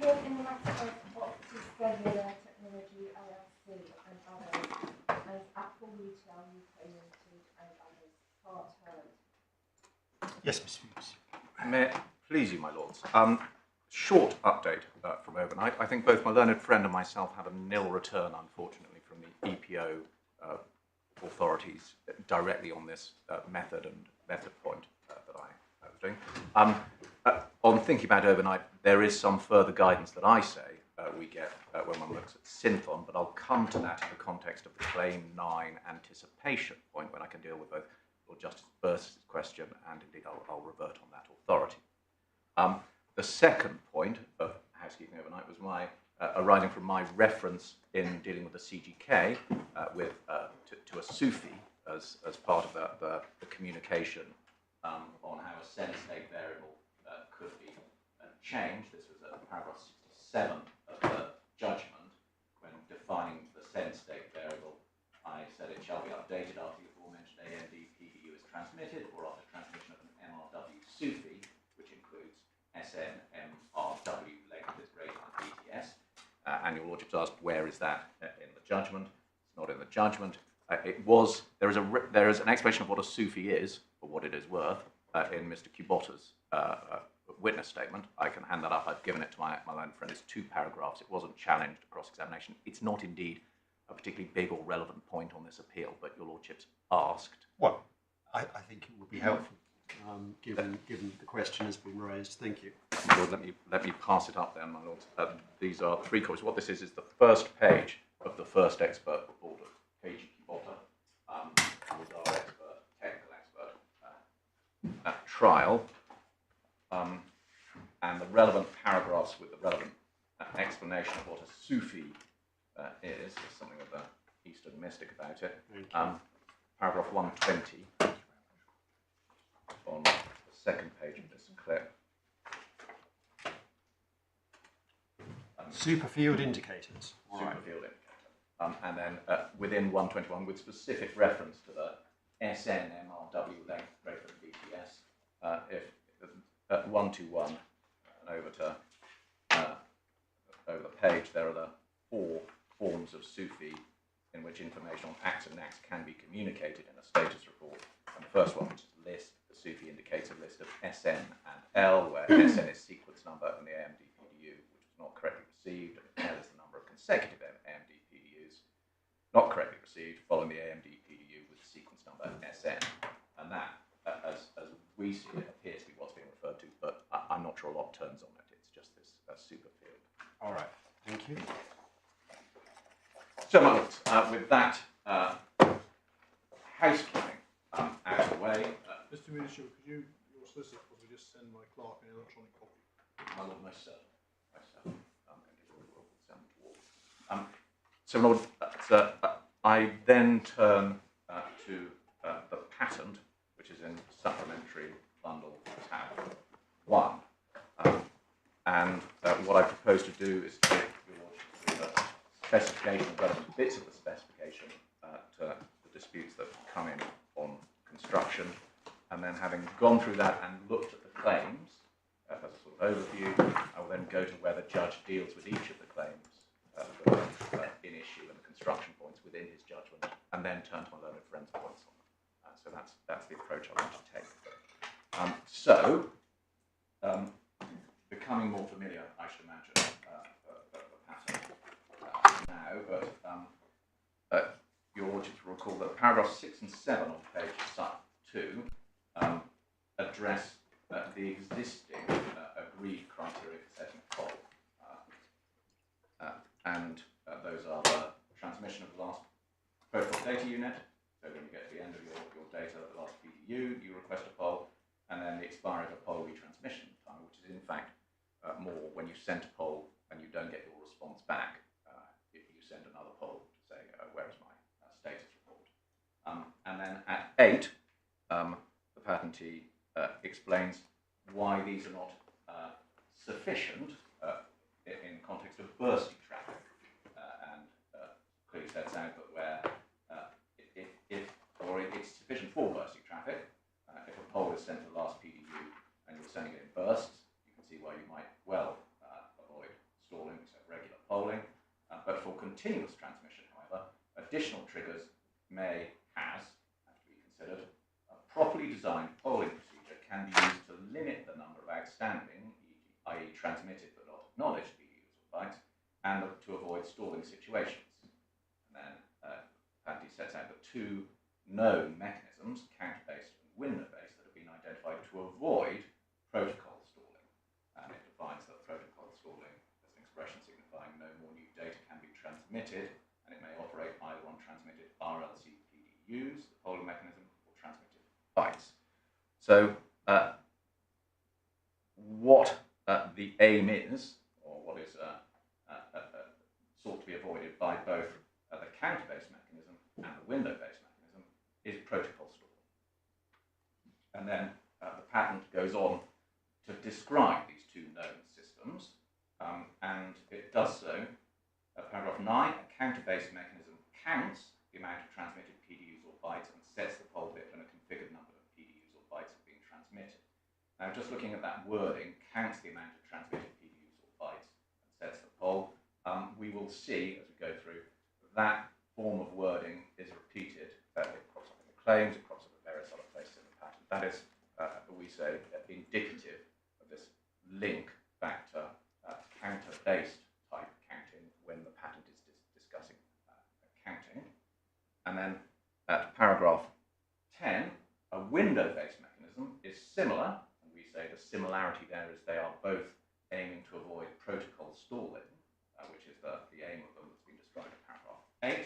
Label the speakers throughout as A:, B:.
A: appeal in the matter of Optis Cellular Technology LLC and others, and Apple Retail UK Ltd and others. Part heard.
B: Yes, Mr. Phillips.
C: May it please you, my lords. Short update from overnight. I think both my learned friend and myself had a nil return, unfortunately, from the EPO authorities directly on this method point that I was doing. On thinking about overnight, there is some further guidance that I say we get when one looks at Synthon, but I'll come to that in the context of the Claim 9 anticipation point when I can deal with both Lord Justice Birss's question and indeed I'll revert on that authority. The second point of housekeeping overnight was my arising from my reference in dealing with the CGK to a Sufi as part of the communication on how a send state variable could be changed. This was at paragraph 67 of the judgment when defining the send state variable. I said it shall be updated after the aforementioned AMD PDU is transmitted or after transmission of an MRW Sufi, which includes SN MRW length is greater than BTS. And your lordship's asked, where is that in the judgment? It's not in the judgment. There is an explanation of what a Sufi is, for what it is worth, in Mr. Kubota's witness statement. I can hand that up. I've given it to my learned friend. It's 2 paragraphs. It wasn't challenged cross-examination. It's not indeed a particularly big or relevant point on this appeal, but your lordship's asked.
B: Well, I think it would be helpful, given the question has been raised. Thank you.
C: My lord, let me pass it up then, my lords. These are 3 copies. What this is the first page of the first expert report of Keiji Kubota, who was our expert, technical expert at trial, and the relevant paragraphs with the relevant explanation of what a Sufi is. There's something of the Eastern mystic about it. Paragraph 120 on the second page of this clip.
B: Superfield indicators.
C: Superfield indicator. And then within 121, with specific reference to the SN MRW length greater than BTS, if at 121 and over the page, there are the 4 forms of Sufi in which information on acts and acts can be communicated in a status report. And the first one, which is list, the Sufi indicates a list of SN and L, where SN is sequence number and the AMD PDU, which was not correctly received, and L is the number of consecutive AMD PDUs not correctly received following the AMD PDU with the sequence number SN. And that, as we see it, appears to be what's being referred to, but I'm not sure a lot turns on it. It's just this super field.
B: All right. Thank you.
C: So, my lords, with that housekeeping out of the way.
D: Mr. Minister, could you, your solicitor, possibly just send my clerk an electronic copy?
C: My lord, most certainly. So, my lord, I then turn to the patent, which is in supplementary bundle tab 1. And what I propose to do is to give your lordship through the specification of relevant bits of the specification to the disputes that come in on construction, and then having gone through that and looked at the claims as a sort of overview, I will then go to where the judge deals with each of the claims that are in issue and the construction points within his judgment, and then turn to my learned friend's points on them. So that's the approach I want to take. Becoming more familiar, I should imagine, the pattern now, but your lordship will recall that paragraphs 6 and 7 on page 2 address the existing agreed criteria for setting a poll. And those are the transmission of the last profile data unit. So when you get to the end of your data, the last PDU, you request a poll, and then the expiry of a poll retransmission time, which is in fact more when you send a poll and you don't get your response back. If you send another poll to say, where is my status report? And then at 8, the patentee explains why these are not sufficient in context of bursting traffic, and clearly sets out that where it's sufficient for bursting traffic, if a poll is sent to the last PDU and you're sending it in bursts, you can see why you might well avoid continuous transmission, however, additional triggers may have to be considered. A properly designed polling procedure can be used to limit the number of outstanding, i.e. transmitted but not acknowledged PDUs or bytes, and to avoid stalling situations. And then Patty sets out the two known mechanisms, counter-based and window-based, that have been identified to avoid protocol stalling. And it defines that protocol stalling as an expression signifying no more new data can be transmitted, and it may operate either on transmitted RLC PDUs, the polling mechanism, or transmitted bytes. So what the aim is, or what is sought to be avoided by both the counter-based mechanism and the window-based mechanism, is protocol stalling. And then the patent goes on to describe these two known systems, and it does so. Paragraph 9, a counter-based mechanism counts the amount of transmitted PDUs or bytes and sets the poll bit when a configured number of PDUs or bytes have been transmitted. Now, just looking at that wording, counts the amount of transmitted PDUs or bytes and sets the poll, we will see, as we go through, that form of wording is repeated. It crops up in the claims, it crops up in various other places in the patent. That is, we say, indicative of this link back to counter-based type counting when the patent is discussing counting. And then at paragraph 10, a window-based mechanism is similar, and we say the similarity there is they are both aiming to avoid protocol stalling, which is the aim of them that's been described in paragraph 8,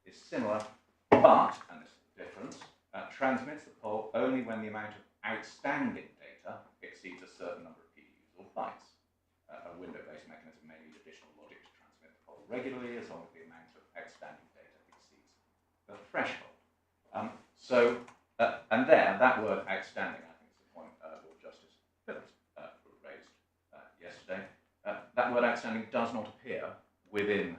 C: is similar, but, and this is the difference, transmits the poll only when the amount of outstanding data exceeds a certain number of PDUs or bytes. A window-based mechanism may need additional logic to transmit the poll regularly as long as the amount of outstanding data exceeds the threshold. And there, that word outstanding, I think is the point Lord Justice Phillips raised yesterday. That word outstanding does not appear within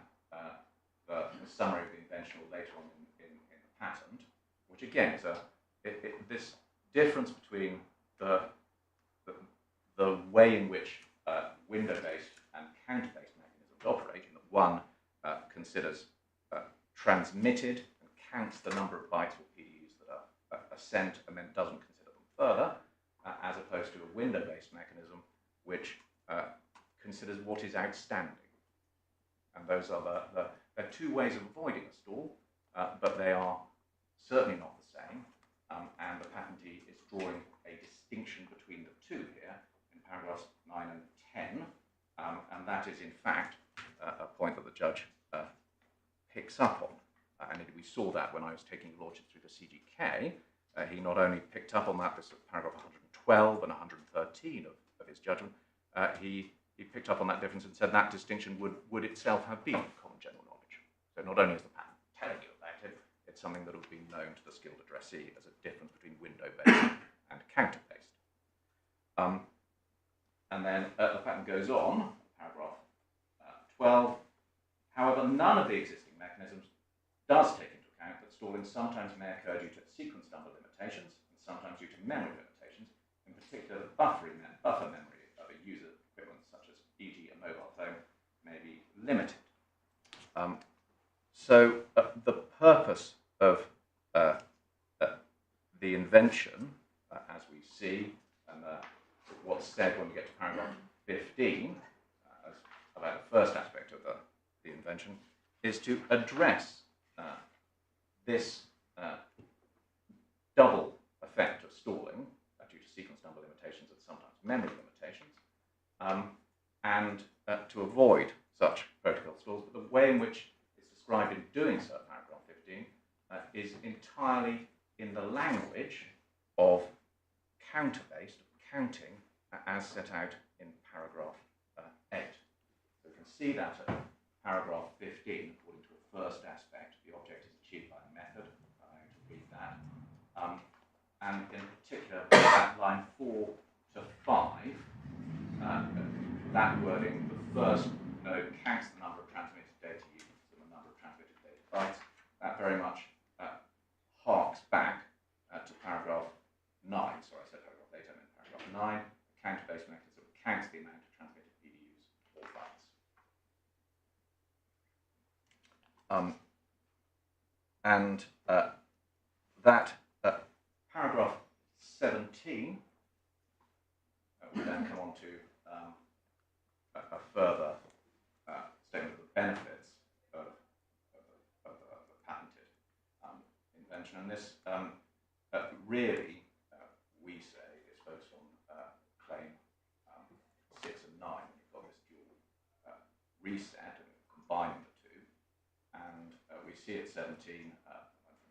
C: the summary of the invention or later on in the patent, which again is this difference between the way in which window-based and counter-based mechanisms operate, in that one considers transmitted and counts the number of bytes or PDUs that are sent and then doesn't consider them further, as opposed to a window-based mechanism which considers what is outstanding. And those are there are two ways of avoiding a stall, but they are certainly not the same, and the patentee is drawing a distinction between the two here in paragraphs 9 and 10, and that is in fact a point that the judge picks up on. And we saw that when I was taking Lordship through the CGK. He not only picked up on that, this is paragraph 112 and 113 of his judgment, he picked up on that difference and said that distinction would itself have been common general knowledge. So not only is the patent telling you about it, it's something that would be known to the skilled addressee as a difference between window-based and counter-based. And then the patent goes on, paragraph 12. However, none of the existing mechanisms does take into account that stalling sometimes may occur due to sequence number limitations and sometimes due to memory limitations, in particular the buffer memory of a user equipment such as e.g. a mobile phone may be limited. So the purpose of the invention, as we see, and what's said when we get to paragraph 15, about the first aspect of the invention, is to address this double effect of stalling due to sequence number limitations and sometimes memory limitations, and to avoid such protocol stalls. But the way in which it's described in doing so, paragraph 15, is entirely in the language of counter-based, counting, as set out in paragraph 8. So you can see that at paragraph 15, according to a first aspect, the object is achieved by a method. I'm going to read that. And in particular, at line 4 to 5, that wording, the first node counts the number of transmitted data units and the number of transmitted data bytes. That very much harks back to paragraph 9. Sorry, I said paragraph 8, I meant paragraph 9. The counter-based mechanism counts the amount of transmitted PDUs or bytes. And that paragraph 17 we then come on to a further statement of the benefits of the patented invention. And this really, we say, is focused on claim 6 and 9. You've got this dual reset and combining the two. And we see at 17, I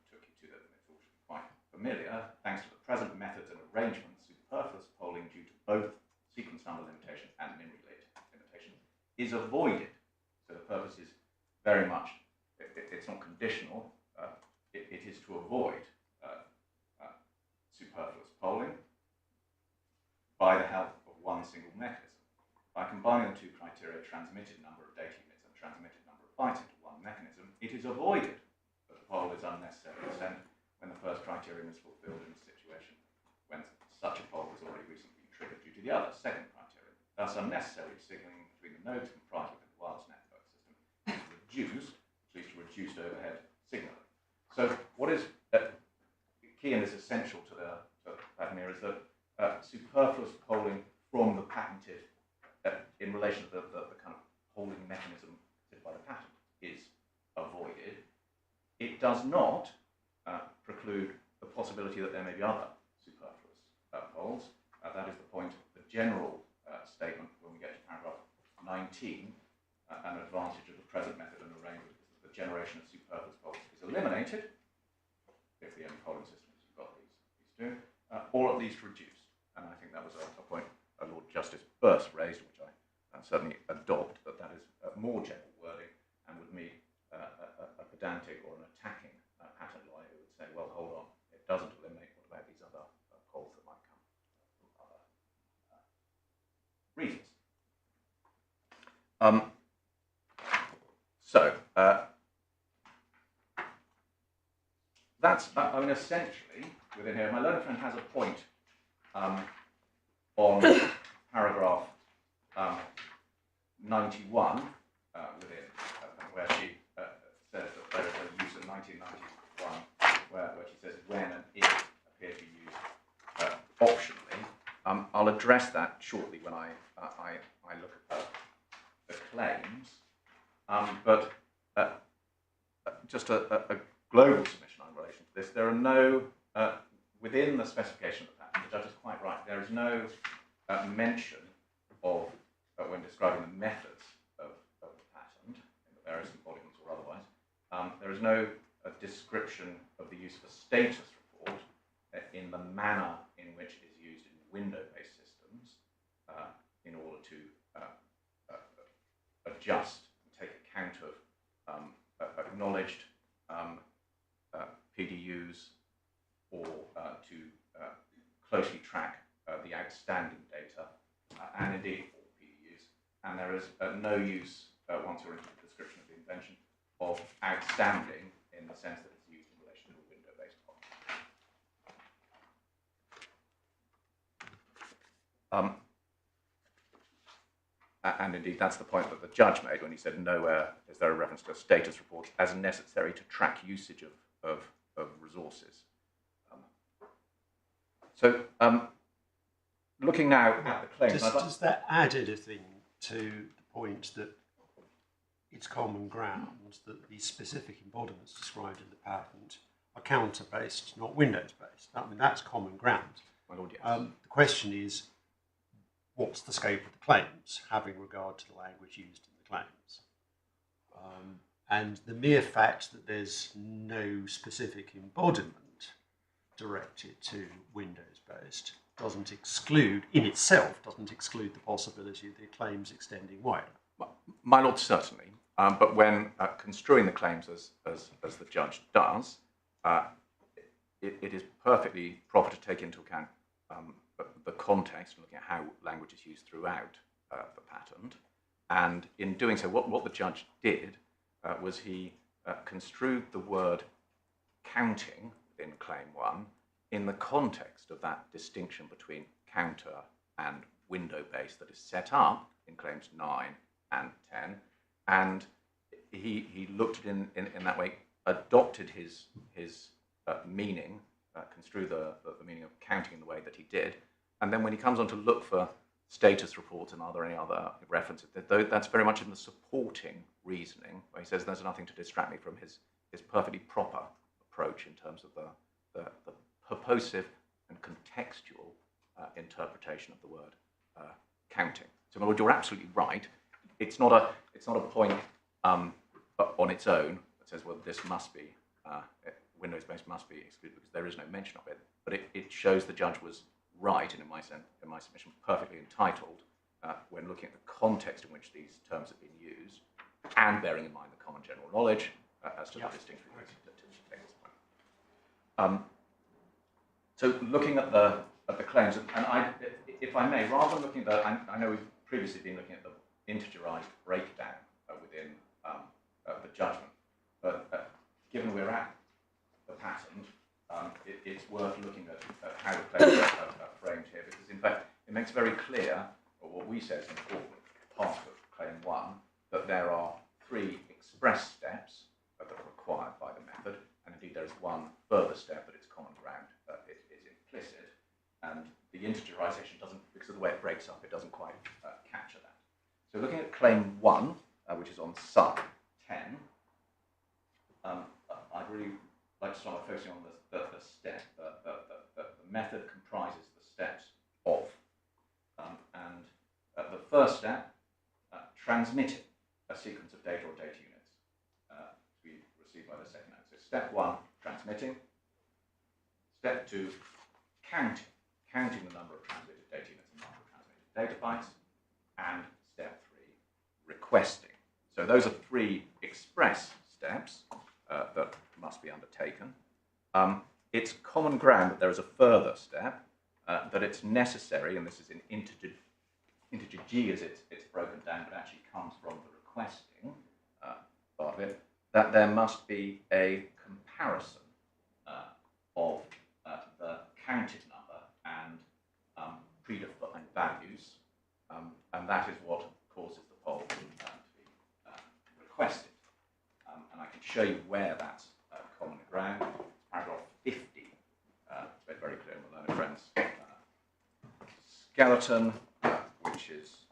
C: took you to that, and it's all quite familiar. Thanks to the present methods and arrangements, superfluous polling due to both sequence number limitation and min-related limitation is avoided. So the purpose is very much, it's not conditional, it is to avoid superfluous polling by the help of one single mechanism. By combining the two criteria, transmitted number of data units and transmitted number of bytes into one mechanism, it is avoided that the poll is unnecessarily sent when the first criterion is fulfilled in a situation when such a poll has already recently been triggered due to the other, second criterion. Thus, unnecessary signaling between the nodes comprised within the wireless network system is reduced, at least reduced overhead signaling. So, what is key and is essential to the patent here is that superfluous polling from the patented, in relation to the kind of polling mechanism by the patent, is avoided. It does not preclude the possibility that there may be other superfluous polls. That is the point of the general statement when we get to paragraph 19. An advantage of the present method and arrangement is that the generation of superfluous polls is eliminated if the only polling system is you've got these two, or at least reduced. And I think that was a point Lord Justice Birss raised, which I certainly adopt, that that is more general wording and would mean a pedantic or an attacking patent lawyer who would say, well, hold on, it doesn't eliminate, what about these other polls that might come from other reasons? That's, I mean, essentially, within here, my learned friend has a point on paragraph 91 within, where she says that there is a use in 1991 where she says when and if appear to be used optionally. I'll address that shortly when I look at the claims, but just a global submission in relation to this. There are no, within the specification of the patent, the judge is quite right, there is no mention of, when describing the methods of the patent, in the various embodiments or otherwise, there is no description of the use of a status report in the manner in which it is used in window-based systems in order to adjust and take account of acknowledged PDUs or to closely track the outstanding data and indeed all PDUs. And there is no use, once you're into the description of the invention, of outstanding in the sense that it's used in relation to a window-based problem. And indeed, that's the point that the judge made when he said nowhere is there a reference to a status report as necessary to track usage of resources. Looking now at the claims...
B: Does that add anything to the point that it's common ground that the specific embodiments described in the patent are counter-based, not Windows-based? I mean, that's common ground.
C: My lord, yes.
B: The question is, what's the scope of the claims, having regard to the language used in the claims? And the mere fact that there's no specific embodiment directed to Windows-based doesn't exclude, in itself, doesn't exclude the possibility of the claims extending wider.
C: My lord, certainly. But when construing the claims as the judge does, it is perfectly proper to take into account the context, looking at how language is used throughout the patent. And in doing so, what the judge did was he construed the word counting in Claim 1 in the context of that distinction between counter and window-based that is set up in Claims 9 and 10. And he looked at it in that way, adopted his meaning, construed the meaning of counting in the way that he did, and then when he comes on to look for status reports and are there any other references, that's very much in the supporting reasoning, where he says there's nothing to distract me from his perfectly proper approach in terms of the purposive and contextual interpretation of the word counting. So in other words, you're absolutely right. It's not a point on its own that says, well, this must be Windows-based must be excluded because there is no mention of it. But it shows the judge was right, and in my submission, perfectly entitled when looking at the context in which these terms have been used, and bearing in mind the common general knowledge as to the distinction between things. So looking at the claims, and if I may, rather than looking at I know we've previously been looking at the integerized breakdown within the judgment, but given we're at the patent, it's worth looking at how the claims are framed here, because in fact it makes very clear, or what we say is an important part of claim 1, that there are 3 express steps that are required by the method, and indeed there is one further step that it's common ground is implicit, and the integerization doesn't, because of the way it breaks up, it doesn't quite capture that. So looking at claim 1, which is on sub 10, I'd really like to start focusing on the step. The method comprises the steps of, and the first step, transmitting a sequence of data or data units to be received by the second node. So step 1, transmitting. Step 2, counting the number of transmitted data units and number of transmitted data bytes. And step 3, requesting. So those are 3 express steps that must be undertaken. It's common ground that there is a further step, that it's necessary, and this is in integer G as it's broken down, but actually comes from the requesting part of it, that there must be a comparison of the counted number and predefined values, and that is what causes the poll to be requested. And I can show you where that's common ground. Paragraph 50, it's made very clear in the learned friends skeleton, which is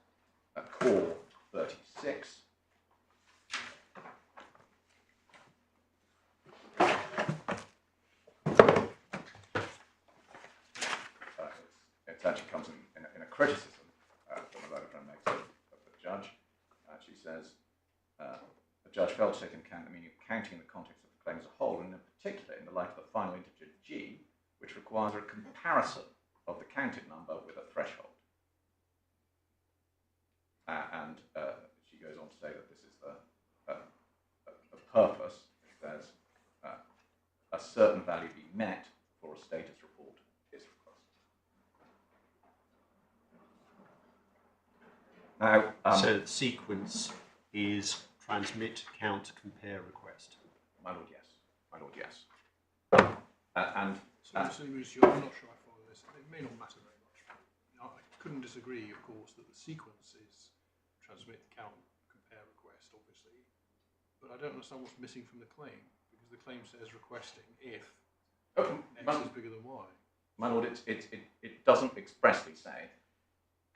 C: core 36. It actually comes in a criticism that the learned friend makes of the judge. She says, the judge failed to take into account the meaning of counting in the context of the claim as a whole, and in particular in the light of the final integer G, which requires a comparison of the counted number with a threshold. And she goes on to say that this is the purpose, if there's a certain value be met for a status report is requested. Now,
B: so the sequence is transmit, count, compare, request.
C: My lord, yes. My lord, yes.
D: I'm not sure I follow this. It may not matter very much. I couldn't disagree, of course, that the sequence is transmit, count, compare, request, obviously. But I don't understand what's missing from the claim, because the claim says requesting if X is bigger than Y.
C: My lord, it doesn't expressly say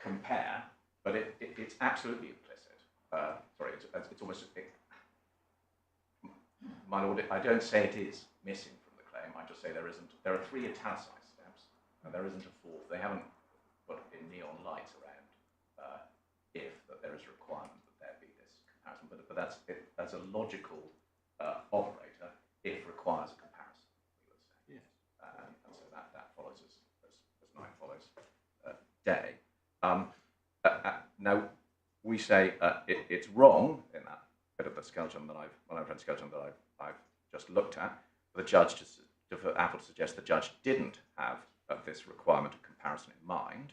C: compare, but it's absolutely implicit. Sorry, it's almost. My lord, I don't say it is missing from the claim. I just say there isn't. There are 3 italicized steps, and there isn't a 4th. They haven't put in neon lights around if that there is a requirement that there be this comparison. But that's it, as a logical operator, if requires a comparison, we would say. Yes. And so that follows as night follows day. Now we say it's wrong in that bit of the skeleton that I've just looked at. For the judge for Apple to suggest the judge didn't have this requirement of comparison in mind,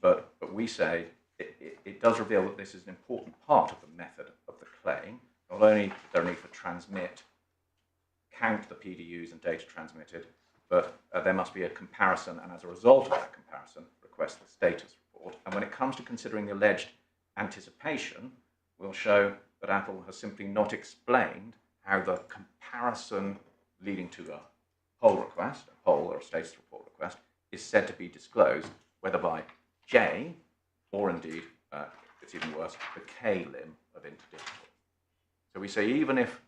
C: but we say it does reveal that this is an important part of the method of the claim. Not only is there a need for transmit, count the PDUs and data transmitted, but there must be a comparison, and as a result of that comparison, request the status report. And when it comes to considering the alleged anticipation, we'll show that Apple has simply not explained how the comparison leading to a poll request, a poll or a status report request, is said to be disclosed, whether by J or indeed, it's even worse, the K limb of interdigital. So we say even if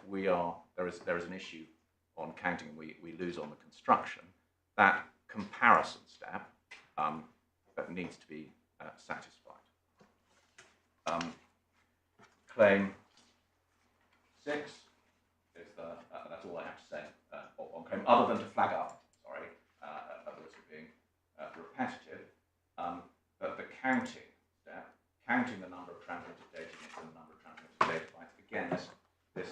C: we are there is an issue on counting, we lose on the construction, that comparison step that needs to be satisfied. Claim 6 is that's all I have to say on claim, other than to flag up, sorry, at the risk of being repetitive, that the counting step, counting the number of transmitted data units and the number of transmitted data bytes, again, this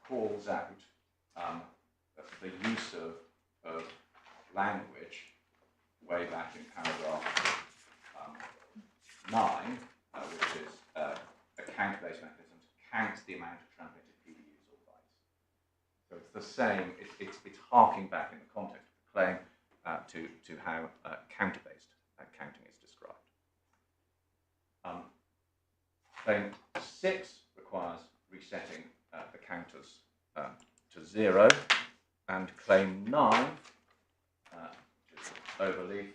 C: calls out the use of language way back in paragraph 9, which is a count-based mechanism to count the amount of transmitted PDUs or bytes. So it's the same, it's harking back in the context of the claim to how counter-based counting is described. Claim 6 requires resetting the counters to 0, and claim 9, which is overleaf,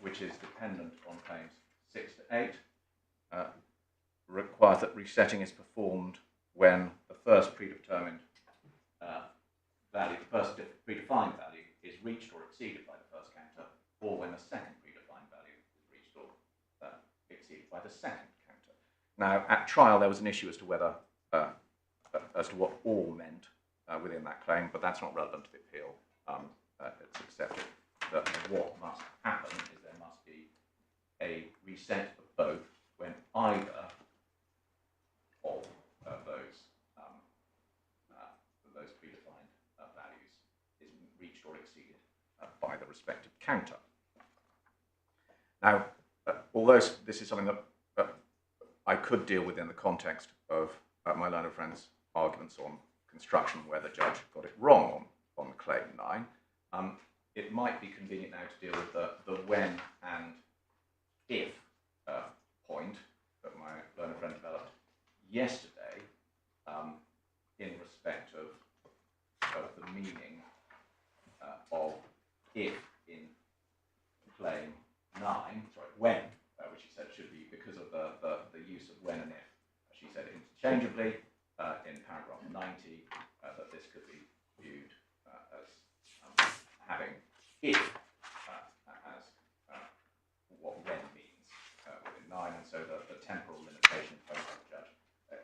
C: which is dependent on claims 6 to 8, requires that resetting is performed when the first predetermined value, the first predefined value is reached or exceeded by the first counter, or when the second predefined value is reached or exceeded by the second counter. Now, at trial, there was an issue as to whether, as to what all meant within that claim, but that's not relevant to the appeal. It's accepted that what must happen is there must be a reset of both when either of those predefined values is reached or exceeded by the respective counter. Now, although this is something that I could deal with in the context of my learned friend's arguments on construction, where the judge got it wrong on claim 9, it might be convenient now to deal with the when and if point that my learned friend developed yesterday in respect of the meaning of if in claim 9, sorry, when, which she said should be because of the use of when and if. She said interchangeably in paragraph 90 that this could be viewed as having if as what when means within 9, and so the temporal limitation posed by the judge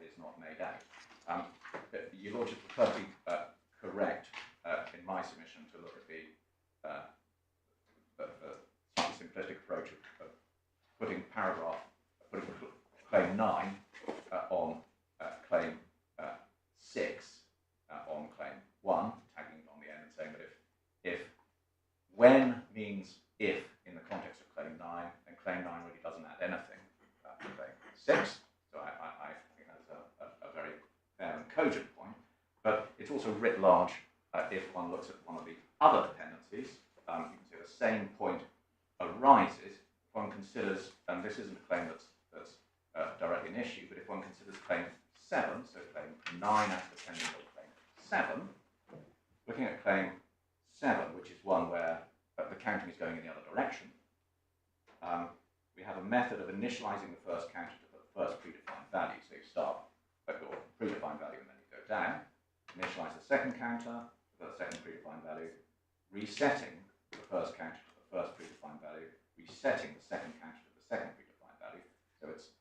C: is not made out. Your Lordship was perfectly correct in my submission to look at the slightly simplistic approach of putting claim 9 on claim 6 on claim 1, tagging it on the end and saying that if when means if in the context of claim 9, then claim 9 really doesn't add anything to claim 6. So I think that's a very fair and cogent point. But it's also writ large if one looks at one of the other dependencies. You can see the same point arises if one considers, and this isn't a claim that's directly an issue, but if one considers claim 7, so claim 9 as dependent on claim 7, looking at claim 7, which is one where the counting is going in the other direction, we have a method of initializing the first counter to the first predefined value. So you start at your predefined value and then you go down, initialize the second counter to the second predefined value, resetting the first counter to the first predefined value, resetting the second counter to the second predefined value. So it's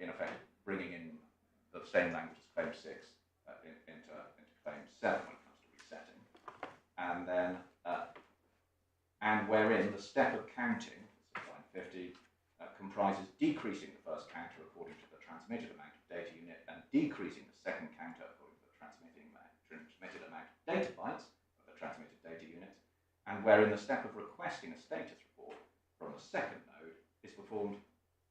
C: in effect bringing in the same language as claim 6 into claim 7 when it comes to resetting, and then and wherein the step of counting, line 50, comprises decreasing the first counter according to the transmitted amount of data unit and decreasing the second counter according to the transmitted amount of data bytes of the transmitted data unit, and wherein the step of requesting a status report from the second node is performed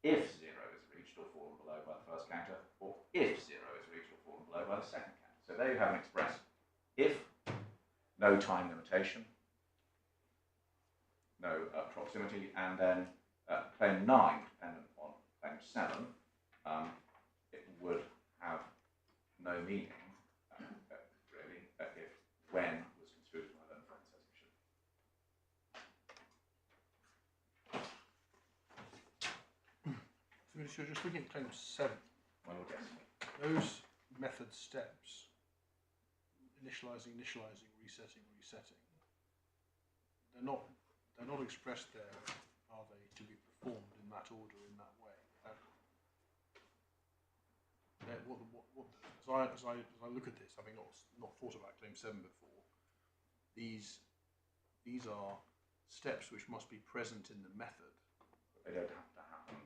C: if 0 is reached or fallen below by the first counter, or if 0 is reached or fallen below by the second counter. So there you have an express if, no time limitation, no proximity, and then claim 9 dependent on claim 7, it would have no meaning, really, if when was construed as my learned friend says it should.
D: So you're just looking at claim 7.
C: Well, yes.
D: Those method steps, initializing, resetting, they're not expressed there, are they, to be performed in that order, in that way? As I look at this, having not thought about claim 7 before, these are steps which must be present in the method.
C: They don't have to happen.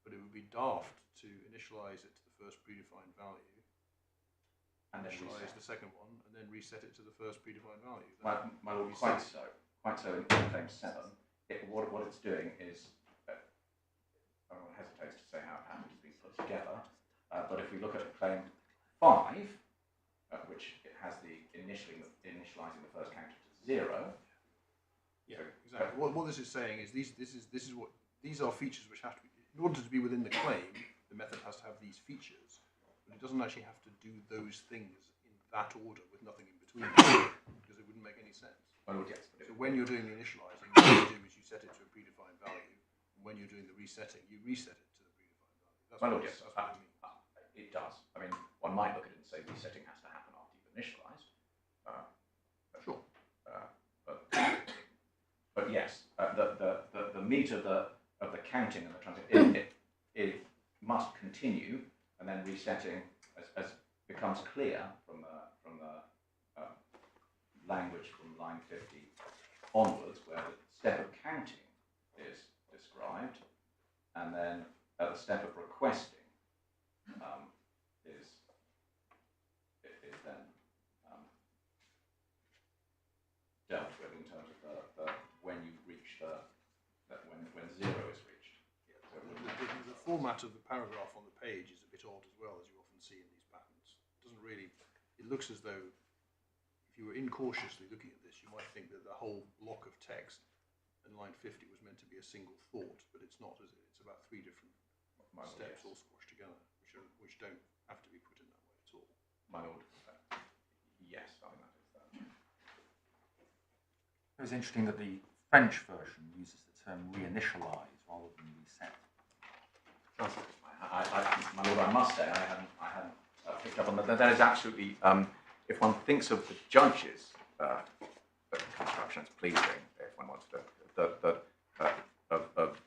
D: But it would be daft to initialize it to the first predefined value,
C: And then
D: initialize the second one, and then reset it to the first predefined value.
C: My lord, quite so. Quite so in claim 7. What it's doing is, I don't hesitate to say how it has been put together, but if we look at claim 5, which it has the initializing the first counter to 0.
D: Yeah, exactly. What this is saying is these are features which have to be, in order to be within the claim, the method has to have these features, but it doesn't actually have to do those things in that order with nothing in between them, because it wouldn't make any sense.
C: Well, yes, but
D: So when you're doing the initializing, what you do is you set it to a predefined value, and when you're doing the resetting, you reset it to the predefined value. That's what I mean.
C: It does. I mean, one might look at it and say resetting has to happen after you've initialized.
D: Sure.
C: But yes, the meat of the counting and the transition it must continue, and then resetting as becomes clear from the language from line 50 onwards, where the step of counting is described, and then the step of requesting is then dealt with in terms of the when you reach when 0 is reached.
D: Yeah. So the format of the paragraph on the page is a bit odd as well, as you often see in these patents. It doesn't really. It looks as though if you were incautiously looking at this, you might think that the whole block of text in line 50 was meant to be a single thought, but it's not, is it? It's about 3 different steps all squashed together, which don't have to be put in that way at all.
C: My lord, yes, I mean that is that.
E: It was interesting that the French version uses the term reinitialize rather than reset.
C: My lord, I must say I hadn't picked up on that. That is absolutely, if one thinks of the judge's construction, it's pleasing if one wants to, of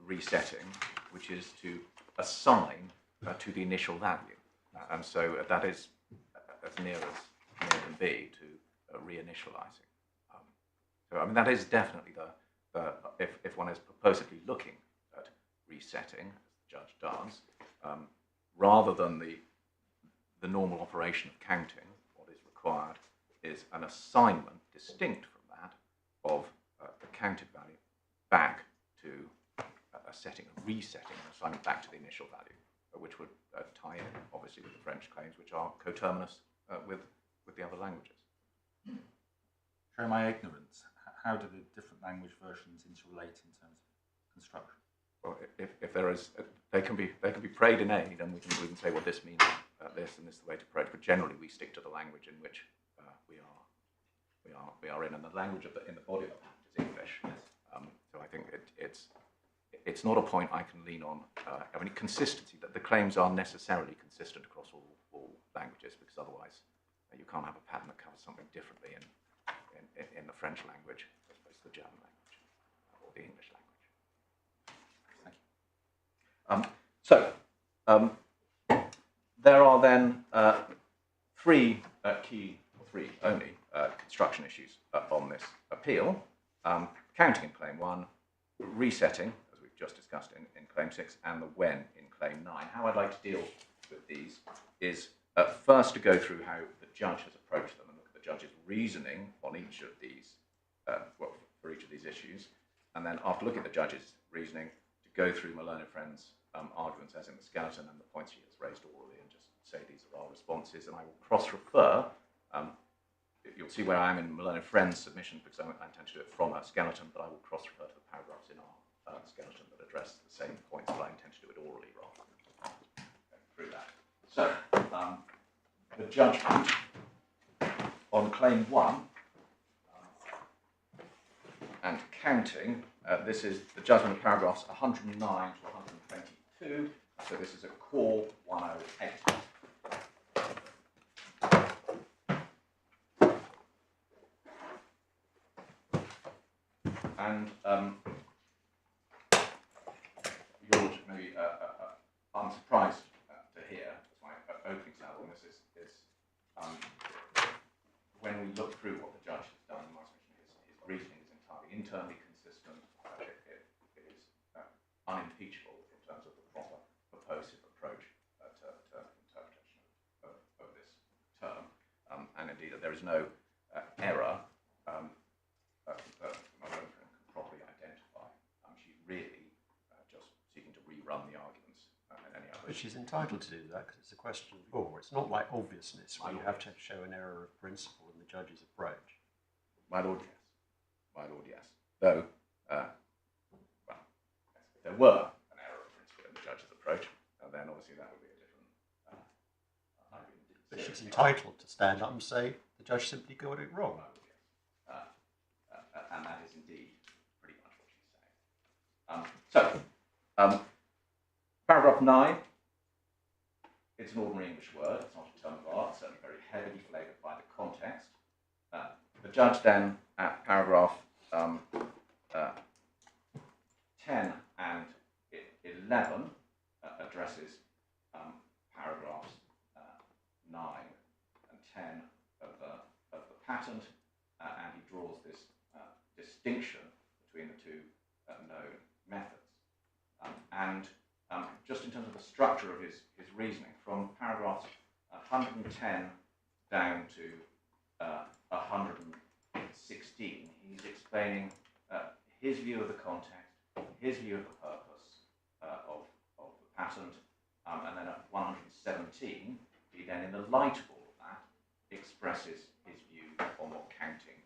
C: resetting, which is to assign to the initial value, and so that is as near than be to reinitializing. So I mean that is definitely if one is purposively looking at resetting, as the judge does, rather than the normal operation of counting, what is required is an assignment distinct from that of the counted value back to a setting, a resetting, an assignment back to the initial value, which would tie in, obviously, with the French claims, which are coterminous with the other languages.
E: Show my ignorance. How do the different language versions interrelate in terms of construction?
C: Well, if there is, they can be prayed in aid, and we can say, well, this means this, and this is the way to pray. But generally, we stick to the language in which we are in, and the language in the body of the patent is English.
E: Yes.
C: So I think it's not a point I can lean on. I mean, consistency, that the claims are necessarily consistent across all languages, because otherwise you can't have a patent that covers something differently in the French language as opposed to the German language or the English language. Thank you. There are then three only construction issues on this appeal. Counting in Claim 1, resetting, as we've just discussed in Claim 6, and the when in Claim 9. How I'd like to deal with these is first to go through how the judge has approached them and look at the judge's reasoning on each of these, for each of these issues, and then after looking at the judge's reasoning, to go through my learned friend's arguments as in the skeleton and the points he has raised orally, and just say these are our responses, and I will cross-refer. You'll see where I am in my learned friend's submission, because I intend to do it from a skeleton, but I will cross-refer to the paragraphs in our skeleton that address the same points, but I intend to do it orally the judgment on claim 1 and counting. This is the judgment of paragraphs 109 to 122. So this is a core 108. And you'll maybe unsurprised to hear, that's my opening salvo on this is when we look through what the judge has done, his reasoning is entirely internally consistent. It is unimpeachable in terms of the proper purposive approach to interpretation of this term. And indeed, that there is no error that my own friend can properly identify. She's really just seeking to rerun the arguments and any other.
B: But she's entitled to do that because it's a question of law. It's not like obviousness where you have to show an error of principle in the judge's approach.
C: My lord, yes. My lord, yes. Though, well, yes, if there were an error of principle in the judge's approach, then obviously that would be a different argument.
B: But she's entitled to stand up and say the judge simply got it wrong.
C: And that is indeed pretty much what she's saying. Paragraph 9, it's an ordinary English word, it's not a term of art, certainly very heavily flavoured by the context. The judge then, at paragraph 10 and 11, addresses paragraphs 9 and 10 of the patent, and he draws this distinction between the two known methods. Just in terms of the structure of his reasoning, from paragraphs 110 down to 116, he's explaining his view of the context, his view of the purpose of the patent, and then at 117, he then, in the light of all of that, expresses his view on what counting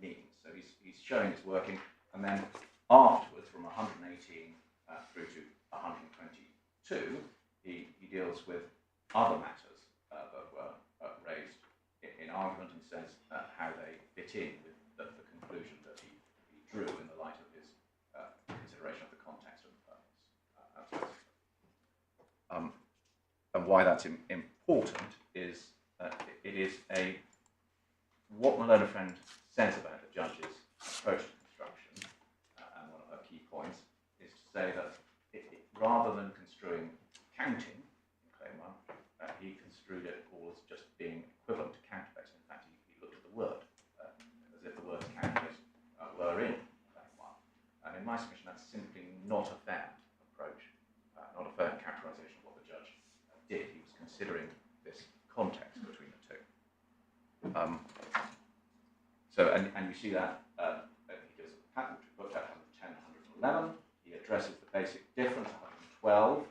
C: means. So he's showing it's working, and then afterwards, from 118 through to 122, he deals with other matters that were raised in argument and says how they fit in with the conclusion that he drew in the light of his consideration of the context and purpose. And why that's important is it is what my learned friend says about the judge's approach to construction, and one of her key points is to say that rather than construing counting in claim 1, he construed it all as just being equivalent to counter-based. In fact, he looked at the word as if the words counter-based were in claim 1. And in my submission, that's simply not a fair approach, not a fair characterization of what the judge did. He was considering this context between the two. And you see that he gives a patent looked at 110, 111. He addresses the basic difference, 112,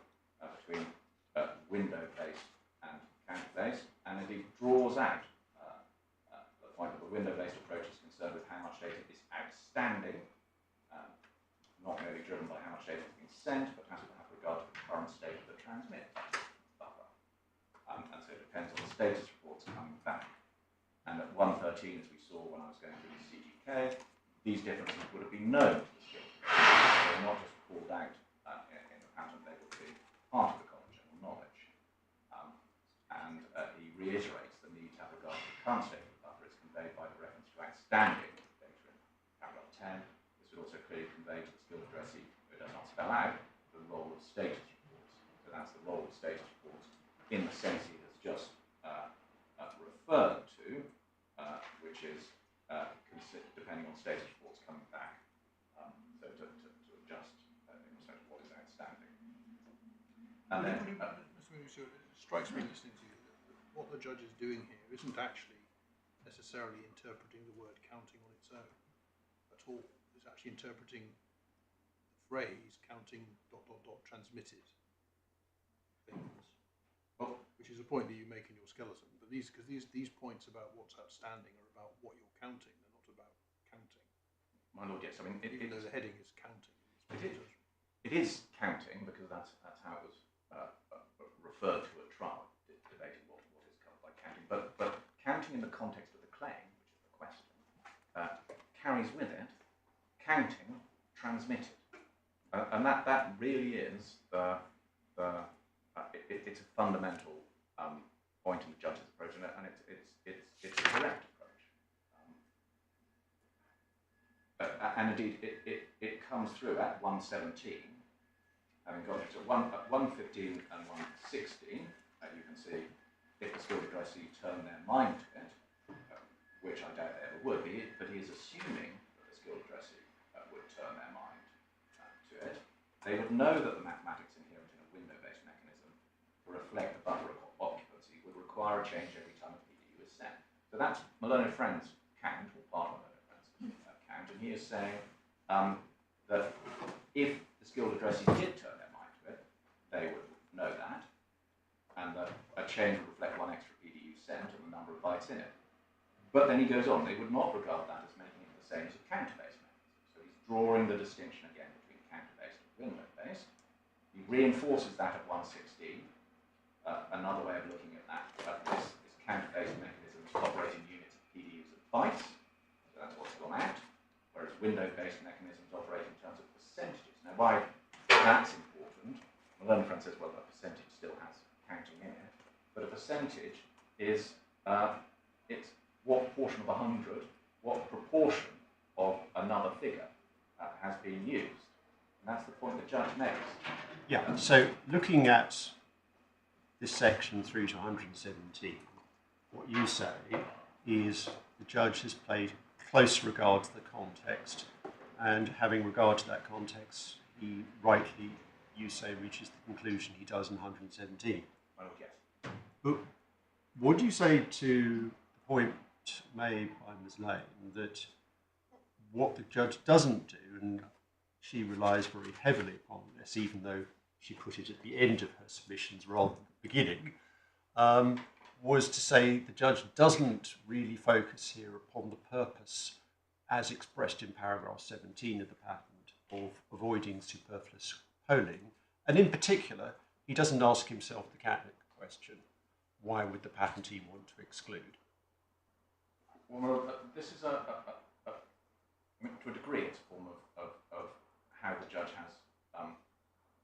C: between window-based and counter-based, and then he draws out the point that the window-based approach is concerned with how much data is outstanding, not merely driven by how much data has been sent, but has to have regard to the current state of the transmit buffer. And so it depends on the status reports coming back. And at 113, as we saw when I was going through the CGK, these differences would have been known to the skilled trade. They're not just called out in the patent, they would be part of the common general knowledge. And he reiterates the need to have regard to the current state of the buffer is conveyed by the reference to outstanding data in paragraph 10. This would also clearly convey to the skilled addressee, who does not spell out, the role of status reports. So that's the role of status reports in the sense he has just referred to, which is depending on status reports coming back, so to adjust in respect of what is outstanding. And then,
D: it strikes me listening to you that what the judge is doing here isn't actually necessarily interpreting the word counting on its own at all. It's actually interpreting the phrase counting ... transmitted things.
C: well,
D: Which is a point that you make in your skeleton. But these points about what's outstanding are about what you're counting. They're not about counting.
C: my lord, yes. I mean,
D: Even though the heading is counting.
C: It is counting because that's how it was referred to at trial, debating what is covered by counting in the context of the claim, which is the question, carries with it counting transmitted. And that really is it's a fundamental point in the judge's approach, and it's a correct approach. And indeed, it comes through at 117, having got it to 115 and 116. You can see if the skilled addressee turned their mind to it, which I doubt they ever would be, but he is assuming that the skilled addressee would turn their mind to it. They would know that the mathematics inherent in a window-based mechanism to reflect the buffer occupancy would require a change every time a PDU is sent. So that's my learned friend's count, or part of my learned friend's count, and he is saying that if the skilled addressee did turn their mind to it, they would know that, and that a change would reflect one extra PDU sent and the number of bytes in it. But then he goes on, they would not regard that as making it the same as a counter-based mechanism. So he's drawing the distinction again between counter-based and window-based. He reinforces that at 116. Another way of looking at that is counter-based mechanisms operating units of PDUs and bytes. So that's what's gone out. Whereas window-based mechanisms operate in terms of percentages. Now, why that's important, my learned friend says, well, a percentage still has counting in it, but a percentage is it's what portion of 100, what proportion of another figure has been used. And that's the point the judge makes.
B: Yeah, so looking at this section through to 117, what you say is the judge has paid close regard to the context, and having regard to that context, he rightly, you say, reaches the conclusion he does in 117.
C: I would guess.
B: But what do you say to the point made by Ms. Lane that what the judge doesn't do, and she relies very heavily upon this, even though she put it at the end of her submissions rather than the beginning, was to say the judge doesn't really focus here upon the purpose as expressed in paragraph 17 of the patent of avoiding superfluous polling, and in particular, he doesn't ask himself the Catholic question, why would the patentee want to exclude?
C: Well, this is to a degree, it's a form of how the judge has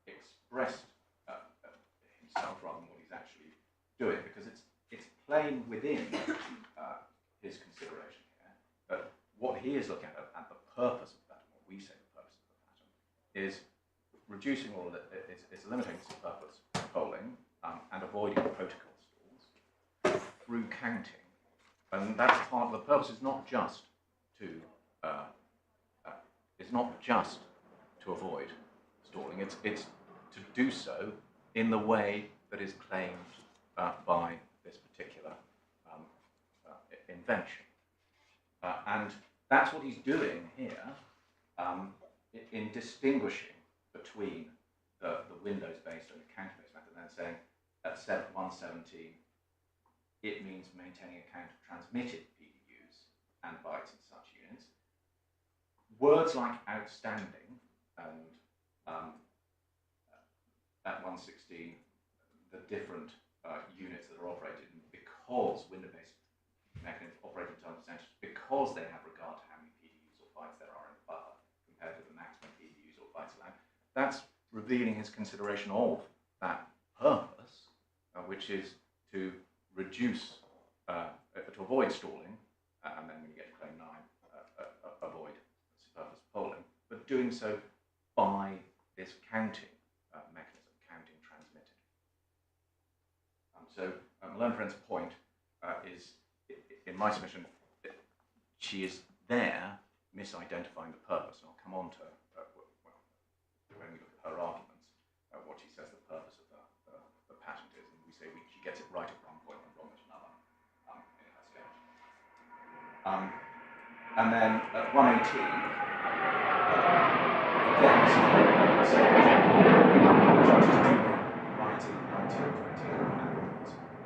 C: expressed himself rather than what he's actually doing, because it's plain within his consideration here that what he is looking at the purpose of that, what we say the purpose of the patent, is reducing all of it, it's limiting superfluous polling and avoiding protocol stalls through counting. And that's part of the purpose. Is not just to avoid stalling. It's to do so in the way that is claimed by this particular invention, and that's what he's doing here in distinguishing between the Windows-based and the counter-based method, and then saying at 117. It means maintaining a count of transmitted PDUs and bytes in such units. Words like outstanding and at 116, the different units that are operated because window-based mechanisms operate in terms of percentages, because they have regard to how many PDUs or bytes there are in the buffer compared to the maximum PDUs or bytes allowed. That's revealing his consideration of that purpose, which is to reduce, to avoid stalling, and then when you get to claim 9, avoid superfluous polling, but doing so by this counting mechanism, counting transmitted. So my learned friend's point is, in my submission, she is there misidentifying the purpose, and I'll come on to, when we look at her arguments, what she says the purpose of the patent is, and we say she gets it right at one point and wrong at another in her sketch. And then at 118, again, this is the same judges do 19, 19, 20,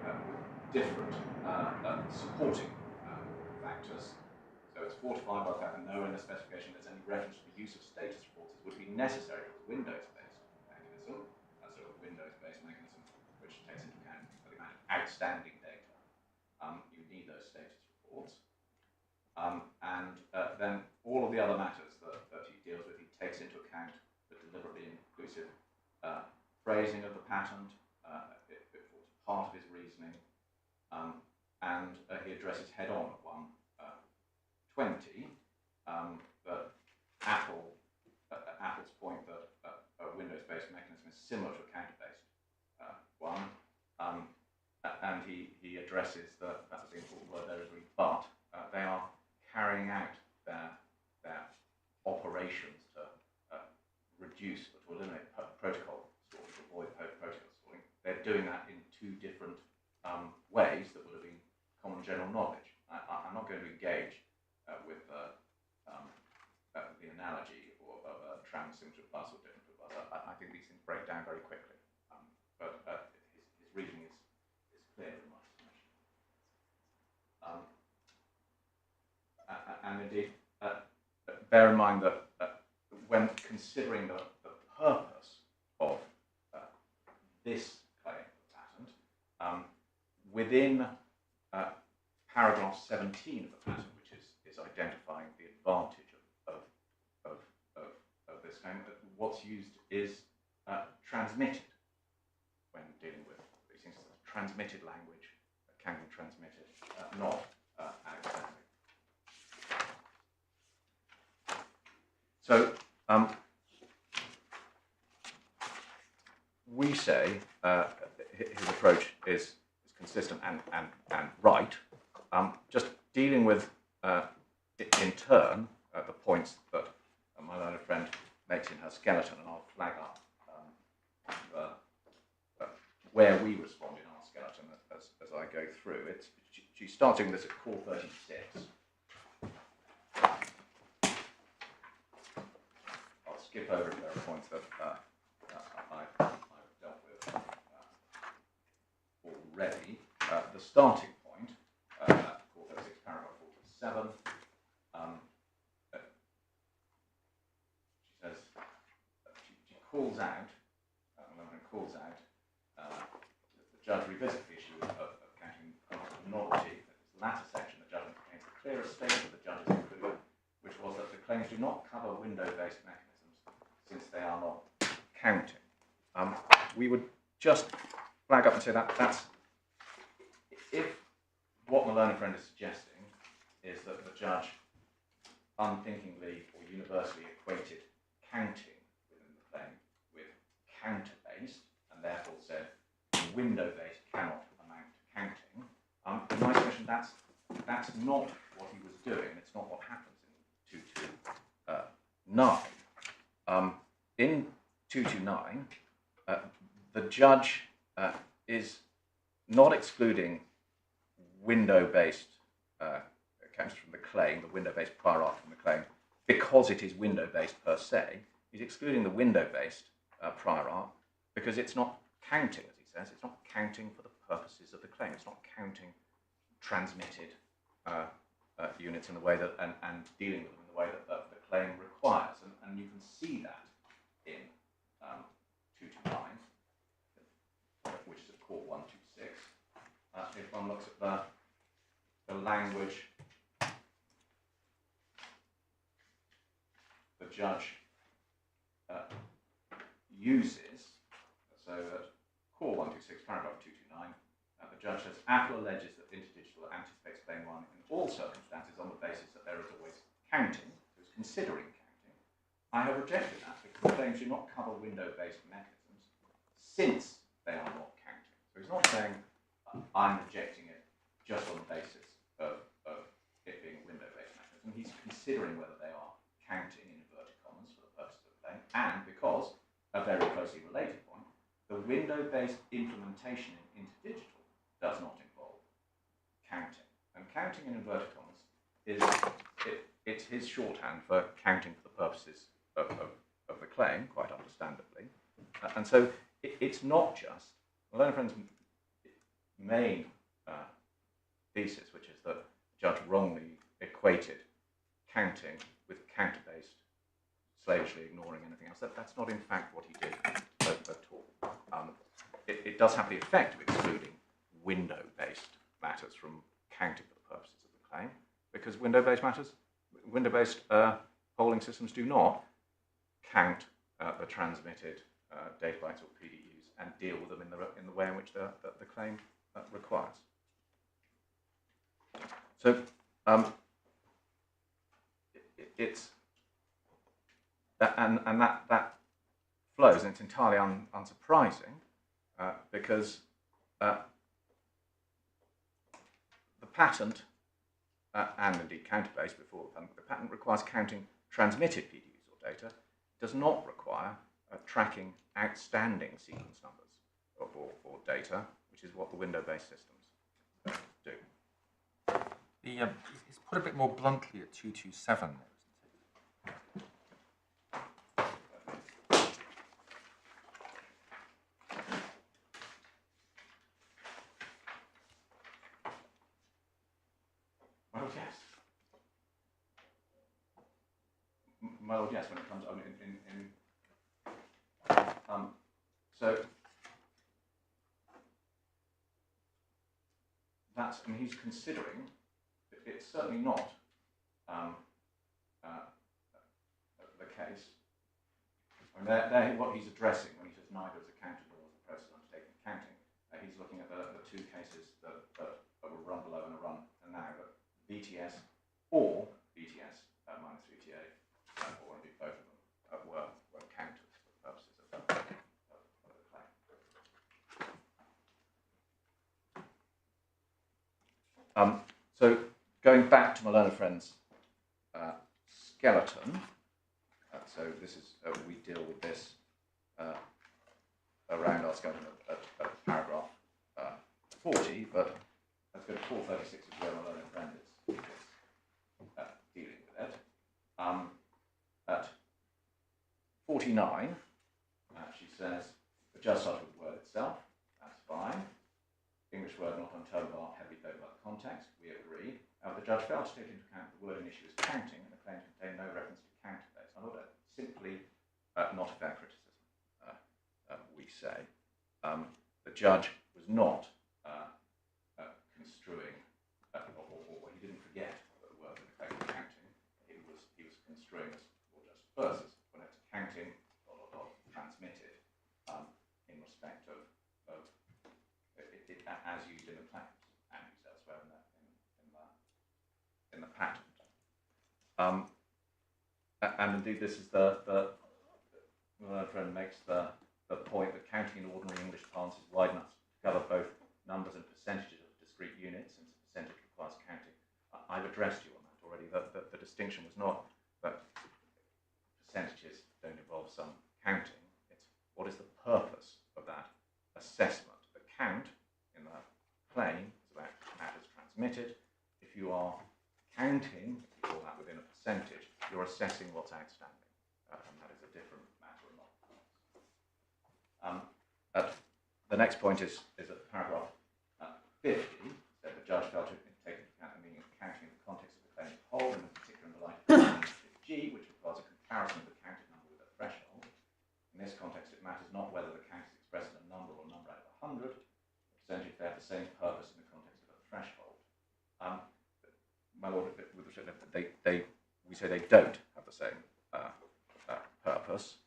C: and different supporting factors. So it's fortified by the fact that nowhere in the specification there's any reference to the use of status reporters would be necessary for the Windows-based mechanism, as a Windows-based mechanism which takes into account the amount of outstanding data. You need those status then all of the other matters that he deals with, he takes into account the deliberately inclusive phrasing of the patent. It forms part of his reasoning, and he addresses head-on at 120 that Apple's point that a Windows-based mechanism is similar to a counter-based one, and he addresses that's the important word there is really but. They are carrying out their operations to reduce or to eliminate protocol stalling, to avoid protocol stalling. They're doing that in two different ways that would have been common general knowledge. I'm not going to engage with the analogy of a tram similar to a bus or different to a bus. I think these things break down very quickly. But his reasoning is clear in my estimation. And indeed, bear in mind that when considering the purpose of this claim of patent, within paragraph 17 of the patent, which is identifying the advantage of this claim, what's used is transmitted when dealing with these things. Transmitted language can be transmitted, not accidentally. So we say his approach is consistent and right. Just dealing with, in turn, the points that my learned friend makes in her skeleton, and I'll flag up where we respond in our skeleton as I go through. She's starting this at core 36. I'll skip over if there are points that I've dealt with already. The starting point, core 36, paragraph 47. She says, she calls out, calls out, the judge revisits the issue of counting novelty. This latter section, the judgment contains the clearest statement that the judges included, which was that the claims do not cover window-based mechanisms since they are not counting. We would just flag up and say that's if what my learned friend is suggesting is that the judge unthinkingly or universally equated counting within the claim with counter-based, and therefore said window-based cannot amount to counting. In my estimation, that's not what he was doing. It's not what happens in 229. In 229, the judge is not excluding window-based counts from the claim, the window-based prior art from the claim, because it is window-based per se. He's excluding the window-based prior art because it's not counting, as he says. It's not counting for the purposes of the claim. It's not counting transmitted units in the way that, and dealing with them in the way that the claim requires. And you can see that in 229, which is at core 126. If one looks at the language the judge uses, so at core 126, paragraph 229, the judge says, Apple alleges that Interdigital anticipates claim 1 in all circumstances on the basis that there is always counting, so it's considering counting. I have rejected that because the claims do not cover window-based mechanisms since they are not counting. So he's not saying, I'm rejecting it just on the basis of it being a window-based mechanism. He's considering whether they are counting in inverted commas for the purpose of the claim, and because, a very closely related point, the window-based implementation in Interdigital does not involve counting. And counting in inverted commas it's his shorthand for counting for the purposes of the claim, quite understandably. And so it's not just, my learned friend's main thesis, which is that the judge wrongly equated counting with counter-based, slavishly ignoring anything else. That's not in fact what he did at all. It does have the effect of excluding window-based matters from counting for the purposes of the claim, because window-based polling systems do not count the transmitted data bytes or PDUs and deal with them in the way in which the claim requires. So it's that flows, and it's entirely unsurprising because the patent and indeed counter-based before the patent requires counting transmitted PDUs or data, does not require tracking outstanding sequence numbers or data, which is what the window-based systems do.
E: It's put a bit more bluntly at 227 there, isn't it?
C: Well, yes. Well, yes, when it comes, I mean, so that's, I mean, he's considering, it's certainly not the case. I mean, what he's addressing when he says neither is accounted or is a process undertaking accounting, he's looking at the two cases that were run below and a run and now, but BTS or BTS minus VTA, or indeed both of them, were counted for the purposes of the claim. So going back to my learned friend's skeleton, so this is, we deal with this around our skeleton at paragraph 40, but let's go to 436 of where my learned friend is dealing with it. At 49, she says, the judge starts with the word itself, that's fine. English word not on tone bar, heavily though about the context, we agree. The judge failed to take into account the word in issue as counting, and the claim contained no reference to counter dates. I thought that simply not a fair criticism, we say. The judge was not construing, or he didn't forget the word in effect of counting. He was construing, as or just verses, when it's counting, transmitted, in respect of it as used in the claims and used elsewhere in the patent. And indeed, this is the learned friend makes the point that counting in ordinary English parlance is wide enough to cover both numbers and percentages of discrete units, since percentage requires counting. I've addressed you on that already. The distinction was not that percentages don't involve some counting. It's what is the purpose of that assessment. The count in the claim is about matters transmitted. If you are counting, if you call that within a percentage, you're assessing what's outstanding, and that is a different matter and not. The next point is at paragraph 50, that the judge failed to take into account the meaning of counting in the context of the claim as a whole, and in particular in the light of G, which requires a comparison of the counted number with a threshold. In this context, it matters not whether the count is expressed in a number or number out of 100. The percentage they have the same purpose in the context of a threshold. My lord, with respect to we say they don't have the same purpose.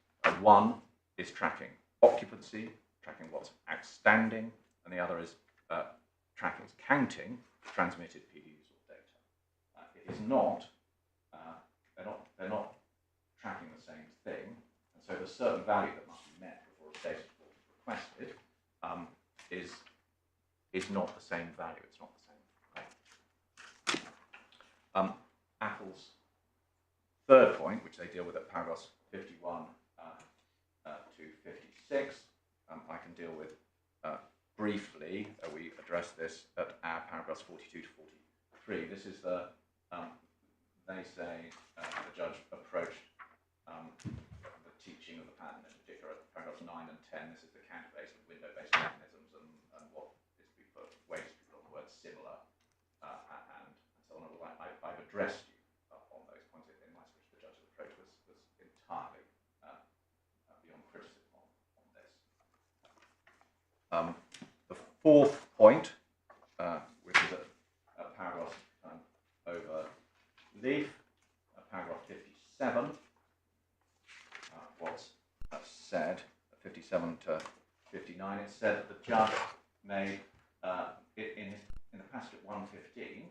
C: One is tracking occupancy, tracking what's outstanding, and the other is counting transmitted PDUs or data. It is not, they're not tracking the same thing, and so the certain value that must be met before a data report is requested is not the same value. It's not the same thing. Apple's third point, which they deal with at paragraphs 51 to 56, I can deal with briefly. We address this at our paragraphs 42 to 43. This is the, they say the judge approached the teaching of the patent, in particular at paragraphs 9 and 10. This is the counter-based and window-based mechanisms and what is to be put, ways to be put on the word similar and so on. I've addressed you on those points in my speech. The judge's approach was entirely beyond criticism on this. The fourth point, which is at paragraph over relief, paragraph 57, what's said, 57 to 59, it said that the judge may, in the passage at 115, he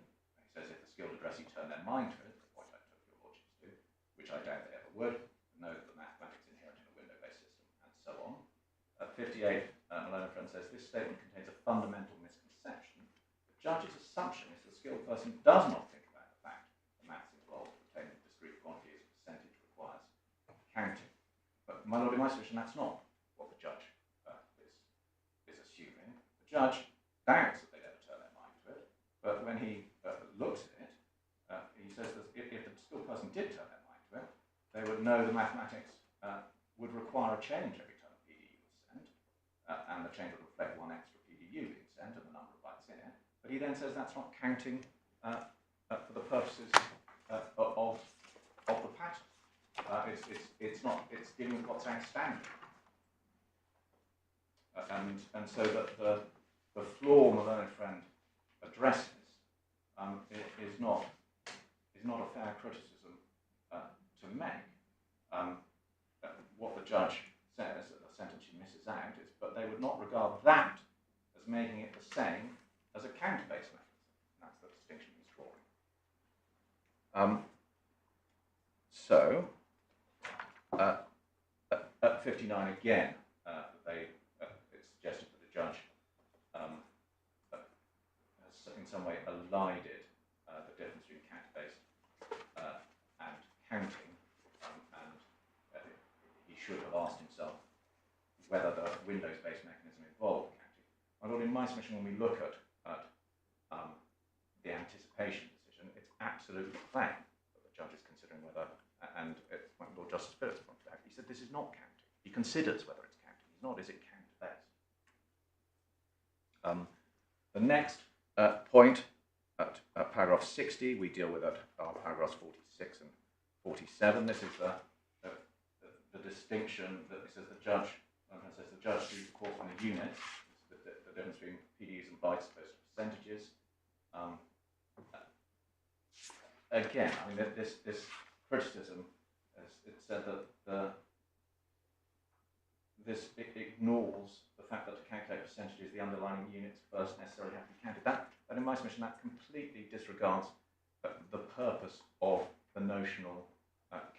C: says if the skilled addressee turned their mind to it, the point I took your lordships to, which I doubt they ever would, know that the mathematics inherent in a window-based system, and so on. At 58, my learned friend says, this statement contains a fundamental misconception. The judge's assumption is the skilled person does not think about the fact the maths involved obtaining discrete quantities of percentage requires counting. But my lord, in my submission, that's not what the judge is assuming. The judge doubts that they'd ever turn their mind to it, but when he looks at it, he says that if the skilled person did turn their mind to it, they would know the mathematics would require a change every time a PDU was sent, and the change would reflect one extra PDU being sent and the number of bytes in it. But he then says that's not counting for the purposes of the pattern. It's not. It's dealing with what's outstanding, and so that the flaw my learned friend addresses is not a fair criticism to make. What the judge says, that the sentence she misses out, is but they would not regard that as making it the same as a counter-based mechanism. That's the distinction he's drawing. At 59 again, it's suggested that the judge has in some way elided the difference between counter-based and counting, and he should have asked himself whether the Windows-based mechanism involved counting. My lord, in my submission, when we look at the anticipation decision, it's absolutely plain that the judge is considering whether, and my Lord Justice Phillips pointed out, he said this is not counting. He considers whether it's counting. He's not, is it counter-based? The next point, at paragraph 60, we deal with paragraphs 46 and 47. This is the distinction that it says the judge sees the court on the units, the difference between PDUs and bytes opposed to percentages. Again, I mean, this criticism, it said that this ignores the fact that to calculate percentages, the underlying units first necessarily have to be counted. That in my submission, that completely disregards the purpose of the notional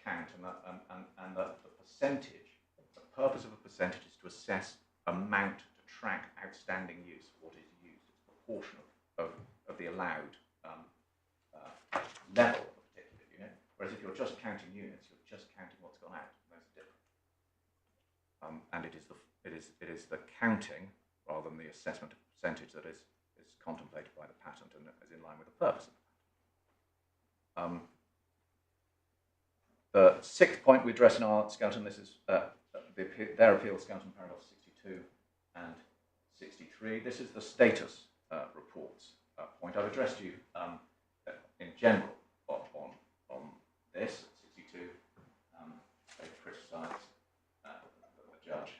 C: count, and that the percentage, the purpose of a percentage is to assess amount to track outstanding use, what is used. It's a proportion of the allowed level of a particular unit. Whereas if you're just counting units, you're just counting what's gone out. Those are different. And it is the counting rather than the assessment of percentage that is contemplated by the patent and is in line with the purpose of the patent. The sixth point we address in our skeleton, this is their appeal, skeleton paragraph 62 and 63. This is the status reports point. I've addressed you in general on this. At 62, they criticise that the judge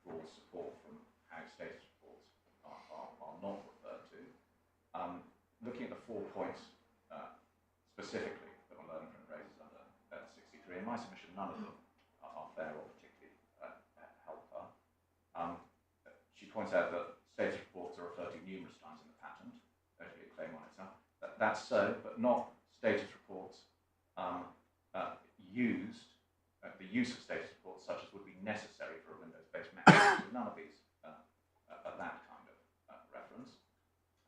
C: draws support from how status reports are not referred to. Looking at the 4 points specifically that my learned friend raises under 63, in my submission, none of them are fair or particularly helpful. She points out that status reports are referred to numerous times in the patent. There's a claim on itself. That's so, but not status reports used, the use of status reports such as would be necessary for a Windows-based mechanism. So none of these are that kind of reference.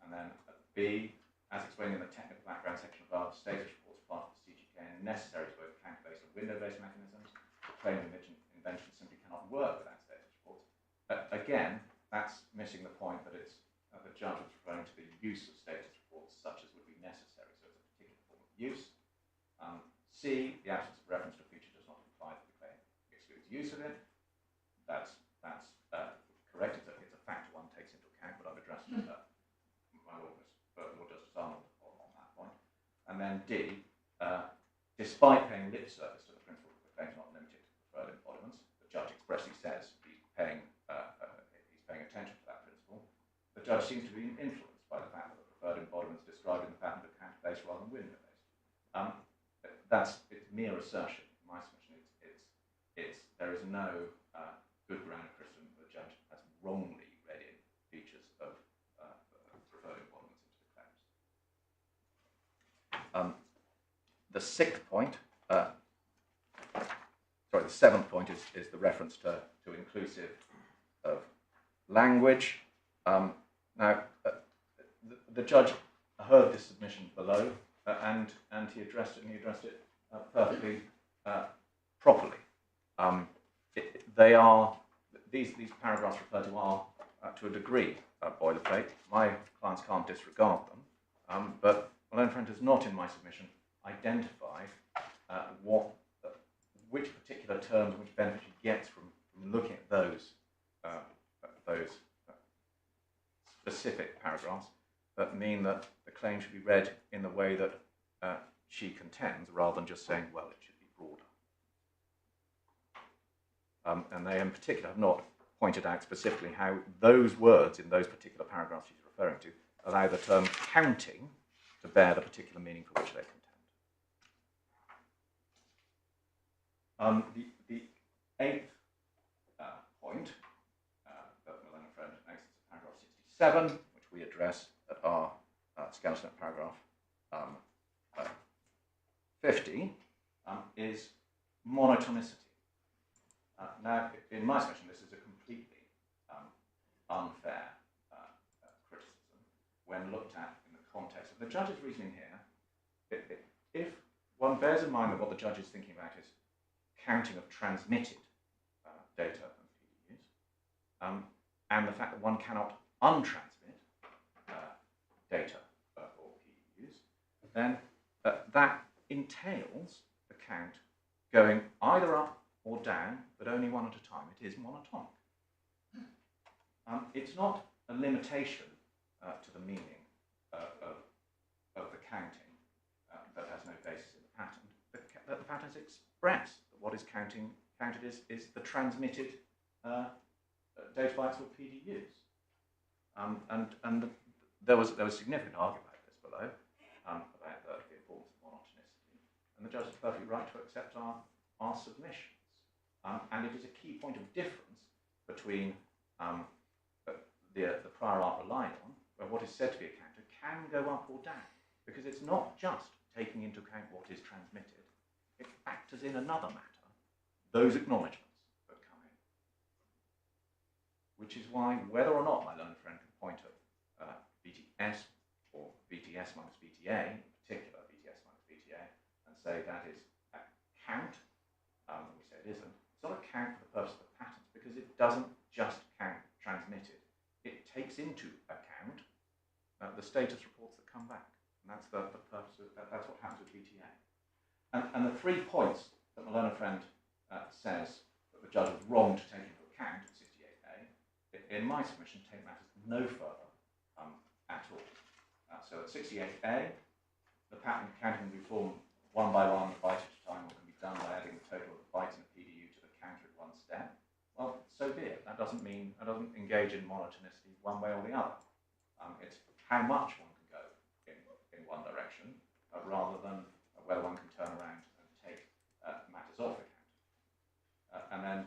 C: And then B, as explained in the technical background section above, status reports part of the CGK are necessary to both counter-based and window-based mechanisms. The claim of invention simply cannot work without status reports. Again, that's missing the point that it's the judge was referring to the use of status reports such as would be necessary. So it's a particular form of use. C, the absence of reference to a feature does not imply that the claim excludes use of it. That's correct. It's a factor one takes into account, but I've addressed my Lord Justice Arnold on that point. And then D, despite paying lip service to the principle that the claim is not limited to preferred embodiments, the judge expressly says he's paying attention to that principle. The judge seems to be influenced by the fact that the preferred embodiments described in the patent are counter-based rather than window-based. assertion. In my submission, there is no good ground of criticism that the judge has wrongly read in features of preferred embodiments into the claims. The sixth point, the seventh point is the reference to inclusive of language. Now, the judge heard this submission below, and he addressed it, perfectly properly. These paragraphs referred to are, to a degree, boilerplate. My clients can't disregard them, but my learned friend has not, in my submission, identified which particular terms, which benefit he gets from looking at those specific paragraphs that mean that the claim should be read in the way that she contends, rather than just saying, well, it should be broader. And they in particular have not pointed out specifically how those words in those particular paragraphs she's referring to allow the term counting to bear the particular meaning for which they contend. The eighth point that my learned friend makes is paragraph 67, which we address at our skeleton at paragraph 50, is monotonicity. Now, in my submission, this is a completely unfair criticism when looked at in the context of the judge's reasoning here. If one bears in mind that what the judge is thinking about is counting of transmitted data and PDUs, and the fact that one cannot untransmit data or PDUs, then that entails the count going either up or down, but only one at a time. It is monotonic. It's not a limitation to the meaning of the counting that has no basis in the patent. The patents express that what is counted is the transmitted data bytes or PDUs. And there was significant argument about this below, about the importance of monotonicity. And the judge is perfectly right to accept our submissions. And it is a key point of difference between the prior art relied on, where what is said to be a counter can go up or down, because it's not just taking into account what is transmitted, it factors in another matter, those acknowledgements that come in. Which is why, whether or not my learned friend can point at BTS or BTS minus BTA, in particular BTS minus BTA, and say that is a count, we say it isn't. It's not a count for the purpose of the patents, because it doesn't just count transmitted. It takes into account the status reports that come back. And that's the purpose of that's what happens with BTA. And the 3 points that my learned friend says that the judge was wrong to take into account at 68A, in my submission, take matters no further at all. So at 68A, the patent counting can be performed one by one, byte at a time, or can be done by adding the total of the bytes in a PDU to the counter at one step. Well, so be it. That doesn't engage in monotonicity one way or the other. It's how much one can go in one direction, rather than whether one can turn around and take matters off the counter. And then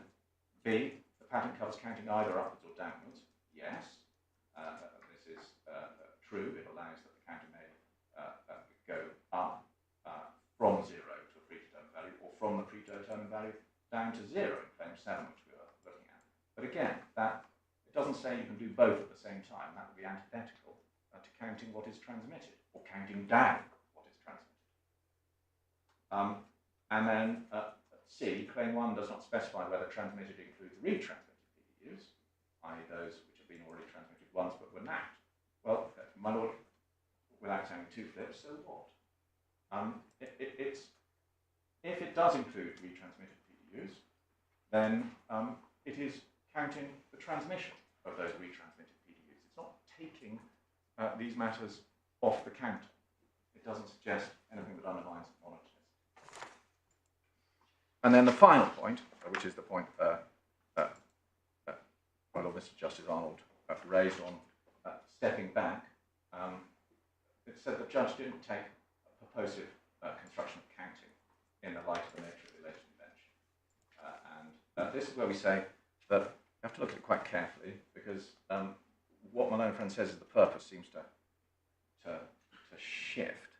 C: B, the patent covers counting either upwards or downwards. Yes, this is true. It allows that the counter may go up from 0 to a predetermined value, or from the predetermined value down to 0 in claim 7, which we were looking at. But again, it doesn't say you can do both at the same time. That would be antithetical to counting what is transmitted, or counting down what is transmitted. And then C, claim 1 does not specify whether transmitted includes retransmitted PDUs, i.e. those which have been already transmitted once but were not. Well, my lord, without sounding too flip, so what? If it does include retransmitted PDUs, then it is counting the transmission of those retransmitted PDUs. It's not taking these matters off the counter. It doesn't suggest anything that undermines monotonicity. And then the final point, which is the point my Lord Mr. Justice Arnold raised on stepping back, it said the judge didn't take a purposive construction of counting in the light of the nature of the alleged invention. And this is where we say that you have to look at it quite carefully, because what my learned friend says is the purpose seems to shift.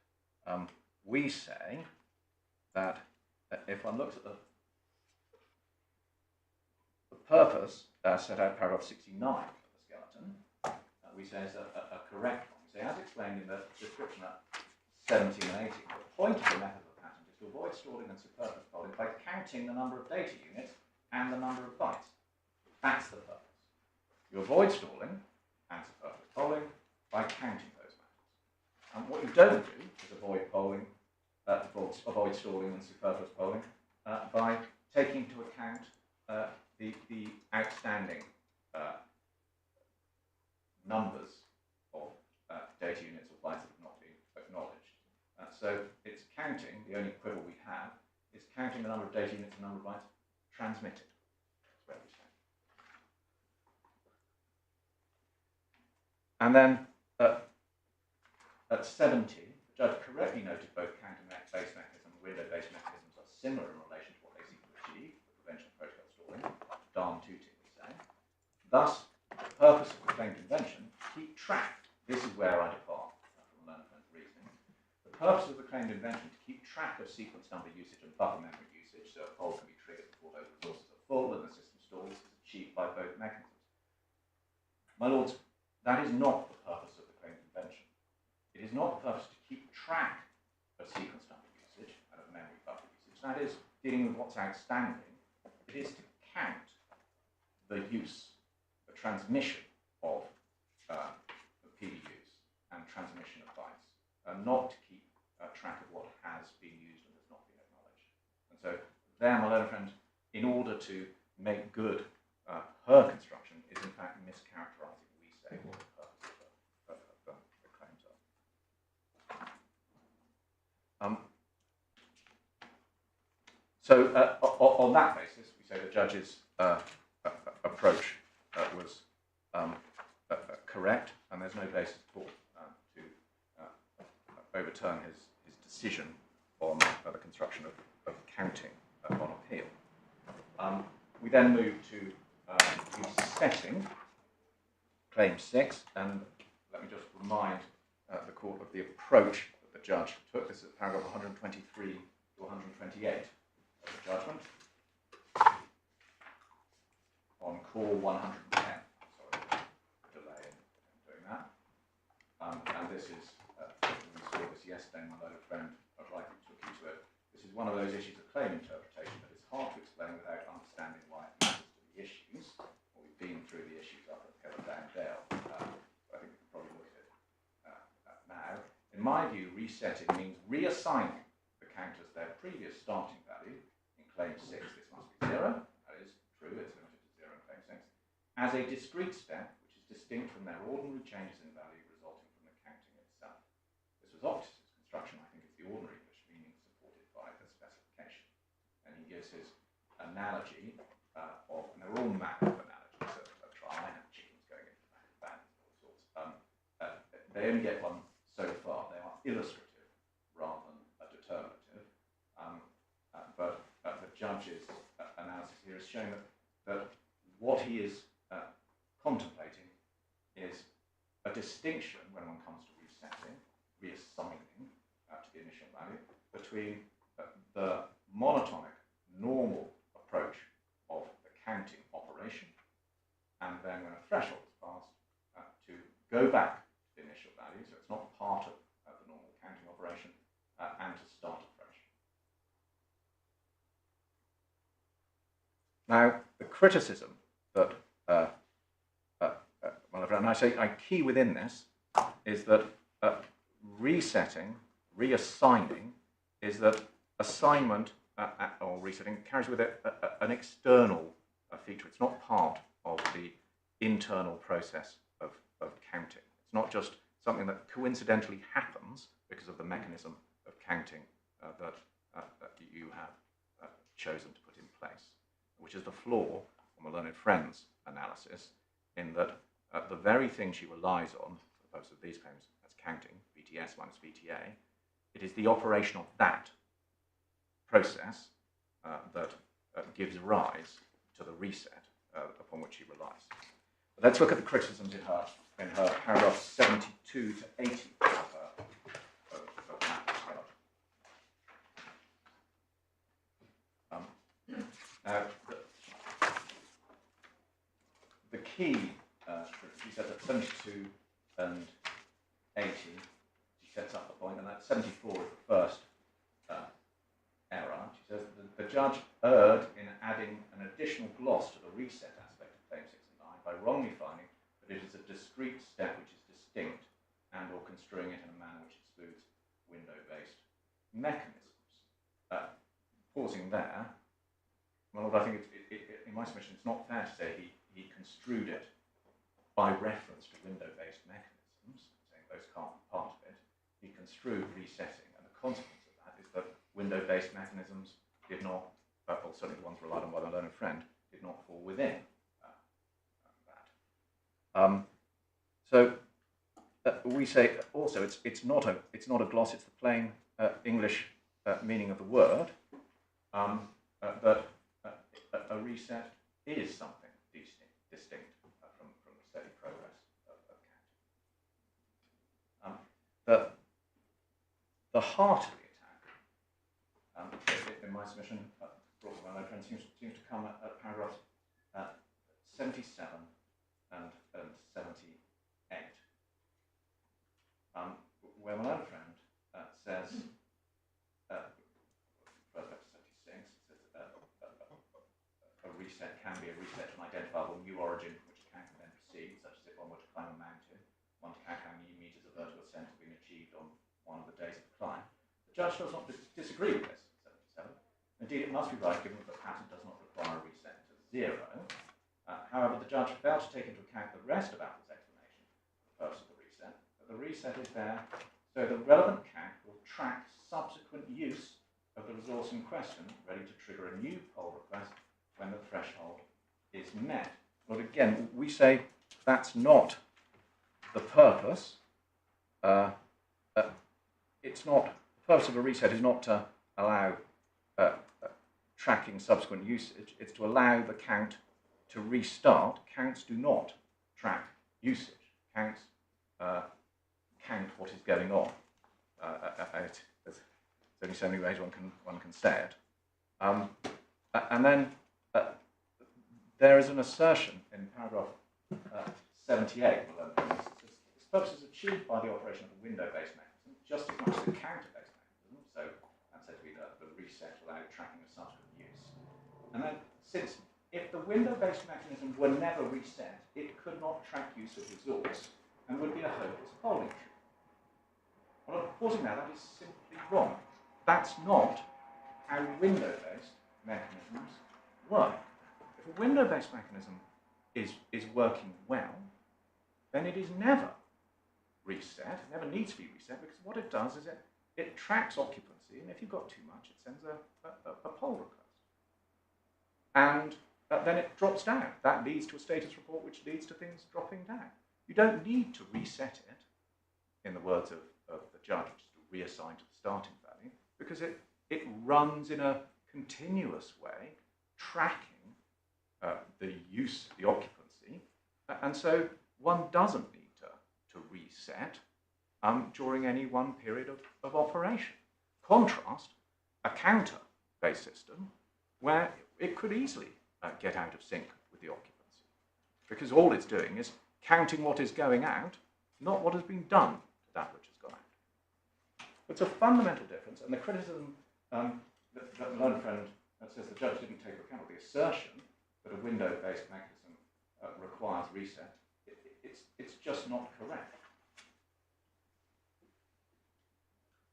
C: We say that if one looks at the purpose set out in paragraph 69 of the skeleton, we say is a correct one. We say, as explained in the description at 17 and 18, the point of the method of the patent is to avoid stalling and superfluous polling by counting the number of data units and the number of bytes. That's the purpose. You avoid stalling and superfluous polling by counting those matters. And what you don't do is avoid polling, avoid stalling and superfluous polling by taking into account the outstanding numbers of data units or bytes that have not been acknowledged. So it's counting, the only quibble we have, is counting the number of data units and number of bytes transmitted. That's where we stand. And then at 70, the judge correctly noted both counter-based mechanism and window-based mechanisms are similar in relation to what they seek to achieve, the prevention of protocol stalling, darn tooting, we say. Thus, the purpose of the claimed invention, keep track. This is where I depart from learned friend's reasoning. The purpose of the claimed invention to keep track of sequence number usage and buffer memory usage, so a poll can be triggered before those resources are full and the system stalls, is achieved by both mechanisms. My lords, that is not the purpose of the claimed invention. It is not the purpose to keep track of sequence number usage and of memory buffer usage. That is dealing with what's outstanding. It is to count the use, the transmission of PDUs and transmission of bytes, not to keep track of what has been used and has not been acknowledged. And so there, my learned friend, in order to make good her construction, is in fact mischaracterizing, we say, what the purpose of the claims are. So on that basis, we say the judge's approach was correct, and there's no basis at all to overturn his decision on the construction of counting on appeal. We then move to resetting claim 6, and let me just remind the court of the approach that the judge took. This is paragraph 123 to 128 of the judgment. On call 110. Sorry, delay in doing that. And this is, we saw this yesterday, my learned friend, I'd like to took you to it. This is one of those issues of claim interpretation that is hard to explain without understanding why it matters to the issues. Well, we've been through the issues up at Heather Down Dale. I think we can probably look at it now. In my view, resetting means reassigning the counters their previous starting value. In claim 6, this must be 0. That is true, it's limited to 0 in claim 6. As a discrete step, which is distinct from their ordinary changes in value resulting from the counting itself. This was Optis' construction. I think it's the ordinary English meaning supported by the specification. And he gives his analogy of, and they're all manner of analogies of trial. I have chickens going into the back of all sorts. They only get one so far. They are illustrative rather than determinative. But the judge's analysis here is showing that what he is contemplating is a distinction when one comes to resetting, reassigning to the initial value, between the monotonic, normal approach of the counting operation, and then when a threshold is passed, to go back to the initial value, so it's not part of the normal counting operation, and to start afresh. Now, the criticism that and I key within this is that resetting, reassigning, is that assignment or resetting carries with it an external feature. It's not part of the internal process of counting. It's not just something that coincidentally happens because of the mechanism of counting that you have chosen to put in place, which is the flaw on the learned friend's analysis, in that the very thing she relies on, for the purpose of these claims, as counting, BTS minus BTA, it is the operation of that process that gives rise to the reset upon which she relies. But let's look at the criticisms in her paragraphs 72 to 80 of Appellants. Now, the key, she says at 72 and 80, she sets up the point, and that 74 is the first error. She says that the judge erred in adding an additional gloss to the reset aspect of Claim 6 and 9 by wrongly finding that it is a discrete step which is distinct and or construing it in a manner which excludes window-based mechanisms. Pausing there, well, I think in my submission it's not fair to say he construed it by reference to window-based mechanisms, saying those can't be part of it. He construed resetting, and the consequence of that is that window-based mechanisms did not, well, certainly the ones relied on by the learned friend, did not fall within that. So we say also it's not a gloss; it's the plain English meaning of the word. But a reset is something distinct from the steady progress of counting. The heart of the attack, in my submission, brought by my friend, seems to come at paragraphs 77 and 78, where my learned friend says, first up to 76, says a reset can be a reset to an identifiable new origin from which a count can then proceed, such as if one were to climb a mountain, one to count how many meters of vertical ascent have been achieved on one of the days of the climb. The judge does not disagree with this at 77. Indeed, it must be right, given that the pattern does not require a reset to 0. However, the judge failed to take into account the rest of Apple's explanation for the purpose of the reset. But the reset is there so the relevant count will track subsequent use of the resource in question, ready to trigger a new poll request when the threshold is met. But again, we say that's not the purpose. It's not, the purpose of a reset is not to allow tracking subsequent usage. It's to allow the count to restart. Counts do not track usage. Counts count what is going on. There's only so many ways one can say it. And then there is an assertion in paragraph 78. This purpose is achieved by the operation of the window-based mechanism, just as much as the counter-based mechanism. So that's said to be the reset allowed tracking of subsequent use. And then, since if the window-based mechanism were never reset, it could not track use of resource and would be a hopeless polling issue. Well, pausing now, that is simply wrong. That's not how window-based mechanisms work. If a window-based mechanism is working well, then it is never reset, it never needs to be reset, because what it does is it tracks occupancy, and if you've got too much, it sends a poll request. And then it drops down. That leads to a status report, which leads to things dropping down. You don't need to reset it, in the words of the judge, which is to reassign to the starting value, because it runs in a continuous way, tracking the use, the occupancy, and so one doesn't need to reset during any one period of operation. Contrast a counter-based system where it could easily get out of sync with the occupancy, because all it's doing is counting what is going out, not what has been done to that which has gone out. It's a fundamental difference, and the criticism that the learned friend says the judge didn't take into account, or the assertion that a window-based mechanism requires reset, it's just not correct.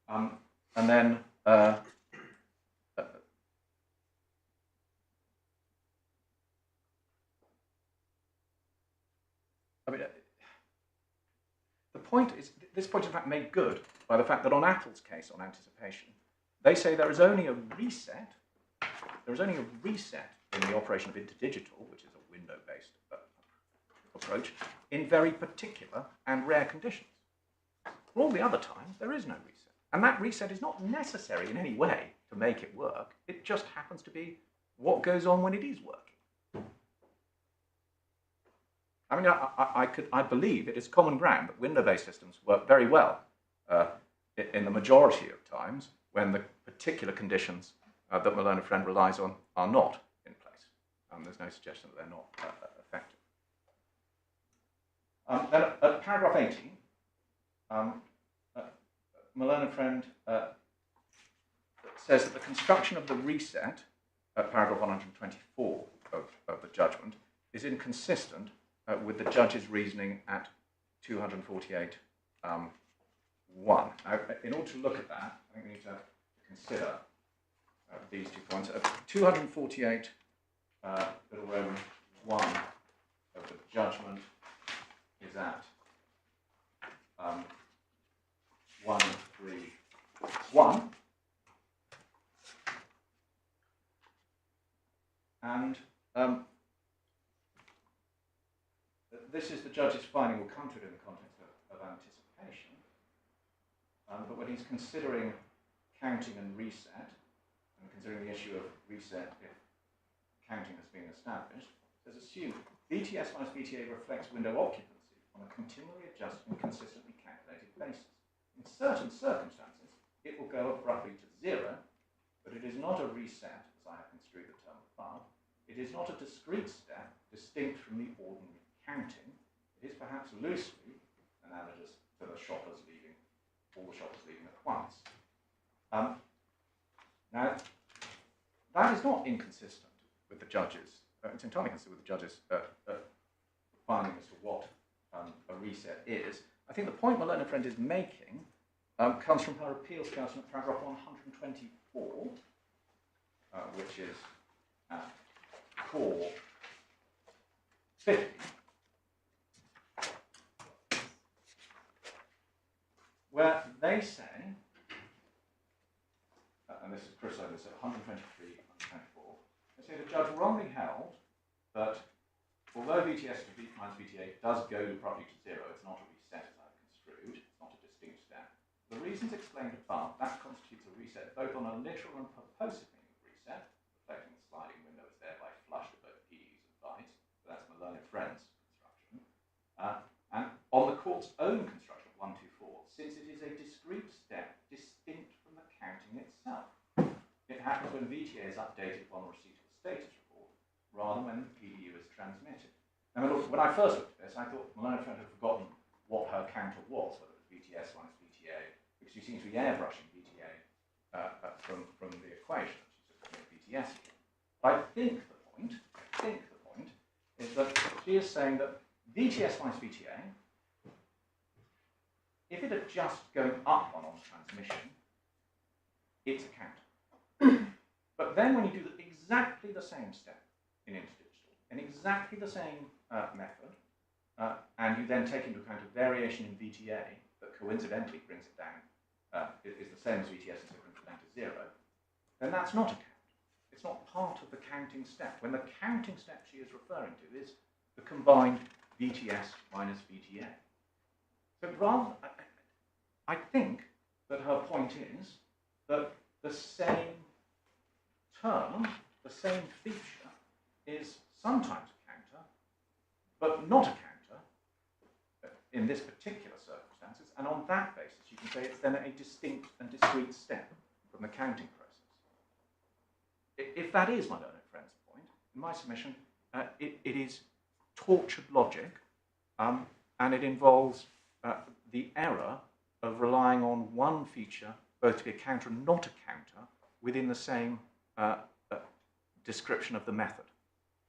C: And then the point is, this point is in fact made good by the fact that on Apple's case on anticipation, they say there is only a reset. There is only a reset in the operation of interdigital, which is a window-based approach, in very particular and rare conditions. For all the other times, there is no reset. And that reset is not necessary in any way to to make it work. It just happens to be what goes on when it is working. I mean, I believe it is common ground that window-based systems work very well in the majority of times when the particular conditions that my learned friend relies on are not in place. There's no suggestion that they're not effective. Then at paragraph 18, my learned friend says that the construction of the reset at paragraph 124 of the judgment is inconsistent with the judge's reasoning at 248 1. Now, in order to look at that, I think we need to consider these 2 points. 248 little Roman 1 of the judgment is at 131. And this is the judge's finding. We'll come to it in the context of anticipation. But when he's considering counting and reset, and considering the issue of reset if counting has been established, says assume VTS minus VTA reflects window occupancy on a continually adjusted and consistently calculated basis. In certain circumstances, it will go abruptly to 0, but it is not a reset, as I have construed the term above. It is not a discrete step distinct from the ordinary counting. It is perhaps loosely analogous to the shoppers leaving, all the shoppers leaving at once. Now, that is not inconsistent with the judge's, it's entirely consistent with the judge's finding as to what a reset is. I think the point my learned friend is making comes from her appeals judgment, paragraph 124, which is core 50. Where they say, and this is criticised this at 123 and 124, they say the judge wrongly held that although VTS minus VTA does go abruptly to 0, it's not a reset as I've construed, it's not a distinct step. For the reasons explained above, that constitutes a reset both on a literal and purposive meaning of reset, reflecting the sliding window is thereby flush with both PDs and bytes, but that's my learned friend's construction. And on the court's own construction of 124, since it is a discrete step distinct from the counting itself. It happens when VTA is updated upon receipt of the status report, rather than when the PDU is transmitted. Now, look, when I first looked at this, I thought my learned friend had forgotten what her counter was, whether it was VTS minus VTA, because she seems to be airbrushing VTA from the equation. She's just looking at VTS. But I think the point is that she is saying that VTS minus VTA, if it had just gone up on transmission, it's a counter. But then when you do exactly the same step in interdigital, in exactly the same method, and you then take into account a variation in VTA that coincidentally brings it down, is the same as VTS and so brings it down to 0, then that's not a count. It's not part of the counting step. When the counting step she is referring to is the combined VTS minus VTA. So rather, I think that her point is that the same term, the same feature, is sometimes a counter, but not a counter in this particular circumstances, and on that basis you can say it's then a distinct and discrete step from the counting process. If that is my learned friend's point, in my submission, it is tortured logic, and it involves the error of relying on one feature both to be a counter and not a counter within the same description of the method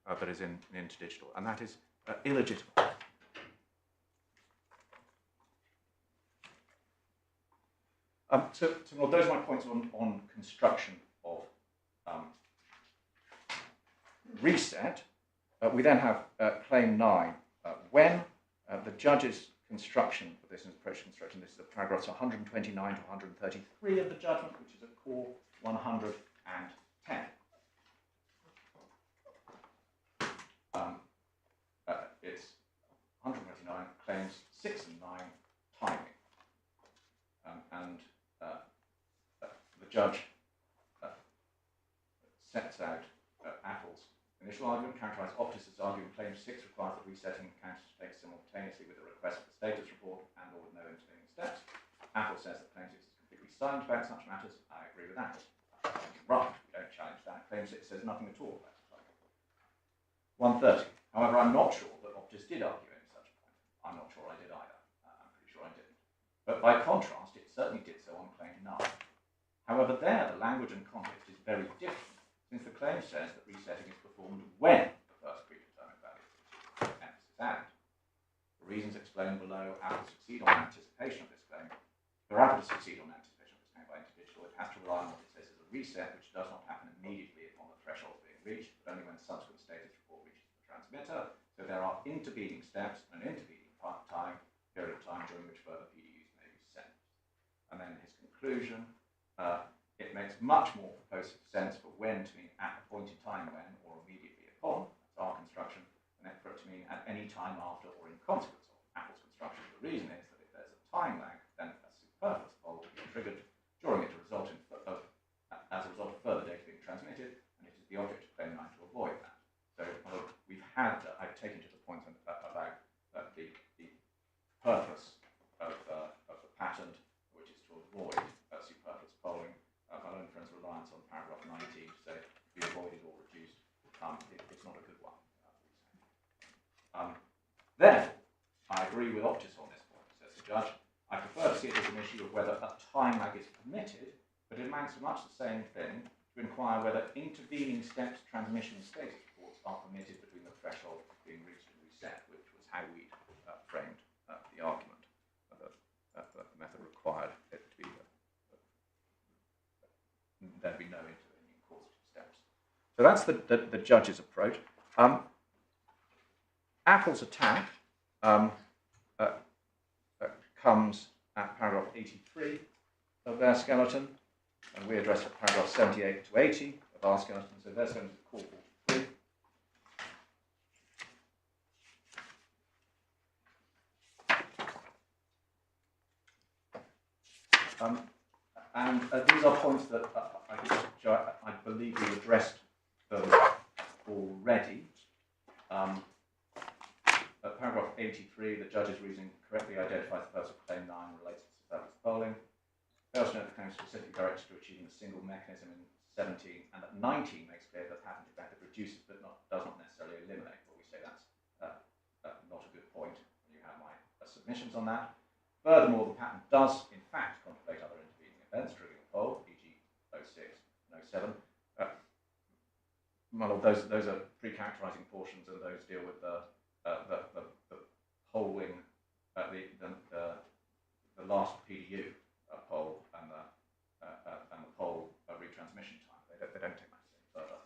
C: that is in interdigital, and that is illegitimate. So well, those are my points on construction of reset. We then have claim 9. When the judge's construction of this approach construction, this is the paragraphs 129 to 133 of the judgment, which is at core 110. It's 129 claims 6 and 9 timing, and the judge initial argument characterised Optis as arguing claim 6 requires the resetting of counter to take simultaneously with the request for the status report and or with no intervening steps. Apple says that claim 6 is completely silent about such matters. I agree with Apple. Right, we don't challenge that. Claim 6 says nothing at all about it. 130. However, I'm not sure that Optis did argue any such point. I'm not sure I did either. I'm pretty sure I didn't. But by contrast, it certainly did so on claim 9. However, there the language and context is very different, since the claim says that resetting is performed when the first predetermined value is emphasis added. For reasons explained below, Apple succeed on anticipation of this claim. For Apple to succeed on anticipation of this claim by individual, it has to rely on what it says as a reset, which does not happen immediately upon the threshold being reached, but only when subsequent status report reaches the transmitter. So there are intervening steps and an intervening period of time during which further PDUs may be sent. And then his conclusion, it makes much more propositive sense for when to mean at a point in time when or immediately upon, that's our construction, and then for it to mean at any time after or in consequence of Apple's construction. The reason is that if there's a time lag, then a superfluous poll will be triggered during it as a result of further data being transmitted, and it is the object of claim 9 to avoid that. So we've had, I've taken to the point about the purpose of the patent, which is to avoid superfluous polling. My own friend's reliance on paragraph 19 to say be avoided or reduced, it's not a good one. Therefore, I agree with Optis on this point, says the judge. I prefer to see it as an issue of whether a time lag is permitted, but it amounts to much the same thing to inquire whether intervening steps, transmission status reports are permitted between the threshold being reached and reset, which was how we framed the argument. The method required it to be there'd be no intervening causative steps. So that's the judge's approach. Apple's attack comes at paragraph 83 of their skeleton, and we address at paragraph 78 to 80 of our skeleton. So their skeleton is called for 3. And these are points that I believe we addressed them already. At paragraph 83, the judge's reasoning correctly identifies the purpose of claim 9 related to superfluous polling. Fails to note the claim specifically directed to achieving a single mechanism in 17, and at 19 makes clear that patented method reduces but does not necessarily eliminate. But we say that's not a good point. You have my submissions on that. Furthermore, the patent does, in fact, contemplate other intervening events triggering a poll, e.g. 06 and 07. Well, those are pre-characterizing portions, and those deal with the polling, the last PDU poll and the poll retransmission time. They don't take much further.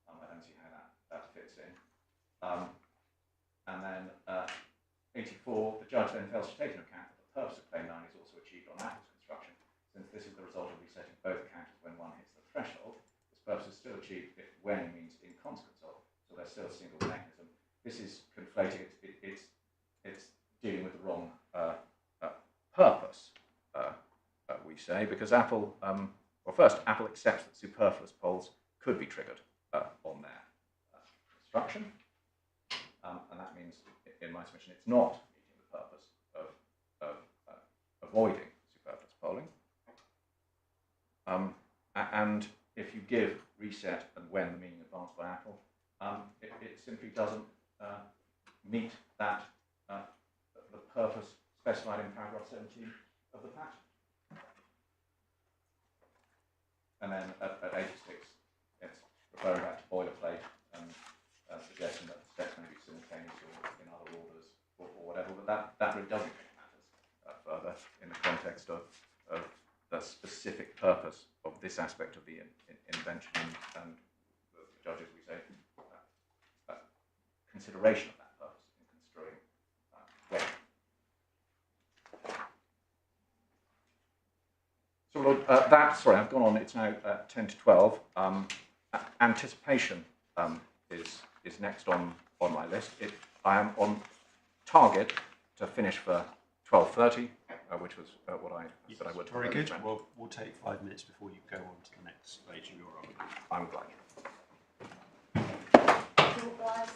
C: I don't see how that fits in. And then 84, the judge then fails to take into account that the purpose of claim 9 is also achieved on Apple's construction, since this is the result of resetting both counters when one hits the threshold. This purpose is still achieved if when means in consequence of, so there's still a single mechanism. This is conflating, it's dealing with the wrong purpose, we say, because Apple, well, first, Apple accepts that superfluous polls could be triggered on their construction, and that means, in my submission, it's not meeting the purpose of avoiding superfluous polling. And if you give reset and when the meaning advanced by Apple, it simply doesn't meet that the purpose specified in paragraph 17 of the patent. And then at 86, it's referring back to boilerplate and suggesting that the steps may be simultaneous or in other orders or whatever, but that really doesn't make matters further in the context of the specific purpose of this aspect of the invention and the judges, we say, consideration of that purpose in construing when. So sorry, I've gone on, it's now 10 to 12. Anticipation is next on my list. I am on target to finish for 12:30, which was what I said I would.
B: Very good. Well, we'll take 5 minutes before you go on to the next stage of your argument.
C: I'm glad.
A: otherwise.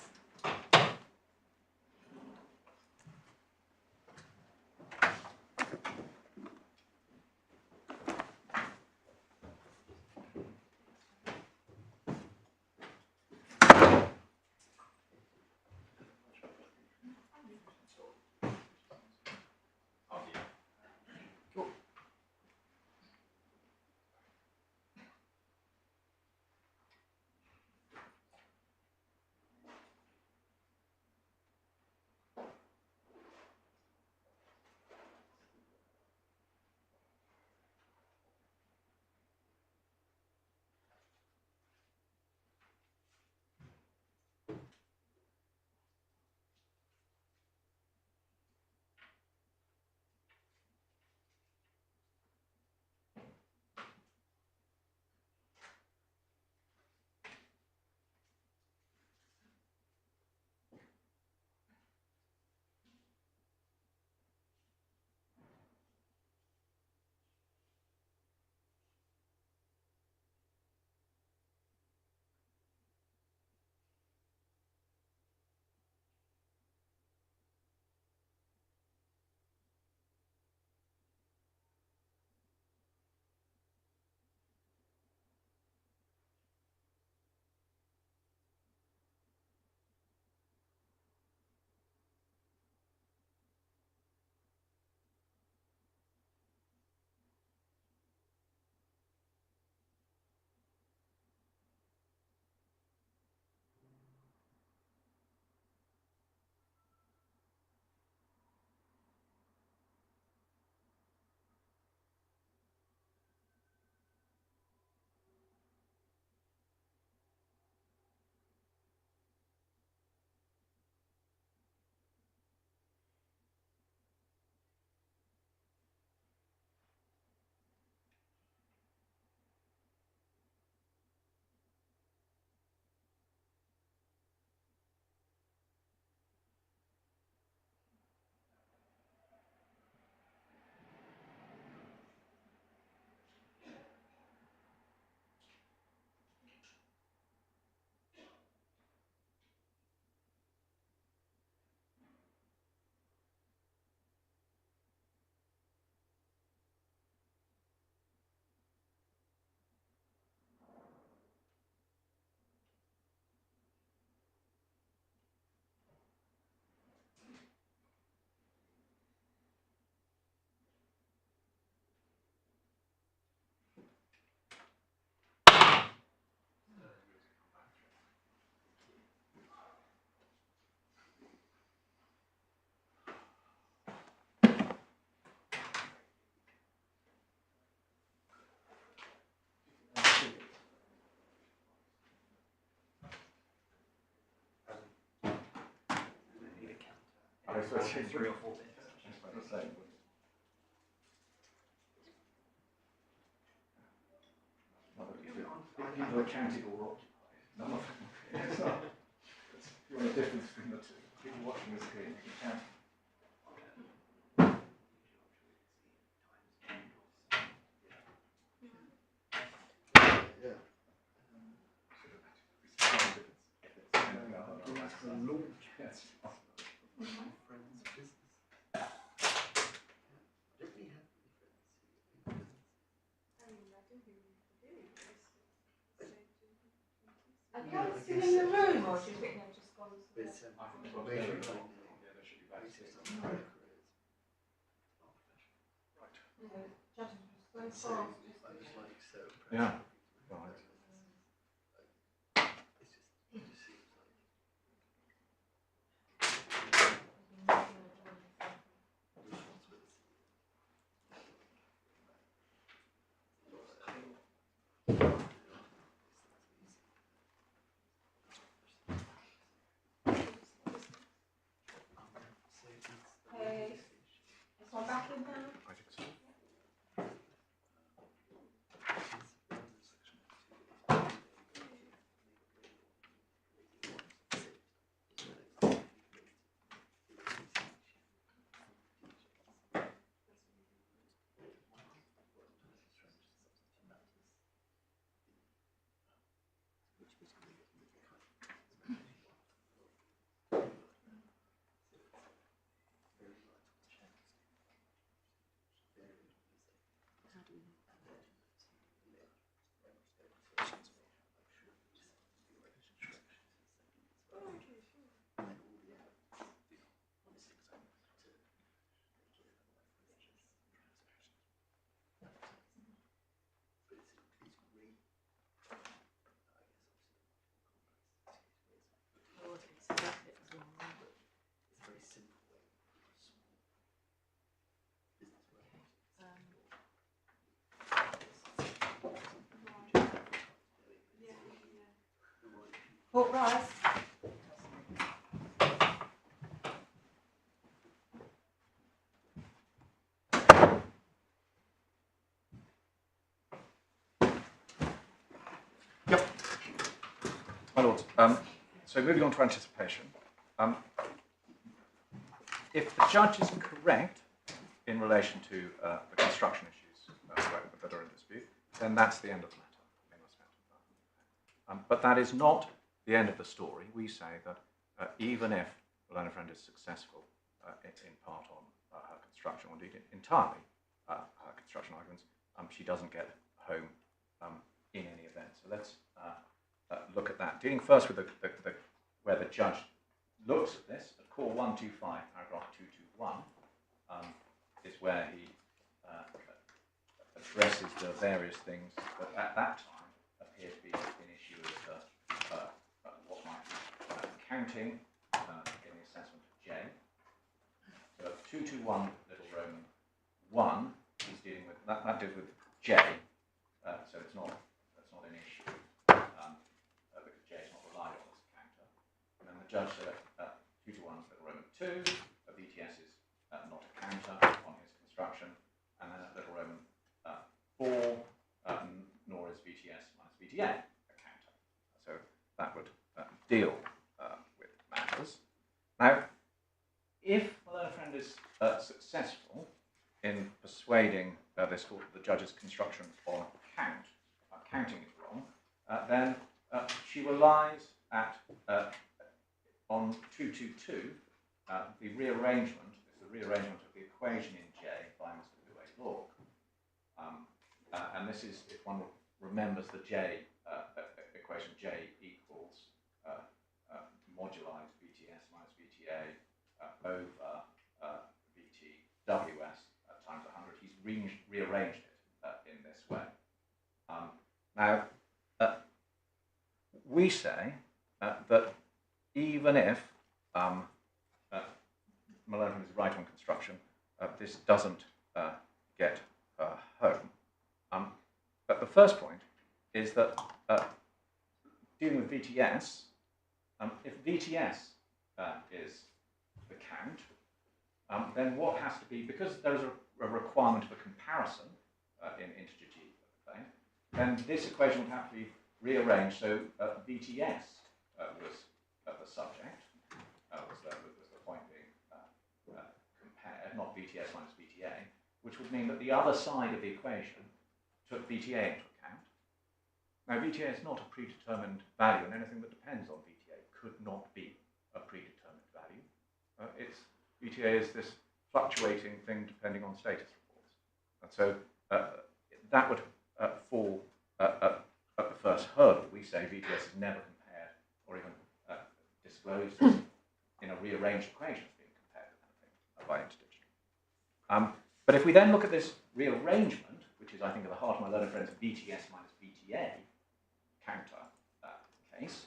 C: I was watching 3 or 4 bits. Just about the same. Either accounted or occupied. None of them. It's not. You want a difference between the two. People watching the screen, you can count.
A: Are you guys still in the room or do you think they've just gone to the...
C: Yeah, they should be back.
A: Judgment so fast.
C: Yeah.
A: Okay, is one back in now?
C: I think so.
A: Court rise.
C: Yep. My lords, so moving on to anticipation. If the judge is correct in relation to the construction issues that are in dispute, then that's the end of the matter. But that is not the end of the story. We say that even if the learned friend is successful in part on her construction, or indeed entirely her construction arguments, she doesn't get home in any event. So let's look at that. Dealing first with where the judge looks at this, at Core 125, paragraph 221, is where he addresses the various things that at that time appear to be an issue of what might be counting in the assessment of J. So 221 little Roman 1 is dealing with that deals with J, so it's not an issue because J is not relied on as a counter. And then the judge said 221 little Roman 2, a VTS is not a counter on his construction, and then at little Roman 4, nor is VTS minus VTA a counter. So that would deal with matters. Now, if the learned friend is successful in persuading this court that the judge's construction on counting is wrong, then she relies on 222, the rearrangement, is the rearrangement of the equation in J by Mr. Lewis-Lorg. And this is, if one remembers the J equation, J equals moduli VTS minus VTA over VTWS times 100. He's rearranged it in this way. Now, we say that even if Malone is right on construction, this doesn't get home. But the first point is that dealing with VTS, if VTS is the count, then what has to be, because there is a requirement of a comparison in integer G of the claim, then this equation would have to be rearranged so VTS was the subject, was the point being compared, not VTS minus VTA, which would mean that the other side of the equation took VTA into account. Now, VTA is not a predetermined value, and anything that depends on VTA could not be a predetermined value. VTA is this fluctuating thing depending on status reports. And so that would fall at the first hurdle. We say VTS is never compared or even disclosed in a rearranged equation as being compared with anything by interdigital. But if we then look at this rearrangement, which is, I think, at the heart of my learned friend's VTS minus VTA counter case,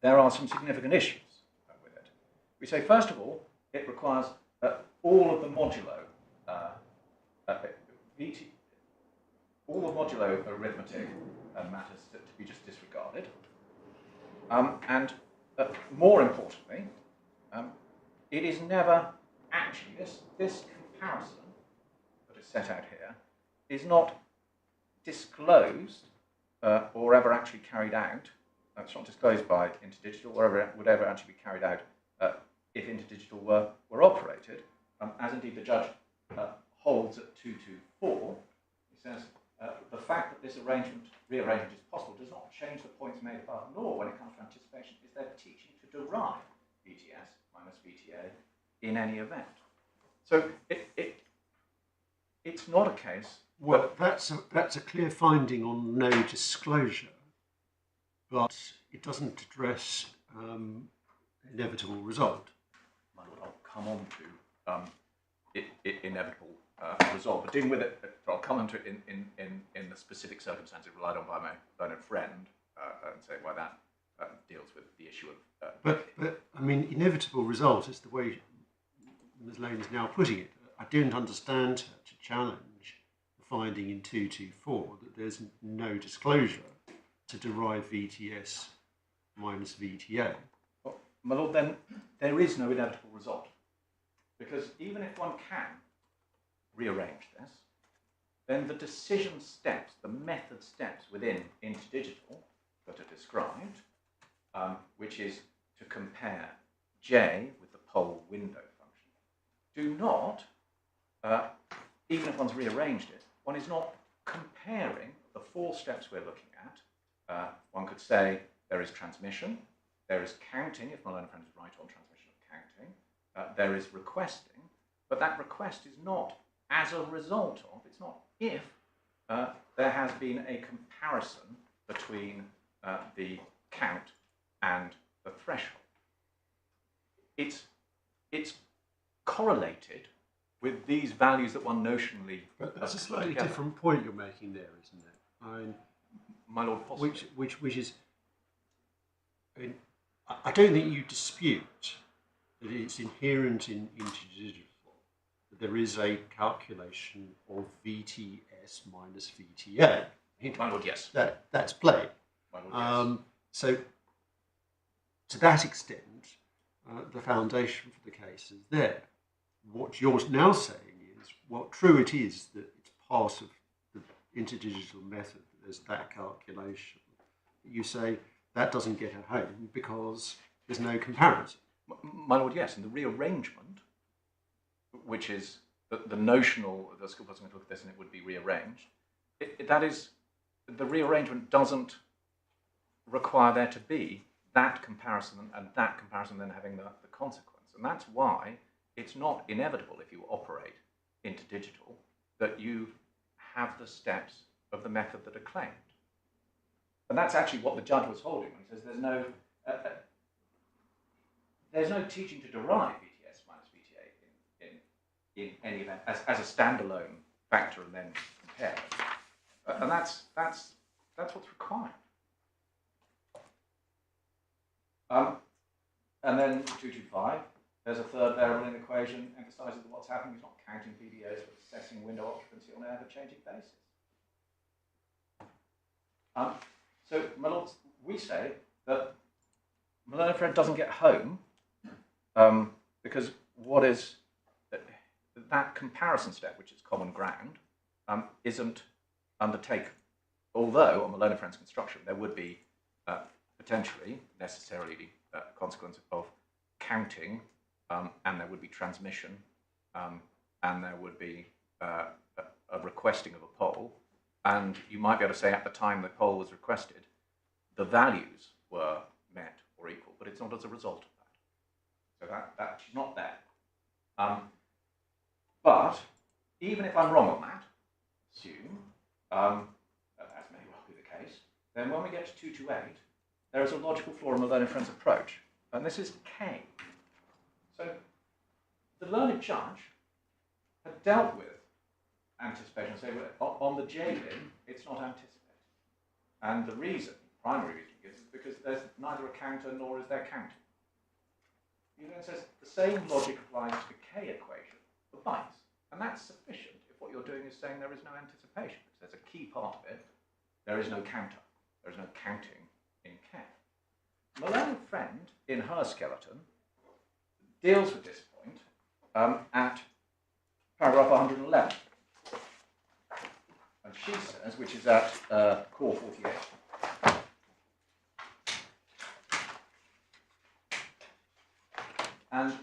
C: there are some significant issues with it. We say, first of all, it requires all of the modulo all the modulo arithmetic matters to be just disregarded. And more importantly, it is never actually, this comparison that is set out here is not disclosed or ever actually carried out. It's not disclosed by interdigital or would ever actually be carried out if interdigital were operated, as indeed the judge holds at 224. He says, the fact that this rearrangement is possible does not change the points made above, nor when it comes to anticipation is there teaching to derive VTS minus VTA in any event. So it's not a case.
B: Well, that's a clear finding on no disclosure, but it doesn't address inevitable result.
C: I'll come on to inevitable result, but dealing with it, I'll come on to it in the specific circumstances relied on by my learned friend and say why that deals with the issue of.
B: But I mean, inevitable result is the way Ms. Lane is now putting it. I didn't understand her to challenge the finding in 224 that there's no disclosure to derive VTS minus VTA.
C: Well, my lord, then there is no inevitable result. Because even if one can rearrange this, then the decision steps, the method steps within interdigital that are described, which is to compare J with the poll window function, do not, even if one's rearranged it, one is not comparing the 4 steps we're looking at. One could say there is transmission, there is counting, if my learned friend is right on transmission of counting, there is requesting, but that request is not as a result of, it's not if there has been a comparison between the count and the threshold. It's correlated with these values that one notionally...
B: But that's a slightly different point you're making there, isn't it? I mean,
C: my lord, possibly.
B: Which is... I don't think you dispute that it's inherent in interdigital that there is a calculation of VTS minus VTA.
C: My lord, yes.
B: That's plain.
C: My lord, yes.
B: So, to that extent, the foundation for the case is there. What you're now saying is, well, true it is that it's part of the interdigital method that there's that calculation. You say that doesn't get a home because there's no comparison.
C: My lord, yes, and the rearrangement, which is the notional, the school person would look at this and it would be rearranged, that is, the rearrangement doesn't require there to be that comparison and that comparison then having the consequence. And that's why it's not inevitable if you operate interdigital that you have the steps of the method that are claimed. And that's actually what the judge was holding when he says there's no teaching to derive VTS minus VTA in any event as a standalone factor and then compare it. And that's what's required. And then 225, there's a third variable in the equation, emphasizes that what's happening is not counting PDOs, but assessing window occupancy on an ever-changing basis. So, my lords, we say that my learned friend doesn't get home because what is that comparison step, which is common ground, isn't undertaken. Although, on the learned friend's construction, there would be potentially, necessarily, consequence of counting, and there would be transmission, and there would be a requesting of a poll, and you might be able to say at the time the poll was requested, the values were met or equal, but it's not as a result of that. So that's not there. But even if I'm wrong on that, assume, as may well be the case, then when we get to 228, there is a logical flaw in the learned friend's approach, and this is K. So the learned judge had dealt with anticipation and say, well, on the J bin, it's not anticipated. And the reason, primary reason, is because there's neither a counter nor is there counting. He then says the same logic applies to the K equation for bytes, and that's sufficient if what you're doing is saying there is no anticipation. There's a key part of it, there is no counter, there is no counting in K. My learned friend, in her skeleton, deals with this point at paragraph 111. And she says, which is at core 48. And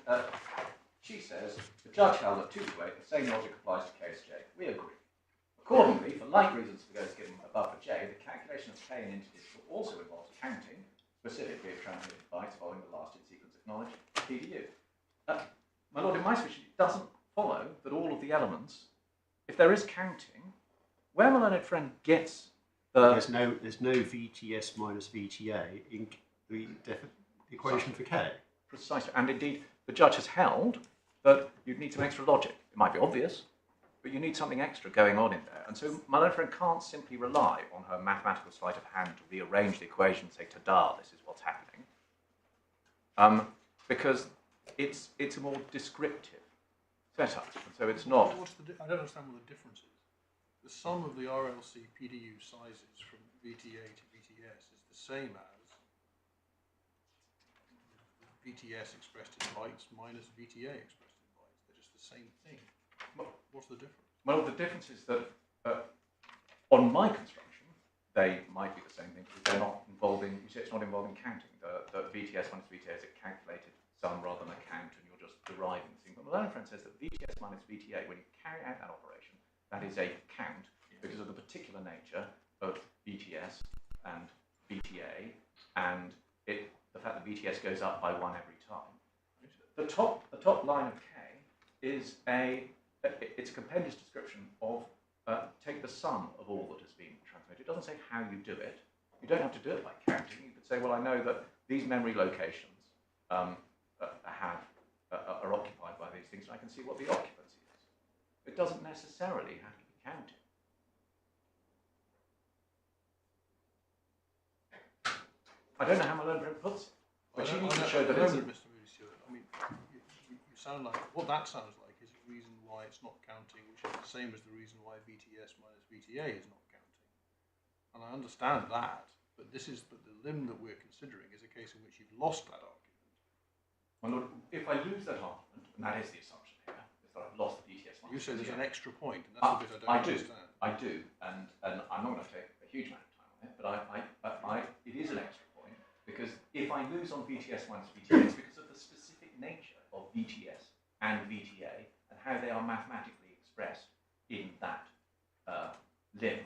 C: she says, the judge held at 228, the same logic applies to case J. We agree. Accordingly, for like reasons for those given above for J, the calculation of K in interdigital also involves counting, specifically of transmitted bytes following the last in sequence acknowledged PDU. My lord, in my submission, it doesn't follow that all of the elements, if there is counting, where my learned friend gets the...
B: There's no VTS minus VTA in the equation for K.
C: Precisely, and indeed, the judge has held that you'd need some extra logic. It might be obvious, but you need something extra going on in there. And so my learned friend can't simply rely on her mathematical sleight of hand to rearrange the equation and say, ta-da, this is what's happening. Because it's a more descriptive setup. And so it's not...
D: I don't understand what the difference is. The sum of the RLC PDU sizes from VTA to VTA VTS is the same as VTS expressed in bytes minus VTA expressed in bytes. They're just the same thing. What's the difference?
C: Well, the difference is that on my construction, they might be the same thing, because they're not involving, you say it's not involving counting. The VTS minus VTA is a calculated sum rather than a count, and you're just deriving the thing. But my learned friend says that VTS minus VTA, when you carry out that operation, that is a count because of the particular nature of VTS and VTA, and the fact that VTS goes up by 1 every time. The top line of K is it's a compendious description of take the sum of all that has been transmitted. It doesn't say how you do it. You don't have to do it by counting. You could say, well, I know that these memory locations are occupied by these things, and I can see what the occupancy is. It doesn't necessarily have to be counted. I don't know how my learned friend puts it, but she needs to show that it's...
D: Mr. Moody Stewart, I mean, you sound like, what that sounds like is a reason why it's not counting, which is the same as the reason why VTS minus VTA is not counting. And I understand that, but the limb that we're considering is a case in which you've lost that argument.
C: Well, Lord, if I lose that argument, and that is the assumption here, is that I've lost the VTS minus
D: You say
C: VTA.
D: there's an extra point, and that's the bit I don't understand.
C: I do, and I'm not going to take a huge amount of time on it, but it is an extra point, because if I lose on VTS minus VTA, it's because of the specific nature of VTS and VTA, and how they are mathematically expressed in that limb,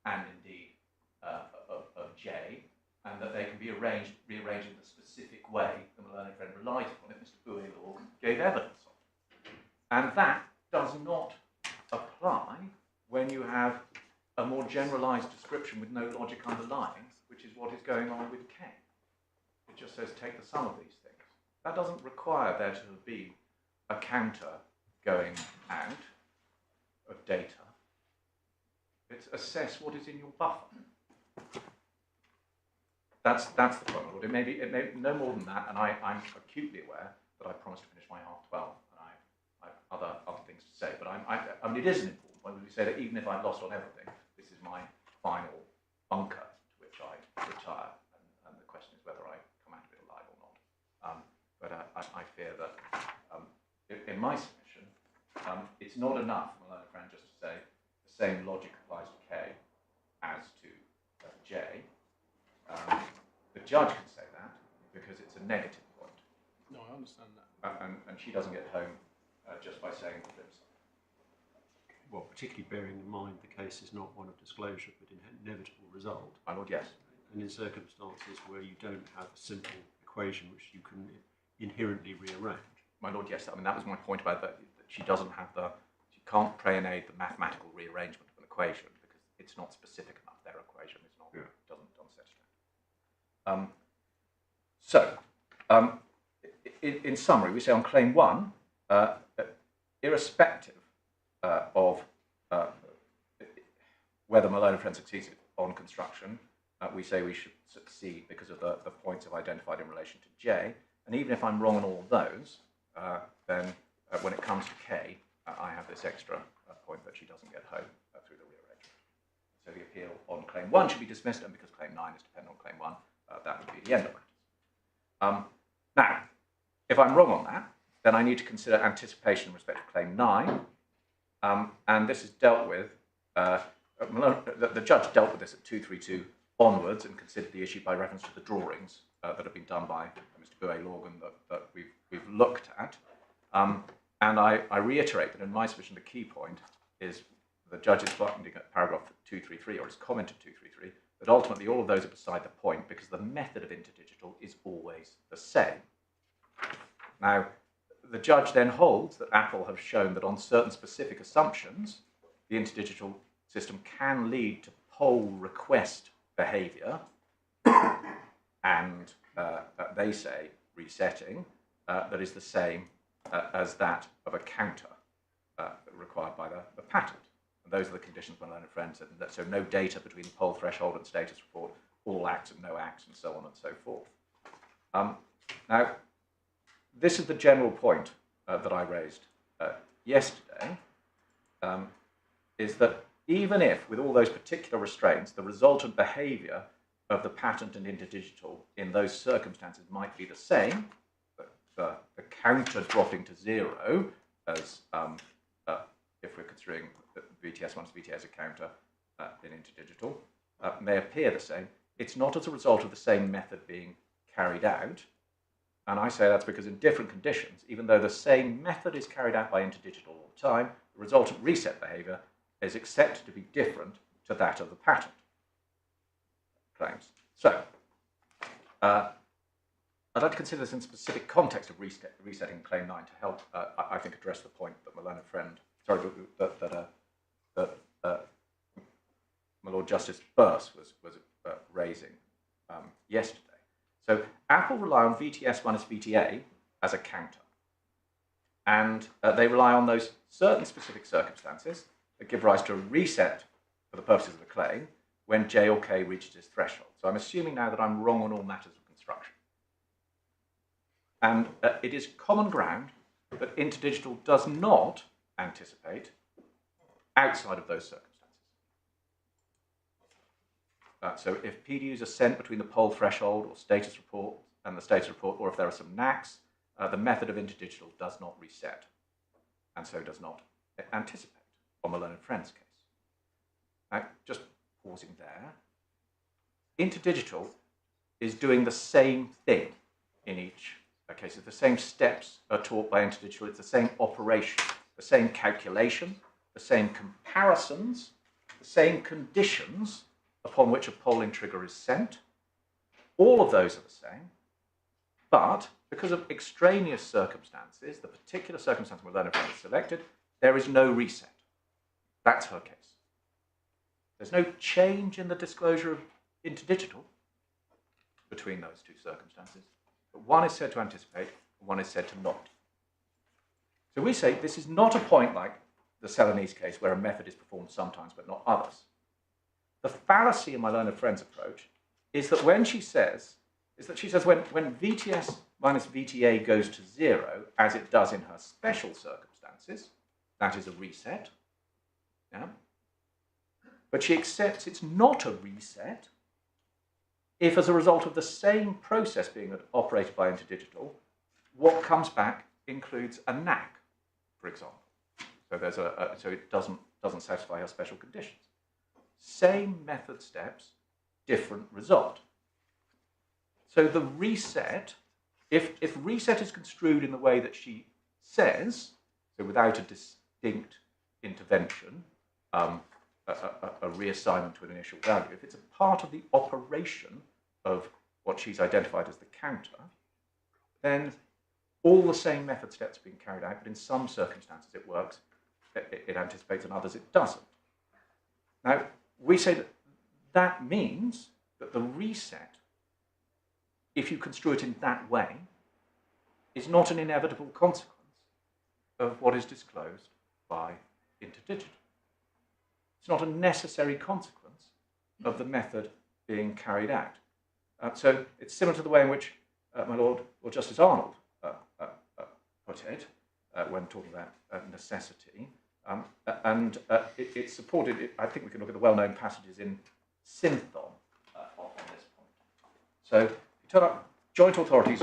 C: and indeed of J, and that they can be rearranged in the specific way the learned friend relies upon it, Mr. Bowie-Law gave evidence of. And that does not apply when you have a more generalized description with no logic underlying, which is what is going on with K. It just says take the sum of these things. That doesn't require there to be a counter going out of data. It's assess what is in your buffer. That's the point, Lord. It may be no more than that, and I'm acutely aware that I promised to finish my 12:30, and I have other things to say. But I mean, it is an important point when we say that even if I've lost on everything, this is my final bunker to which I retire, and the question is whether I come out of it alive or not. But I fear that in my submission, it's not enough, my learned friend, just to say the same logic applies to K as to J. The judge can say that because it's a negative point.
D: No, I understand that.
C: And she doesn't get home just by saying the flip side.
B: Well, particularly bearing in mind the case is not one of disclosure, but an inevitable result.
C: My lord, yes.
B: And in circumstances where you don't have a simple equation which you can inherently rearrange.
C: My lord, yes. I mean, that was my point about that she doesn't have she can't preanate the mathematical rearrangement of an equation because it's not specific enough. Their equation is not, doesn't set it out. In summary, we say on claim 1, irrespective of whether my learned friend succeeds on construction, we say we should succeed because of the points I've identified in relation to J. And even if I'm wrong on all of those, then when it comes to K, I have this extra point that she doesn't get home through the rearrangement. So the appeal on claim 1 should be dismissed, and because claim 9 is dependent on claim 1, that would be the end of matters. Now, if I'm wrong on that, then I need to consider anticipation in respect to claim 9, and this is dealt with, the judge dealt with this at 232 onwards and considered the issue by reference to the drawings that have been done by Mr. Bowie-Logan that we've looked at. And I reiterate that in my submission, the key point is the judge is finding at paragraph 233, or his comment at 233, that ultimately all of those are beside the point because the method of interdigital is always the same. Now, the judge then holds that Apple have shown that on certain specific assumptions, the interdigital system can lead to poll request behavior, and they say resetting that is the same as that of a counter required by the patent. And those are the conditions my learned friend said. So no data between poll threshold and status report, all acts and no acts, and so on and so forth. Now, this is the general point that I raised yesterday, is that even if, with all those particular restraints, the resultant behavior of the patent and interdigital in those circumstances might be the same, the counter dropping to 0 as if we're considering that VTS minus VTA as a counter in interdigital, may appear the same. It's not as a result of the same method being carried out. And I say that's because in different conditions, even though the same method is carried out by interdigital all the time, the resultant reset behavior is accepted to be different to that of the patent claims. So, I'd like to consider this in specific context of resetting Claim 9 to help, I think, address the point that my learned friend, sorry, that my Lord Justice Birss was raising yesterday. So Apple rely on VTS minus VTA as a counter. And they rely on those certain specific circumstances that give rise to a reset for the purposes of the claim when J or K reaches its threshold. So I'm assuming now that I'm wrong on all matters of construction. And it is common ground that interdigital does not anticipate outside of those circumstances. So if PDUs are sent between the poll threshold or status report and the status report, or if there are some knacks, the method of interdigital does not reset, and so does not anticipate on the learned friend's case. Now, just pausing there, interdigital is doing the same thing in each case. The same steps are taught by interdigital. It's the same operation, the same calculation, the same comparisons, the same conditions upon which a polling trigger is sent. All of those are the same, but because of extraneous circumstances, the particular circumstance where learner friend is selected, there is no reset. That's her case. There's no change in the disclosure of interdigital between those two circumstances, but one is said to anticipate, and one is said to not. So we say this is not a point like the Celanese case where a method is performed sometimes but not others. The fallacy in my learned friend's approach is that when she says, when VTS minus VTA goes to 0, as it does in her special circumstances, that is a reset. Yeah? But she accepts it's not a reset if, as a result of the same process being operated by interdigital, what comes back includes a knack, for example. So there's so it doesn't satisfy her special conditions. Same method steps, different result. So the reset, if reset is construed in the way that she says, so without a distinct intervention, a reassignment to an initial value, if it's a part of the operation of what she's identified as the counter, then all the same method steps are being carried out, but in some circumstances it works, it anticipates, and others it doesn't. Now, we say that that means that the reset, if you construe it in that way, is not an inevitable consequence of what is disclosed by interdigital. It's not a necessary consequence of the method being carried out. So it's similar to the way in which my Lord or Justice Arnold put it when talking about necessity. And it's supported, I think we can look at the well-known passages in Synthon on this point. So if you turn up Joint Authorities,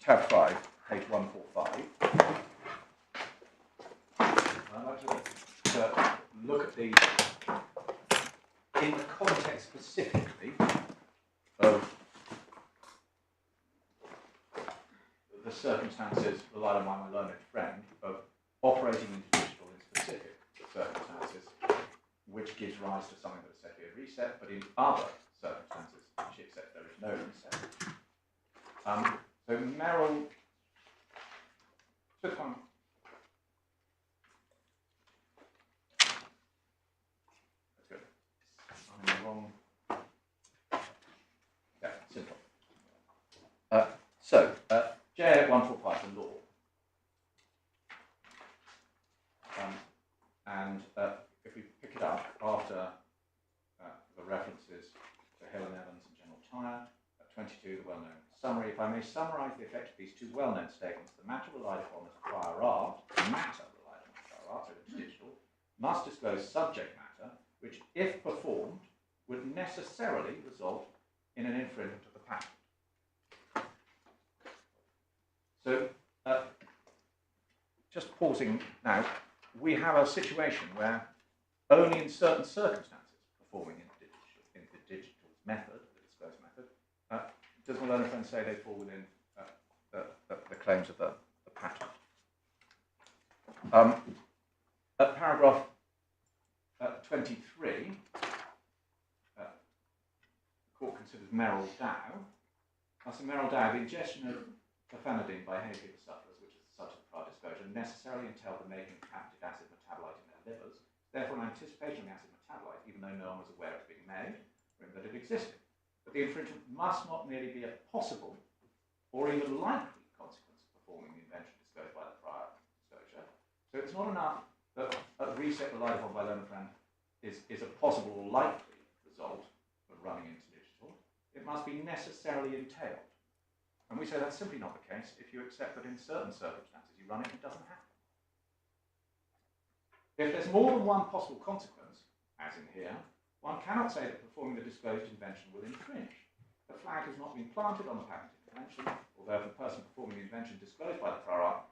C: tab 5, page 145. I'd like to look at these in the context specifically of the circumstances relied on by my learned friend of operating interdigital in specific circumstances, which gives rise to something that is said to be a reset, but in other circumstances, she accepts there is no reset. So Merrill took on. That's good. I'm in the wrong. Yeah, simple. J145, the law. And if we pick it up after the references to Hill and Evans and General Tyre, 22, the well-known summary. If I may summarise the effect of these two well-known statements, the matter relied upon as prior art, so digital, must disclose subject matter, which, if performed, would necessarily result in an infringement of the patent. So, just pausing now, we have a situation where only in certain circumstances, performing in the digital method, the disclosed method, does my learned friend say they fall within the claims of the patent. At paragraph 23, the court considers Merrill Dow. That's in Merrill Dow, the ingestion of clofenadine by hay fever sufferers, which is such a prior disclosure, necessarily entailed the making of patented acid metabolite in their livers. Therefore, an anticipation of the acid metabolite, even though no one was aware it was being made, or that it existed. But the infringement must not merely be a possible or even likely consequence of performing the invention disclosed by the prior disclosure. So it's not enough that a reset relied upon by learned friend is a possible or likely result of running into digital. It must be necessarily entailed. And we say that's simply not the case if you accept that in certain circumstances you run it and it doesn't happen. If there's more than one possible consequence, as in here, one cannot say that performing the disclosed invention will infringe. The flag has not been planted on the patented invention, although if the person performing the invention disclosed by the prior art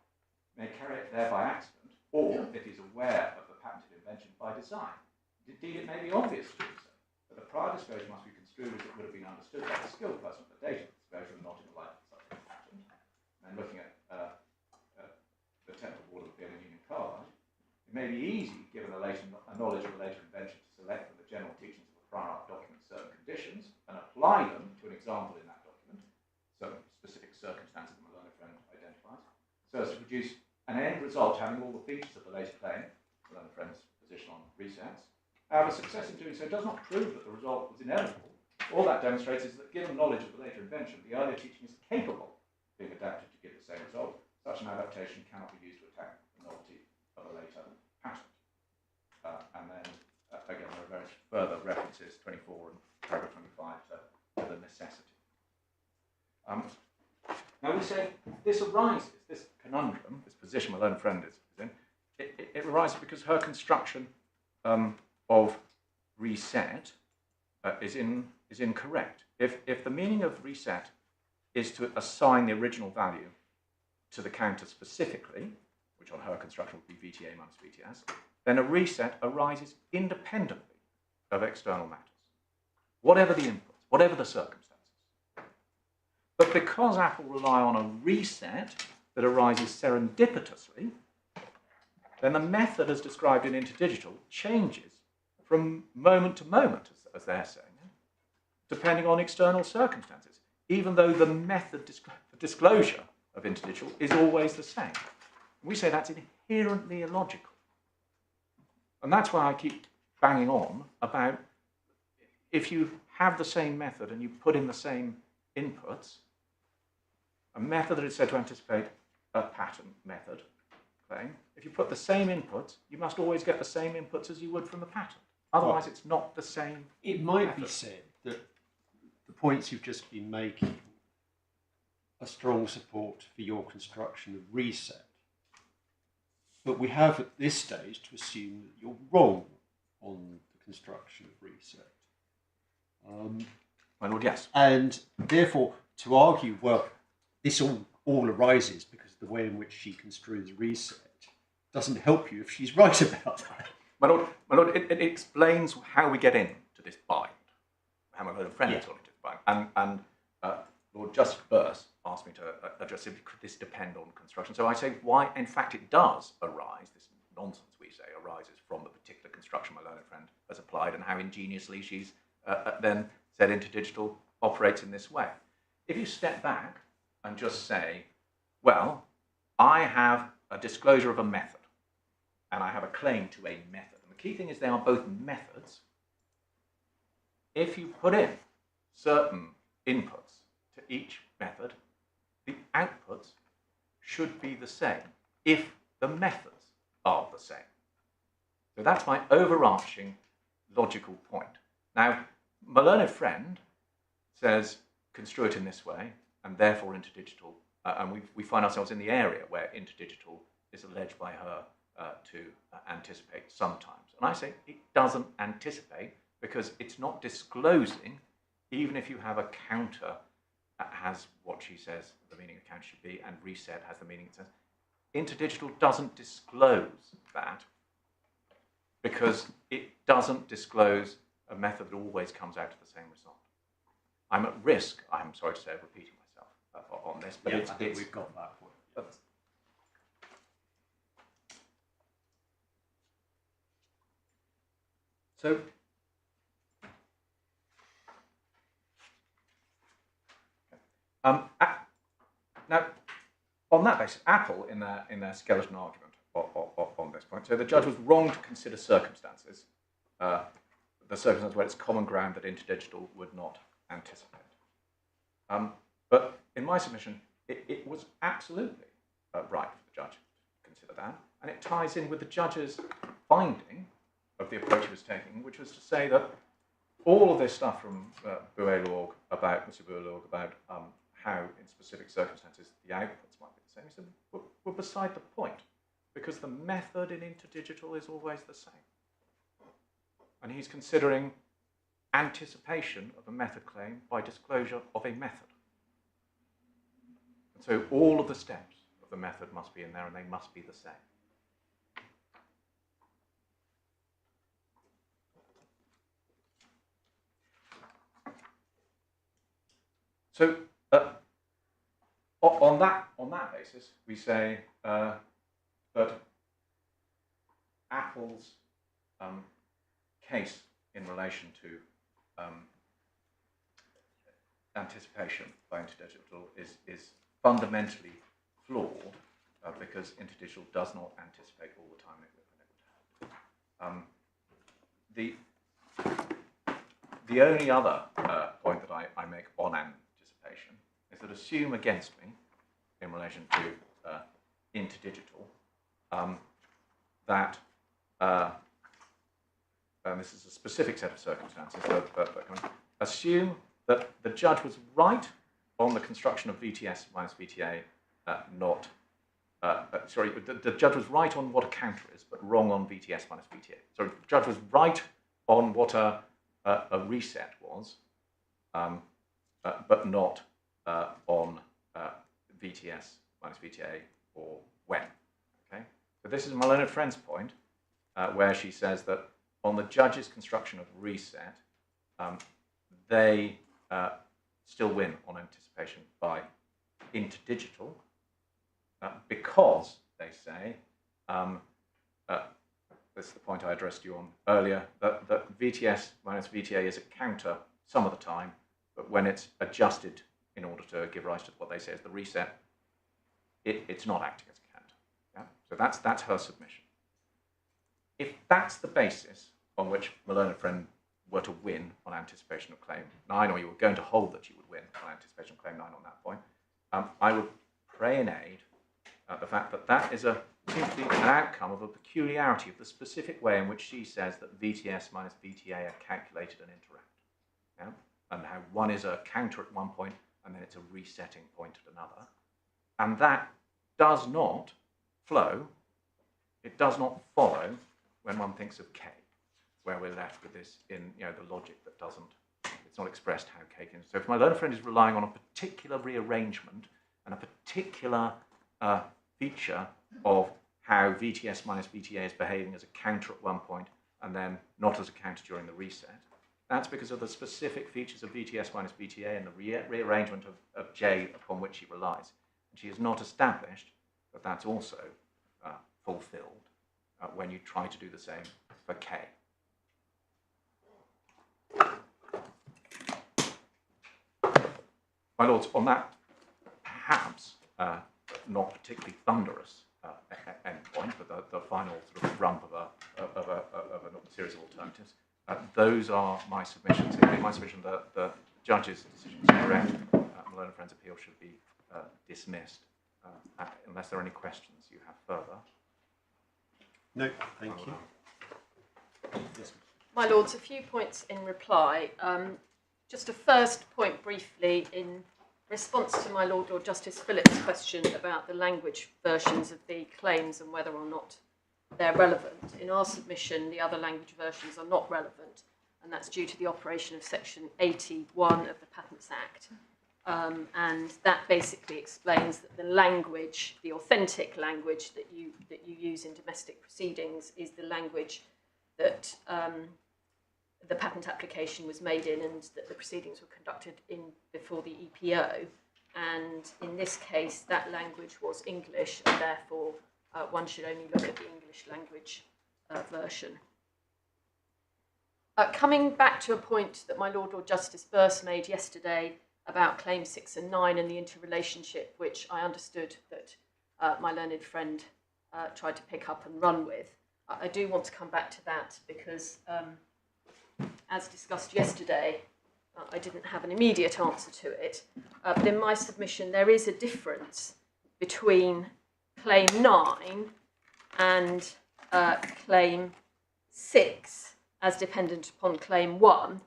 C: may carry it there by accident, or if he is aware of the patented invention by design. Indeed, it may be obvious to do so, but the prior disclosure must be construed as it would have been understood by the skilled person at the date of the disclosure and not in the light of such a patent. And looking at the Technical Board of Appeal in Union Carbide, it may be easy, given a knowledge of a later invention, to select from the general teachings of a prior art document certain conditions and apply them to an example in that document, certain specific circumstances that my learned friend identifies, so as to produce an end result having all the features of the later claim, my learned friend's position on resets. However, success in doing so does not prove that the result was inevitable. All that demonstrates is that given knowledge of the later invention, the earlier teaching is capable of being adapted to give the same result. Such an adaptation cannot be used to attack the novelty of a later patent. And then, again, there are various further references, 24 and paragraph 25, to the necessity. Now we say this arises, this conundrum, this position my learned friend is in, it arises because her construction of reset is incorrect. If the meaning of reset is to assign the original value to the counter specifically, which on her construction would be VTA minus VTS, then a reset arises independently of external matters, whatever the inputs, whatever the circumstances. But because Apple rely on a reset that arises serendipitously, then the method as described in Interdigital changes from moment to moment, as they're saying, depending on external circumstances, even though the method disclosure of Interdigital is always the same. We say that's inherently illogical. And that's why I keep banging on about if you have the same method and you put in the same inputs, a method that is said to anticipate a patent method claim, if you put the same inputs, you must always get the same inputs as you would from a patent. Otherwise, it's not the same.
B: It might
C: method.
B: be said that the points you've just been making are strong support for your construction of reset. But we have at this stage to assume that you're wrong on the construction of reset.
C: My lord, yes.
B: And therefore, to argue, well, this all arises because of the way in which she construes reset doesn't help you if she's right about that.
C: My lord, it explains how we get into this bind, how my learned friend is got into this bind. And Lord Justice Birss asked me to address it, could this depend on construction? So I say why, in fact, it does arise, this nonsense we say arises from the particular construction my learned friend has applied and how ingeniously she's then said Interdigital operates in this way. If you step back and just say, well, I have a disclosure of a method and I have a claim to a method. And the key thing is they are both methods. If you put in certain inputs to each method, the outputs should be the same if the methods are the same. So that's my overarching logical point. Now, my learned friend says construe it in this way, and therefore Interdigital, and we find ourselves in the area where Interdigital is alleged by her to anticipate sometimes. And I say it doesn't anticipate because it's not disclosing even if you have a counter that has what she says the meaning of counter should be, and reset has the meaning it says, interdigital doesn't disclose that because it doesn't disclose a method that always comes out to the same result. I'm at risk, I'm sorry to say, of repeating myself on this, but
B: I think we've got that point.
C: So, now, on that basis, Apple, in their skeleton argument on this point, so the judge was wrong to consider circumstances, the circumstances where it's common ground that interdigital would not anticipate. But in my submission, it was absolutely right for the judge to consider that, and it ties in with the judge's finding of the approach he was taking, which was to say that all of this stuff from Boulog about Mr. Boulog about how in specific circumstances the outputs might be the same, he said, were beside the point, because the method in interdigital is always the same. And he's considering anticipation of a method claim by disclosure of a method. And so all of the steps of the method must be in there, and they must be the same. So on that basis, we say that Apple's case in relation to anticipation by interdigital is fundamentally flawed because interdigital does not anticipate all the time it would have. The only other point that I make on anticipation is that assume against me in relation to interdigital that and this is a specific set of circumstances, but assume that the judge was right on the construction of VTS minus VTA, the judge was right on what a counter is, but wrong on VTS minus VTA. Sorry, the judge was right on what a reset was, but not on VTS minus VTA or when. Okay, so this is my learned friend's point, where she says that on the judge's construction of reset, they still win on anticipation by interdigital because they say, this is the point I addressed you on earlier, that VTS minus VTA is a counter some of the time, but when it's adjusted in order to give rise to what they say is the reset, it's not acting as a counter. Yeah? So that's her submission. If that's the basis on which my learned friend were to win on anticipation of claim 9, or you were going to hold that you would win on anticipation of claim 9 on that point, I would pray in aid the fact that that is simply an outcome of a peculiarity of the specific way in which she says that VTS minus VTA are calculated and interact. Yeah? And how one is a counter at one point and then it's a resetting point at another. And that does not flow, it does not follow when one thinks of K, where we're left with this in the logic that doesn't, it's not expressed how K can. So if my learned friend is relying on a particular rearrangement and a particular feature of how VTS minus VTA is behaving as a counter at one point and then not as a counter during the reset, that's because of the specific features of VTS minus VTA and the rearrangement of J upon which she relies. And she has not established that that's also fulfilled when you try to do the same for K. My lords, on that perhaps not particularly thunderous endpoint, but the final sort of rump of a series of alternatives, those are my submissions. In my submission, the judge's decision is correct. My learned friend's appeal should be dismissed, unless there are any questions you have further.
B: No, thank you. Yes.
F: My lords, a few points in reply. Just a first point briefly in response to my Lord Justice Phillips' question about the language versions of the claims and whether or not they're relevant. In our submission, the other language versions are not relevant. and that's due to the operation of Section 81 of the Patents Act. And that basically explains that the language, the authentic language that you use in domestic proceedings, is the language that the patent application was made in and that the proceedings were conducted in before the EPO. And in this case, that language was English, and therefore one should only look at the English language version. Coming back to a point that my Lord Justice Birss made yesterday about Claims 6 and 9 and the interrelationship, which I understood that my learned friend tried to pick up and run with, I do want to come back to that because, as discussed yesterday, I didn't have an immediate answer to it. But in my submission, there is a difference between Claim 9 and Claim 6 as dependent upon Claim 1,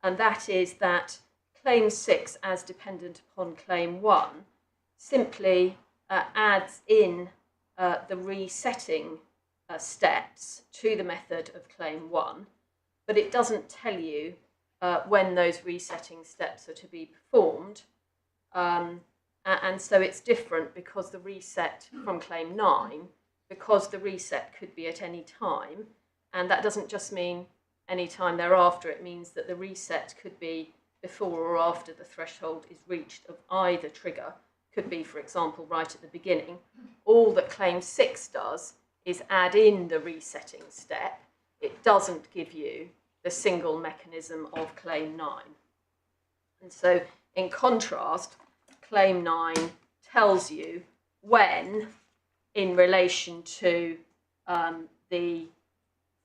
F: and that is that Claim 6 as dependent upon Claim 1 simply adds in the resetting steps to the method of Claim 1, but it doesn't tell you when those resetting steps are to be performed. And so it's different because the reset from Claim 9, because the reset could be at any time, and that doesn't just mean any time thereafter, it means that the reset could be before or after the threshold is reached of either trigger, could be, for example, right at the beginning. All that Claim 6 does is add in the resetting step. It doesn't give you the single mechanism of Claim 9. And so, in contrast, Claim 9 tells you when, in relation to the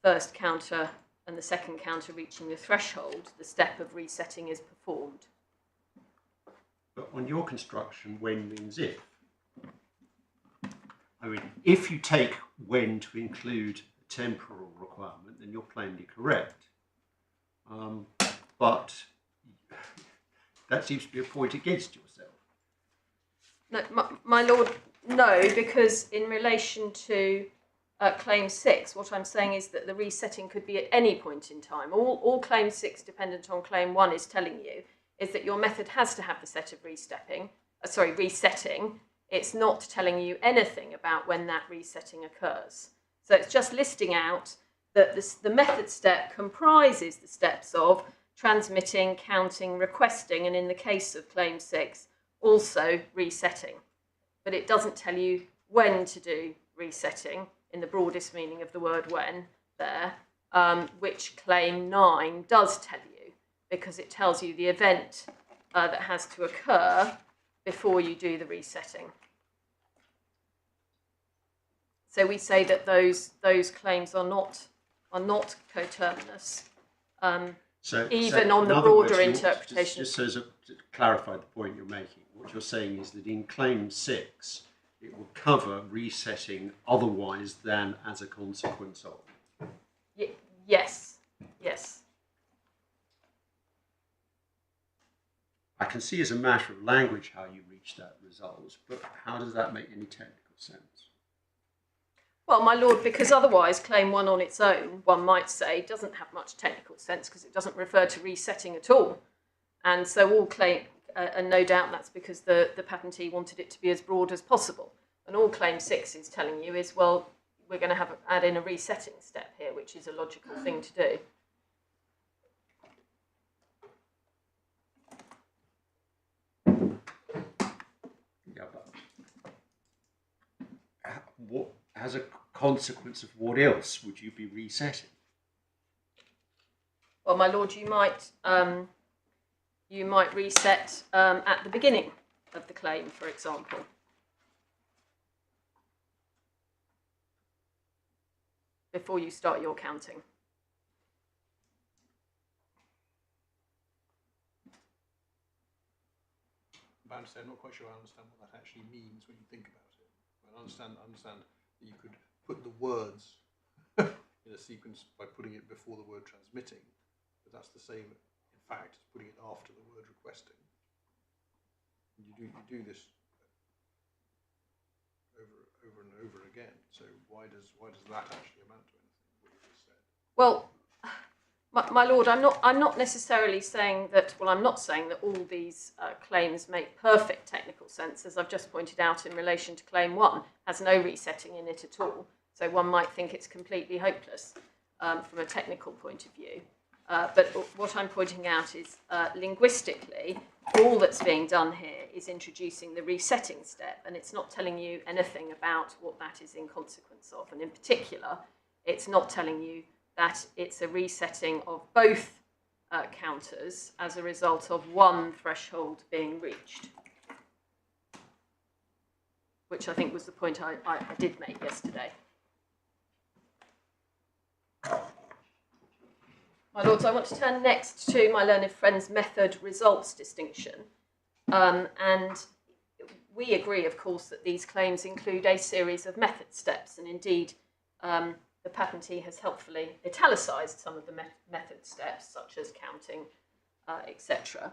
F: first counter and the second counter reaching the threshold, the step of resetting is performed.
B: But on your construction, when means if. I mean, if you take when to include a temporal requirement, then you're plainly correct. But that seems to be a point against yourself.
F: No, my Lord, no, because in relation to Claim 6, what I'm saying is that the resetting could be at any point in time. All Claim 6 dependent on Claim 1 is telling you is that your method has to have the set of resetting. It's not telling you anything about when that resetting occurs. So it's just listing out that the method step comprises the steps of transmitting, counting, requesting, and in the case of Claim 6, also resetting. But it doesn't tell you when to do resetting, in the broadest meaning of the word when there, which Claim 9 does tell you, because it tells you the event that has to occur before you do the resetting. So we say that those claims are not coterminous, even on the broader interpretation.
B: Just to clarify the point you're making, what you're saying is that in Claim 6, it will cover resetting otherwise than as a consequence of.
F: Yes.
B: I can see as a matter of language how you reach that result, but how does that make any technical sense?
F: Well, my Lord, because otherwise Claim 1 on its own, one might say, doesn't have much technical sense because it doesn't refer to resetting at all. And so all claim, and no doubt that's because the patentee wanted it to be as broad as possible. And all Claim 6 is telling you is, well, we're going to add in a resetting step here, which is a logical thing to do.
B: Yeah, but what, as a consequence of what else would you be resetting?
F: Well, my Lord, you might reset at the beginning of the claim, for example. Before you start your counting.
D: But I'm not quite sure I understand what that actually means when you think about it. I understand that you could put the words in a sequence by putting it before the word transmitting, but that's the same, in fact, as putting it after the word requesting. You do this over and over again. So why does that actually amount to anything? What you just said?
F: Well, My Lord, I'm not necessarily saying that. Well, I'm not saying that all these claims make perfect technical sense, as I've just pointed out in relation to Claim 1, has no resetting in it at all. So one might think it's completely hopeless from a technical point of view. But what I'm pointing out is linguistically, all that's being done here is introducing the resetting step, and it's not telling you anything about what that is in consequence of. And in particular, it's not telling you that it's a resetting of both counters as a result of one threshold being reached, which I think was the point I did make yesterday. My Lords, I want to turn next to my learned friend's method-results distinction. And we agree, of course, that these claims include a series of method steps, and indeed the patentee has helpfully italicised some of the method steps, such as counting, etc.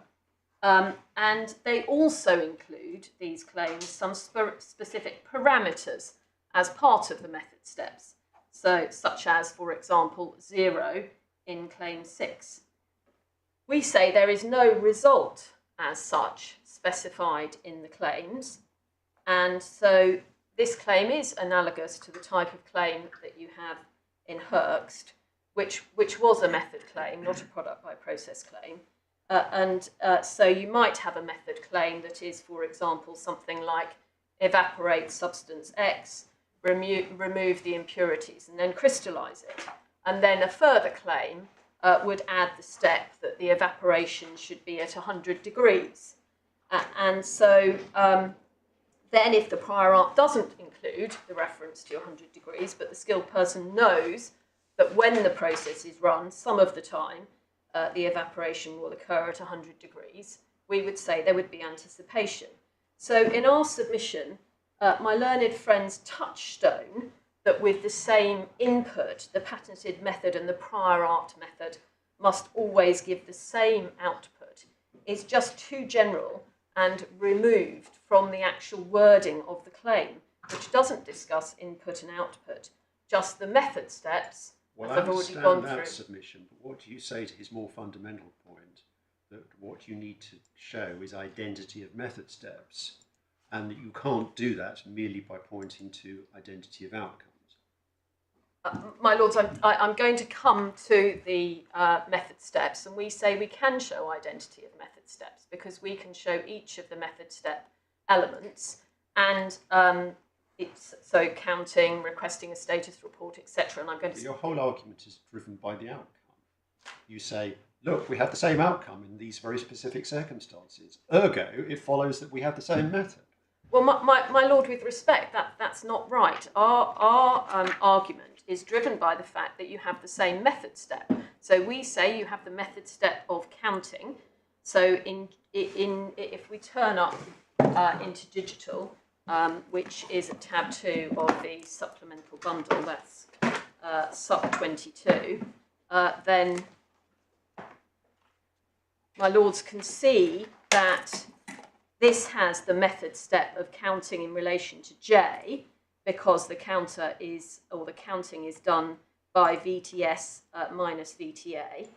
F: And they also include, these claims, some specific parameters as part of the method steps, so such as, for example, 0 in Claim 6. We say there is no result as such specified in the claims, and so this claim is analogous to the type of claim that you have in Herxt, which was a method claim, not a product by process claim. So you might have a method claim that is, for example, something like evaporate substance X, remove the impurities, and then crystallise it. And then a further claim would add the step that the evaporation should be at 100 degrees. And so then if the prior art doesn't include the reference to 100 degrees, but the skilled person knows that when the process is run, some of the time, the evaporation will occur at 100 degrees, we would say there would be anticipation. So in our submission, my learned friend's touchstone that with the same input, the patented method and the prior art method must always give the same output, is just too general and removed from the actual wording of the claim, which doesn't discuss input and output, just the method steps.
B: Well,
F: as
B: I
F: I've already
B: understand
F: gone
B: that
F: through.
B: submission, but what do you say to his more fundamental point, that what you need to show is identity of method steps, and that you can't do that merely by pointing to identity of outcomes?
F: My Lords, I'm going to come to the method steps, and we say we can show identity of method steps because we can show each of the method step elements, and it's so counting, requesting a status report, etc. And I'm going to.
B: Your whole argument is driven by the outcome. You say, look, we have the same outcome in these very specific circumstances. Ergo, it follows that we have the same method.
F: Well, my Lord, with respect, that's not right. Our argument is driven by the fact that you have the same method step. So we say you have the method step of counting. So if we turn up into digital, which is at tab 2 of the supplemental bundle, that's sub 22, then my Lords can see that this has the method step of counting in relation to J, because the counter is, or the counting is done by VTS minus VTA,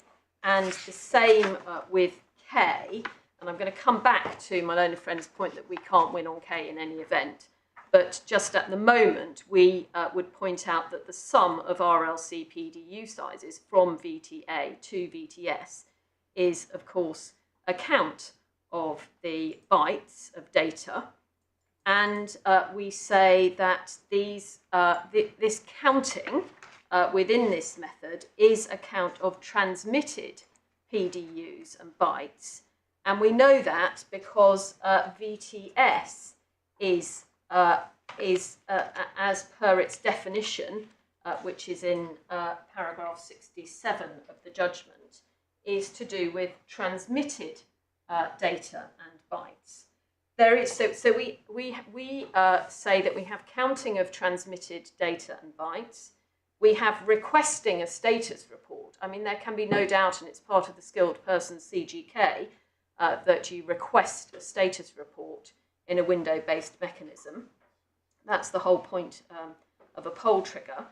F: and the same with K. And I'm going to come back to my learned friend's point that we can't win on K in any event, but just at the moment we would point out that the sum of RLC PDU sizes from VTA to VTS is, of course, a count of the bytes of data, and we say that these this counting within this method is a count of transmitted PDUs and bytes, and we know that because VTS is as per its definition, which is in paragraph 67 of the judgment, is to do with transmitted data and bytes. There is so we say that we have counting of transmitted data and bytes. We have requesting a status report. I mean, there can be no doubt, and it's part of the skilled person's CGK, that you request a status report in a window-based mechanism. That's the whole point of a poll trigger.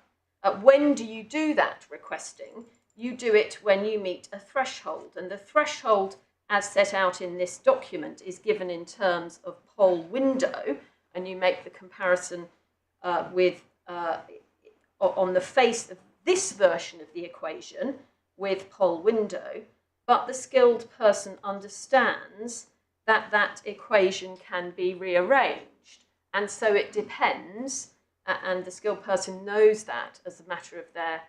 F: When do you do that requesting? you do it when you meet a threshold. And the threshold, as set out in this document, is given in terms of poll window, and you make the comparison on the face of this version of the equation with poll window, but the skilled person understands that that equation can be rearranged. And so it depends, and the skilled person knows that as a matter of their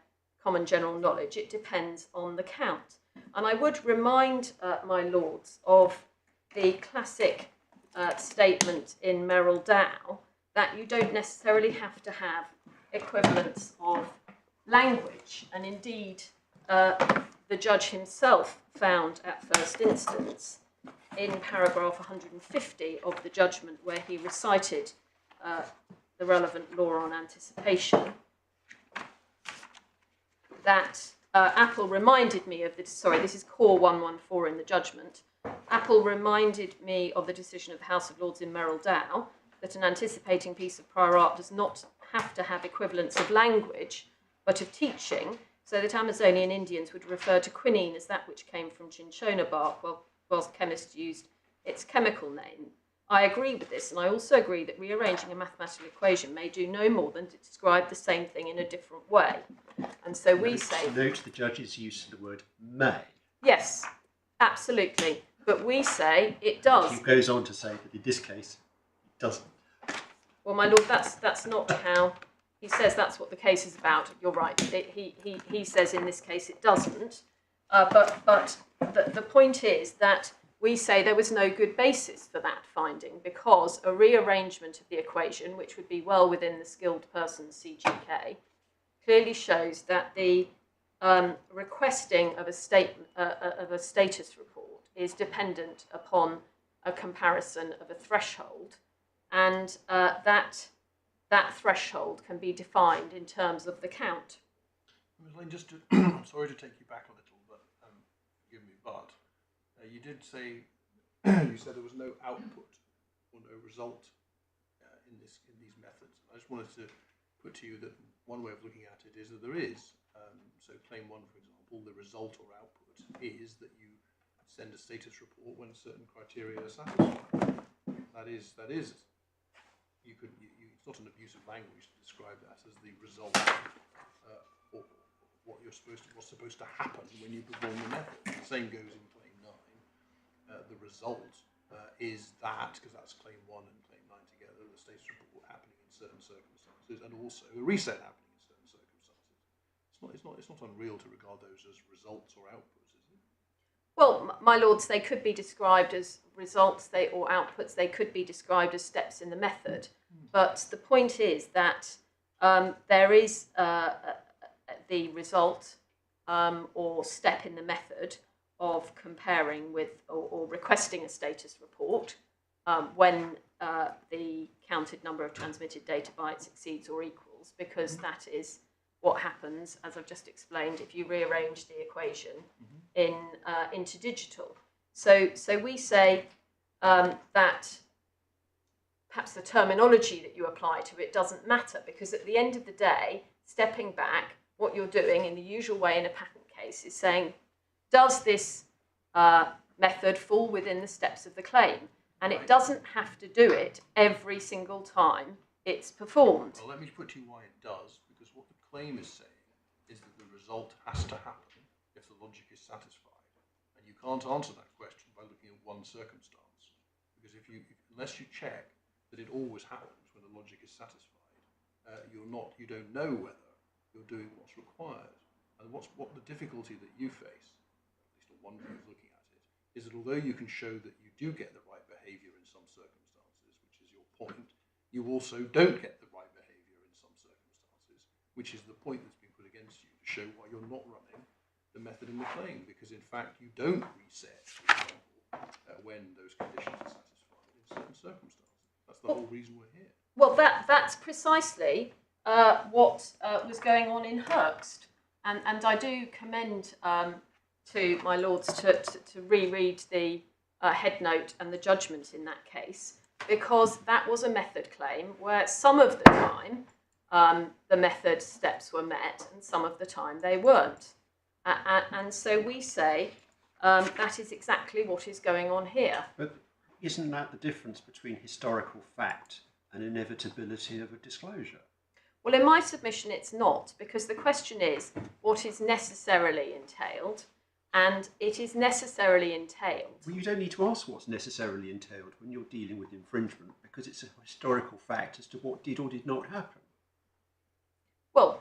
F: common general knowledge, it depends on the count. And I would remind my lords of the classic statement in Merrill Dow that you don't necessarily have to have equivalence of language. And indeed, the judge himself found at first instance in paragraph 150 of the judgment, where he recited the relevant law on anticipation, that Apple reminded me of this is core 114 in the judgment. Apple reminded me of the decision of the House of Lords in Merrill Dow that an anticipating piece of prior art does not have to have equivalence of language, but of teaching, so that Amazonian Indians would refer to quinine as that which came from cinchona bark, whilst chemists used its chemical name. I agree with this, and I also agree that rearranging a mathematical equation may do no more than to describe the same thing in a different way. And so we say...
B: Note the judge's use of the word may.
F: Yes, absolutely. But we say it does.
B: He goes on to say that in this case, it doesn't.
F: Well, my lord, that's not how... He says that's what the case is about. You're right. He says in this case it doesn't. But the point is that we say there was no good basis for that finding, because a rearrangement of the equation, which would be well within the skilled person's CGK, clearly shows that the requesting of a status report is dependent upon a comparison of a threshold, and that threshold can be defined in terms of the count.
D: Ms. Lane, just to, I'm sorry to take you back a little, but forgive me, but you did say, you said there was no output or no result in these methods. I just wanted to put to you that one way of looking at it is that there is. So claim 1, for example, the result or output is that you send a status report when certain criteria are satisfied. That is. It's not an abuse of language to describe that as the result or what's supposed to happen when you perform the method. The same goes in claim 9. The result is that, because that's claim 1 and claim 9 together, the status report happening in certain circumstances, and also a reset happening in certain circumstances. It's not unreal to regard those as results or outputs, is it?
F: Well, my lords, they could be described as results or outputs. They could be described as steps in the method. But the point is that there is the result or step in the method of comparing with or requesting a status report when the counted number of transmitted data bytes exceeds or equals, because that is what happens, as I've just explained, if you rearrange the equation into digital. So we say that perhaps the terminology that you apply to it doesn't matter, because at the end of the day, stepping back, what you're doing in the usual way in a patent case is saying, does this method fall within the steps of the claim? And it doesn't have to do it every single time it's performed.
D: Well, let me put to you why it does, because what the claim is saying is that the result has to happen if the logic is satisfied. And you can't answer that question by looking at one circumstance, because unless you check that it always happens when the logic is satisfied, you don't know whether you're doing what's required. And what the difficulty that you face, at least one way of looking at it, is that although you can show that you do get the right behaviour in some circumstances, which is your point, you also don't get the right behaviour in some circumstances, which is the point that's been put against you to show why you're not running the method in the claim, because in fact you don't reset, for example, when those conditions are satisfied in certain circumstances. That's the whole reason we're here.
F: Well, that's precisely what was going on in Hurst. And I do commend to my lords to reread the head note and the judgment in that case, because that was a method claim where some of the time the method steps were met and some of the time they weren't. And so we say that is exactly what is going on here.
B: But isn't that the difference between historical fact and inevitability of a disclosure?
F: Well, in my submission, it's not, because the question is what is necessarily entailed, and it is necessarily entailed.
B: Well, you don't need to ask what's necessarily entailed when you're dealing with infringement, because it's a historical fact as to what did or did not happen.
F: Well,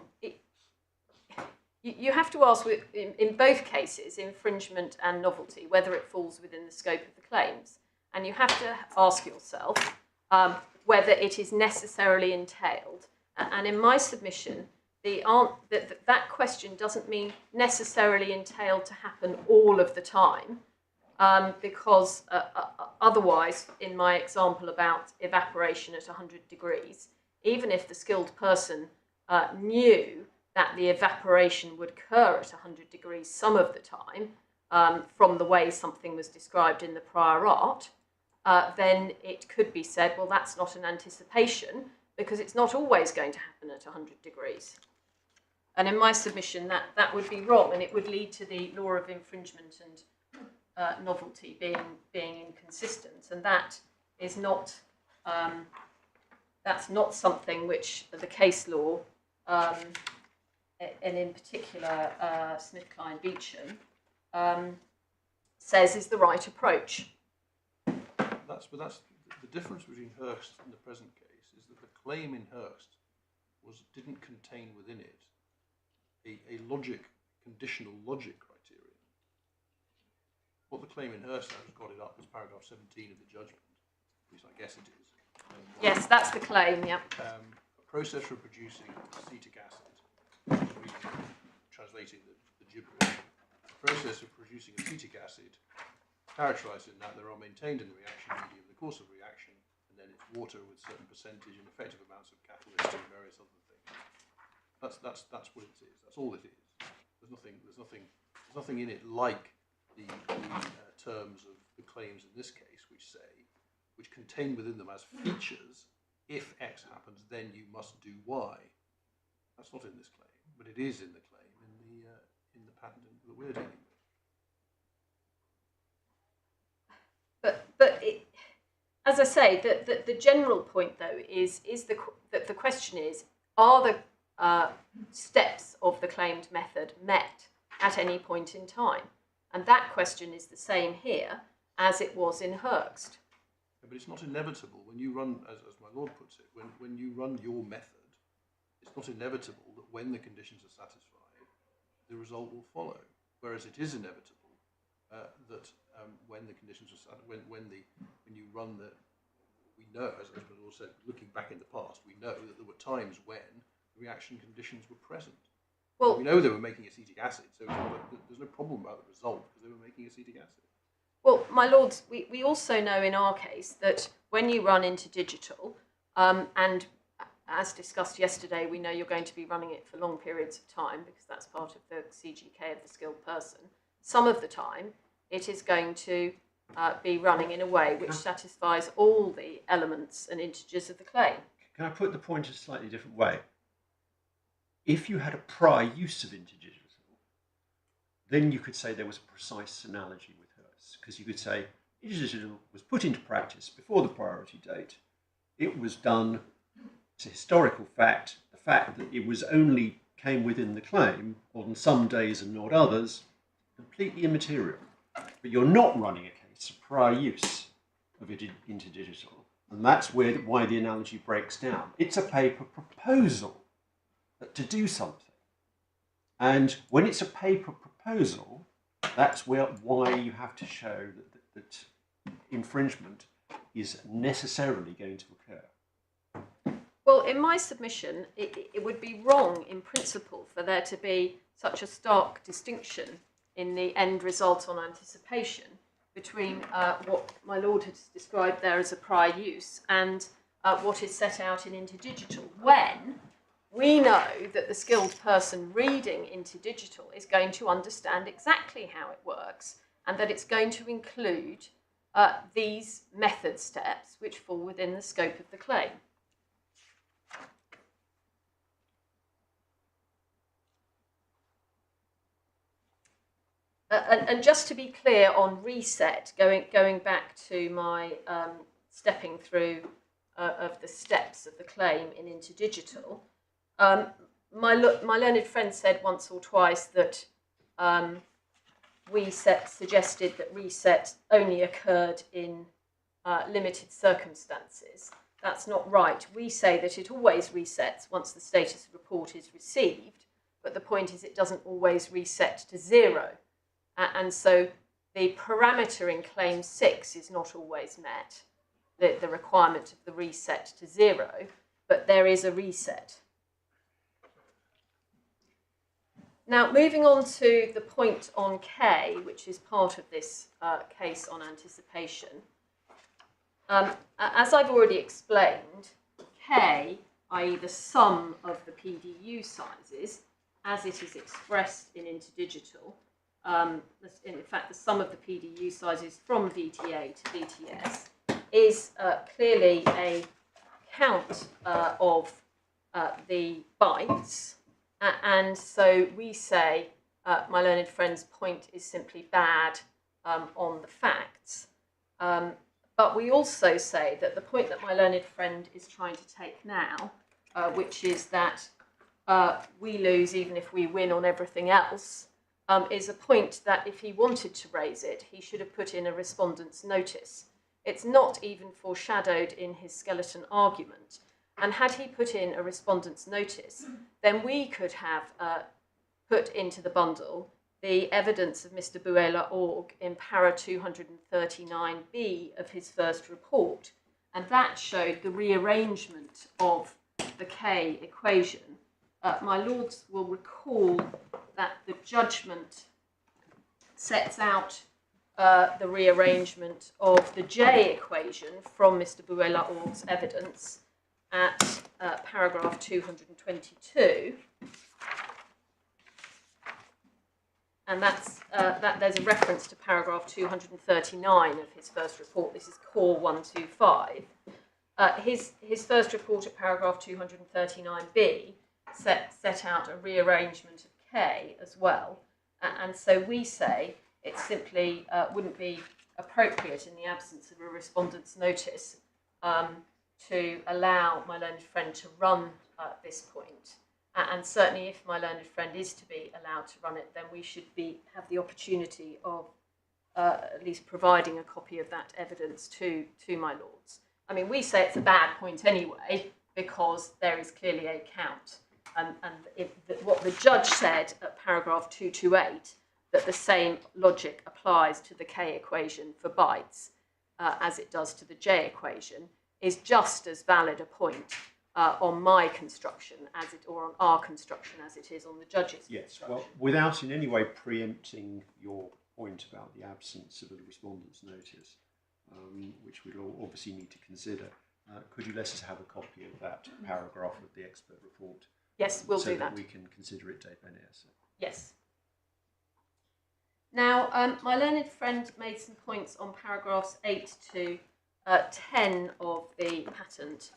F: you have to ask, in both cases, infringement and novelty, whether it falls within the scope of the claims. And you have to ask yourself whether it is necessarily entailed. And in my submission, that question doesn't mean necessarily entailed to happen all of the time, because otherwise, in my example about evaporation at 100 degrees, even if the skilled person knew that the evaporation would occur at 100 degrees some of the time, from the way something was described in the prior art, then it could be said, well, that's not an anticipation, because it's not always going to happen at 100 degrees. And in my submission, that would be wrong, and it would lead to the law of infringement and novelty being inconsistent, and that is not that's not something which the case law, and in particular Smith-Kline Beecham, says is the right approach.
D: That's the difference between Hurst and the present case is that the claim in Hurst didn't contain within it a conditional logic criterion. What the claim in Hurst has got it up as paragraph 17 of the judgment, at least I guess it is.
F: Yes, that's the claim, yeah.
D: A process for producing acetic acid, translating the gibberish. A process of producing acetic acid, characterised in that there are maintained in the reaction medium the course of reaction, and then it's water with certain percentage and effective amounts of catalyst and various other things. That's what it is. That's all it is. There's nothing in it like the terms of the claims in this case, which contain within them as features, if X happens, then you must do Y. That's not in this claim, but it is in the claim in the patent that we're dealing with.
F: But as I say, the general point though is that the question is, are the steps of the claimed method met at any point in time? And that question is the same here as it was in Hurst.
D: Yeah, but it's not inevitable when you run, as my lord puts it, when you run your method, it's not inevitable that when the conditions are satisfied, the result will follow. Whereas it is inevitable that when the conditions are satisfied, when you run the, we know, as my lord said, looking back in the past, we know that there were times when the reaction conditions were present. Well, we know they were making acetic acid, so there's no problem about the result because they were making acetic acid.
F: Well, my lords, we also know in our case that when you run into digital, and as discussed yesterday, we know you're going to be running it for long periods of time because that's part of the CGK of the skilled person. Some of the time, it is going to be running in a way which satisfies all the elements and integers of the claim.
B: Can I put the point in a slightly different way? If you had a prior use of interdigital, then you could say there was a precise analogy with Hurst, because you could say interdigital was put into practice before the priority date. It was done, it's a historical fact, the fact that it was only came within the claim on some days and not others, completely immaterial. But you're not running a case of prior use of it interdigital, and that's why the analogy breaks down. It's a paper proposal to do something. And when it's a paper proposal, that's why you have to show that infringement is necessarily going to occur.
F: Well, in my submission, it would be wrong in principle for there to be such a stark distinction in the end result on anticipation between what my lord has described there as a prior use and what is set out in interdigital, when we know that the skilled person reading interdigital is going to understand exactly how it works and that it's going to include these method steps which fall within the scope of the claim. And just to be clear on reset, going back to my stepping through of the steps of the claim in Interdigital, my learned friend said once or twice that suggested that reset only occurred in limited circumstances. That's not right. We say that it always resets once the status report is received, but the point is it doesn't always reset to 0. And so the parameter in Claim 6 is not always met, the requirement of the reset to 0, but there is a reset. Now, moving on to the point on K, which is part of this case on anticipation. As I've already explained, K, i.e. the sum of the PDU sizes, as it is expressed in Interdigital, in fact, the sum of the PDU sizes from VTA to VTS is clearly a count of the bytes. And so we say my learned friend's point is simply bad on the facts. But we also say that the point that my learned friend is trying to take now, which is that we lose even if we win on everything else, is a point that if he wanted to raise it, he should have put in a respondent's notice. It's not even foreshadowed in his skeleton argument. And had he put in a respondent's notice, then we could have put into the bundle the evidence of Mr. Buela Org in para 239B of his first report. And that showed the rearrangement of the K equation. My lords will recall that the judgment sets out the rearrangement of the J equation from Mr. Buela Org's evidence at paragraph 222. And there's a reference to paragraph 239 of his first report. This is core 125. His first report at paragraph 239B set out a rearrangement of K as well. And so we say it simply wouldn't be appropriate in the absence of a respondent's notice to allow my learned friend to run this point. And certainly if my learned friend is to be allowed to run it, then we should have the opportunity of at least providing a copy of that evidence to my lords. I mean, we say it's a bad point anyway, because there is clearly a count. And what the judge said at paragraph 228, that the same logic applies to the K equation for bytes as it does to the J equation, is just as valid a point on my construction or on our construction as it is on the judge's construction.
B: Well, without in any way preempting your point about the absence of a respondent's notice, which we'll obviously need to consider, could you let us have a copy of that paragraph of the expert report?
F: Yes, we'll do that.
B: So that we can consider it de penese.
F: Yes. Now, my learned friend made some points on paragraphs 8 to 10 of the patent,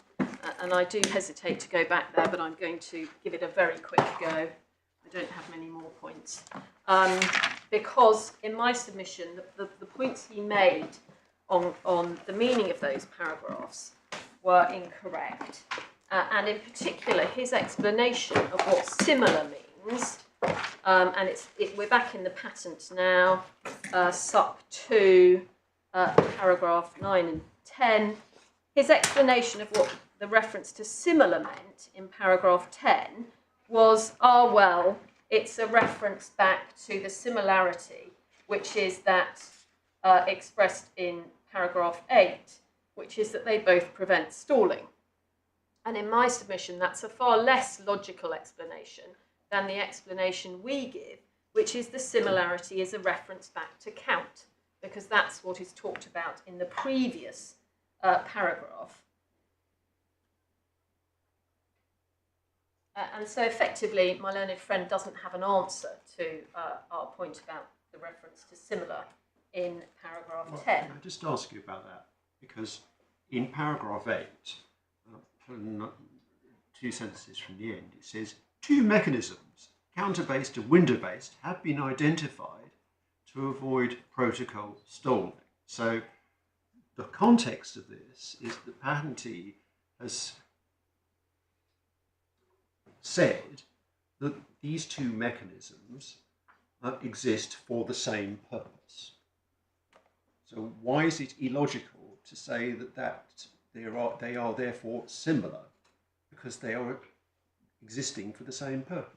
F: and I do hesitate to go back there, but I'm going to give it a very quick go. I don't have many more points. Because in my submission, the points he made on the meaning of those paragraphs were incorrect. And in particular, his explanation of what similar means, and we're back in the patent now, sup 2, paragraph 9 and 10. His explanation of what the reference to similar meant in paragraph 10 was, well, it's a reference back to the similarity, which is that expressed in paragraph 8, which is that they both prevent stalling. And in my submission, that's a far less logical explanation than the explanation we give, which is the similarity is a reference back to count, because that's what is talked about in the previous paragraph. And so effectively, my learned friend doesn't have an answer to our point about the reference to similar in paragraph 10.
B: Can I just ask you about that? Because in paragraph 8, 2 sentences from the end, it says, 2 mechanisms, counter-based and window-based, have been identified to avoid protocol stalling. So the context of this is the patentee has said that these two mechanisms exist for the same purpose. So why is it illogical to say that they are therefore similar, because they are existing for the same purpose?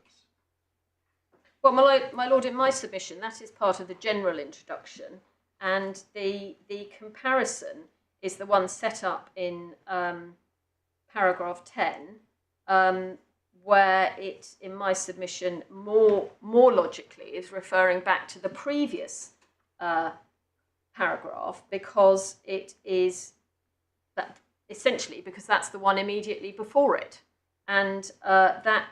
F: Well, my lord, in my submission, that is part of the general introduction, and the comparison is the one set up in paragraph 10, where it, in my submission, more logically is referring back to the previous paragraph, because it is that essentially because that's the one immediately before it, and the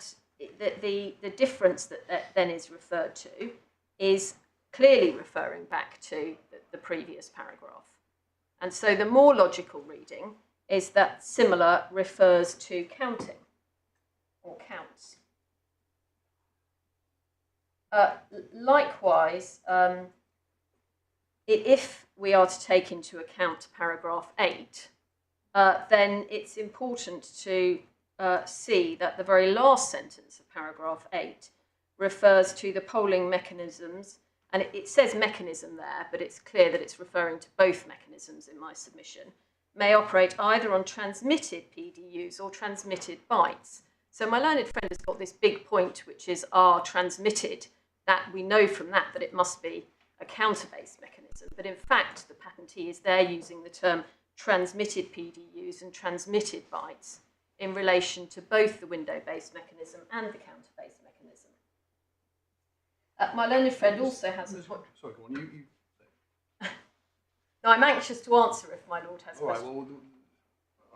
F: difference that then is referred to is clearly referring back to the previous paragraph. And so the more logical reading is that similar refers to counting or counts. Likewise, if we are to take into account paragraph 8, then it's important to see that the very last sentence of paragraph 8 refers to the polling mechanisms, and it says mechanism there, but it's clear that it's referring to both mechanisms in my submission, may operate either on transmitted PDUs or transmitted bytes. So my learned friend has got this big point, which is transmitted, that we know from that it must be a counter-based mechanism, but in fact the patentee is there using the term transmitted PDUs and transmitted bytes in relation to both the window-based mechanism and the counter-based mechanism. My learned friend also has a point.
D: Sorry, go on. You.
F: No, I'm anxious to answer if my lord has
D: All right.
F: questions.
D: Well,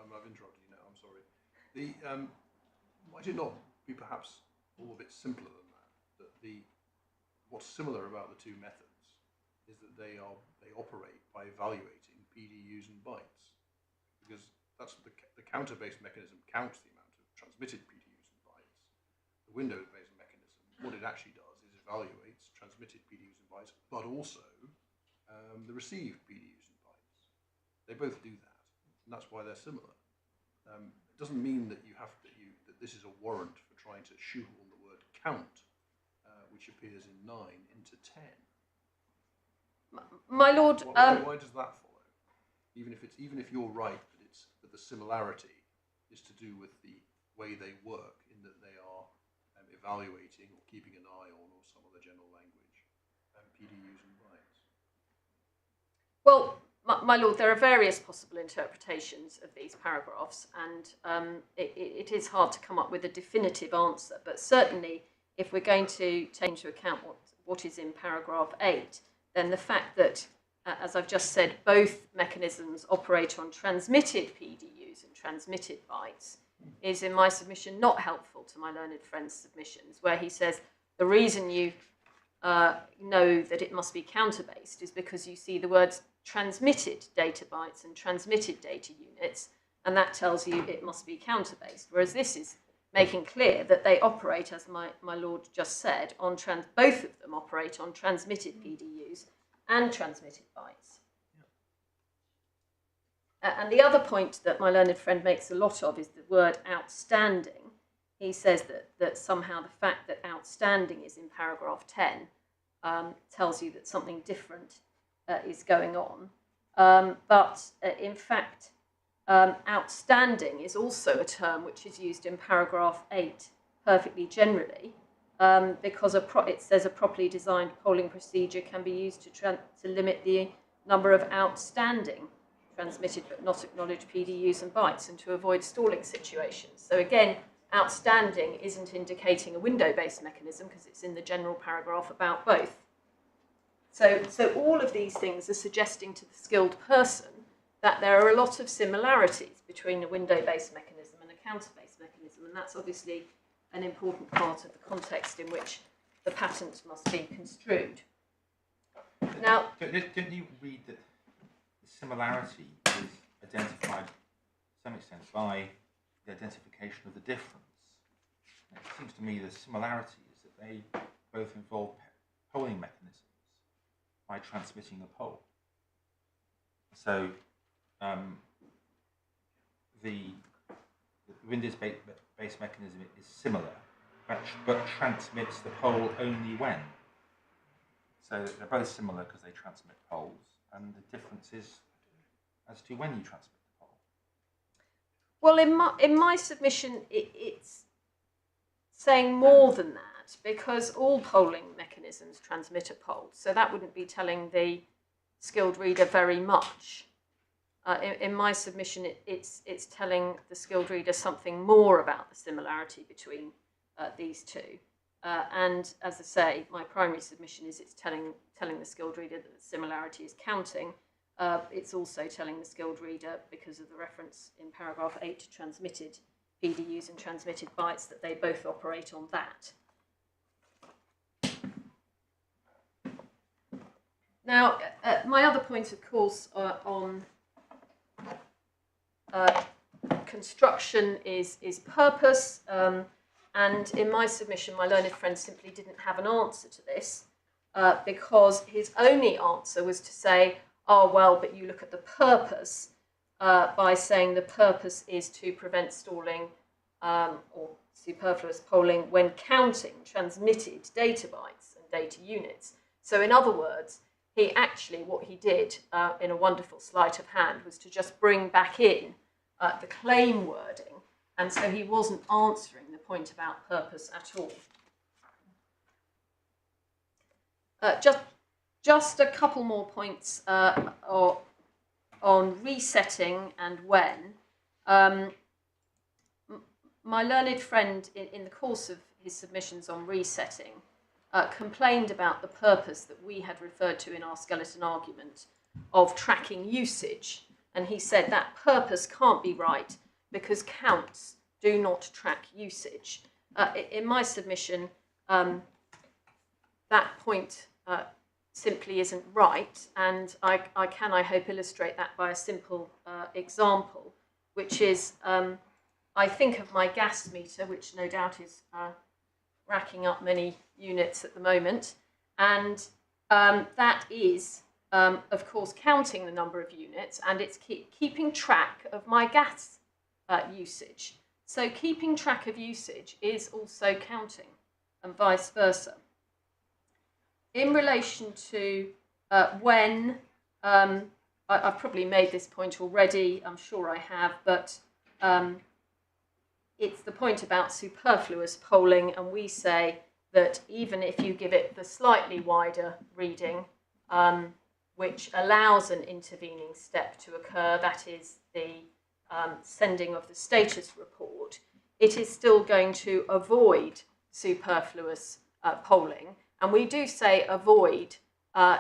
D: I've interrupted you now. I'm sorry. Might it not be perhaps all a bit simpler than that? That what's similar about the two methods is that they operate by evaluating PDUs and bytes, because that's the counter-based mechanism counts the amount of transmitted PDUs and bytes. The window-based mechanism, what it actually does is evaluates transmitted PDUs and bytes, but also the received PDUs and bytes. They both do that, and that's why they're similar. It doesn't mean that that this is a warrant for trying to shoehorn the word count, which appears in 9, into 10.
F: My lord,
D: why does that follow? Even if you're right that the similarity is to do with the way they work, in that they are evaluating or keeping an eye on, or some other general language, PDUs and bytes.
F: well, my lord, there are various possible interpretations of these paragraphs, and it is hard to come up with a definitive answer, but certainly if we're going to take into account what is in paragraph 8, then the fact that, as I've just said, both mechanisms operate on transmitted PDUs and transmitted bytes is, in my submission, not helpful to my learned friend's submissions, where he says the reason you know that it must be counter-based is because you see the words transmitted data bytes and transmitted data units, and that tells you it must be counter-based, whereas this is making clear that they operate, as my lord just said, on both of them operate on transmitted PDUs and transmitted bytes. And the other point that my learned friend makes a lot of is the word outstanding. He says that somehow the fact that outstanding is in paragraph 10 tells you that something different is going on. But in fact, outstanding is also a term which is used in paragraph 8 perfectly generally, because it says a properly designed polling procedure can be used to limit the number of outstanding transmitted but not acknowledged PDUs and bytes, and to avoid stalling situations. So again, outstanding isn't indicating a window-based mechanism because it's in the general paragraph about both. So all of these things are suggesting to the skilled person that there are a lot of similarities between a window-based mechanism and a counter-based mechanism, and that's obviously an important part of the context in which the patent must be construed. Now,
E: didn't you read that the similarity is identified to some extent by the identification of the difference? And it seems to me the similarity is that they both involve polling mechanisms. by transmitting a poll. So the Windows-based mechanism is similar, but transmits the poll only when. So they're both similar because they transmit polls, and the difference is as to when you transmit the poll.
F: Well, in my submission, it's saying more than that, because all polling mechanisms transmit a poll. So that wouldn't be telling the skilled reader very much. In my submission, it's telling the skilled reader something more about the similarity between these two. And as I say, my primary submission is it's telling the skilled reader that the similarity is counting. It's also telling the skilled reader, because of the reference in paragraph 8 to transmitted PDUs and transmitted bytes, that they both operate on that. Now, my other point, of course, on construction is purpose. And in my submission, my learned friend simply didn't have an answer to this because his only answer was to say, oh, well, but you look at the purpose by saying the purpose is to prevent stalling or superfluous polling when counting transmitted data bytes and data units. So in other words, what he did in a wonderful sleight of hand was to just bring back in the claim wording. And so he wasn't answering the point about purpose at all. Just a couple more points on resetting and when. My learned friend, in the course of his submissions on resetting, complained about the purpose that we had referred to in our skeleton argument of tracking usage. And he said that purpose can't be right because counts do not track usage. In my submission, that point simply isn't right, and I hope, illustrate that by a simple example, which is I think of my gas meter, which no doubt is racking up many units at the moment, and that is, of course, counting the number of units, and it's keeping track of my gas usage. So keeping track of usage is also counting, and vice versa. In relation to when, I've probably made this point already, I'm sure I have, but it's the point about superfluous polling, and we say that even if you give it the slightly wider reading, which allows an intervening step to occur, that is the sending of the status report, it is still going to avoid superfluous polling. And we do say avoid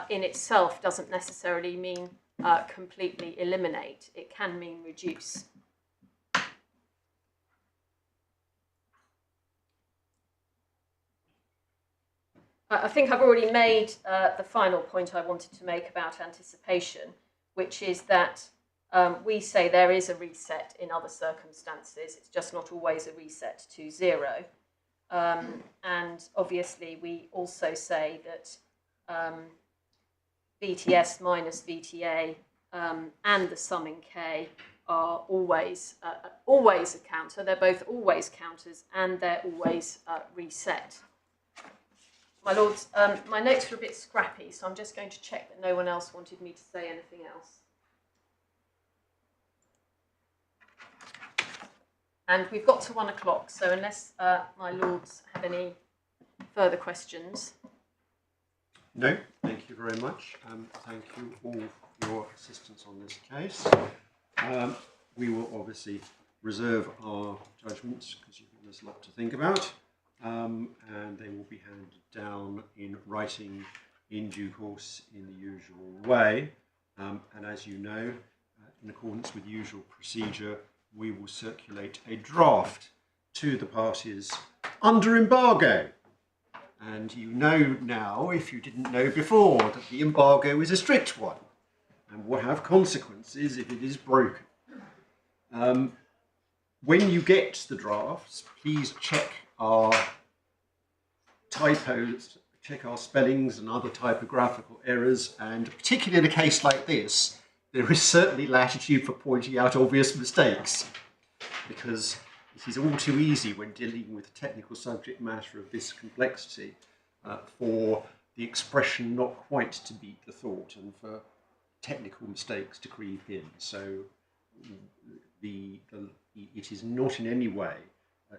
F: in itself doesn't necessarily mean completely eliminate. It can mean reduce. I think I've already made the final point I wanted to make about anticipation, which is that we say there is a reset in other circumstances. It's just not always a reset to 0. And obviously, we also say that VTS minus VTA and the sum in K are always a counter. They're both always counters, and they're always reset. My lords, my notes are a bit scrappy, so I'm just going to check that no one else wanted me to say anything else. And we've got to 1 o'clock, so unless my lords have any further questions.
B: No, thank you very much. Thank you all for your assistance on this case. We will obviously reserve our judgments because you've given us a lot to think about, and they will be handed down in writing in due course in the usual way. And as you know, in accordance with usual procedure, we will circulate a draft to the parties under embargo. And you know now, if you didn't know before, that the embargo is a strict one and will have consequences if it is broken. When you get the drafts, please check our typos, check our spellings and other typographical errors, and particularly in a case like this, there is certainly latitude for pointing out obvious mistakes, because it is all too easy when dealing with technical subject matter of this complexity for the expression not quite to beat the thought and for technical mistakes to creep in. So it is not in any way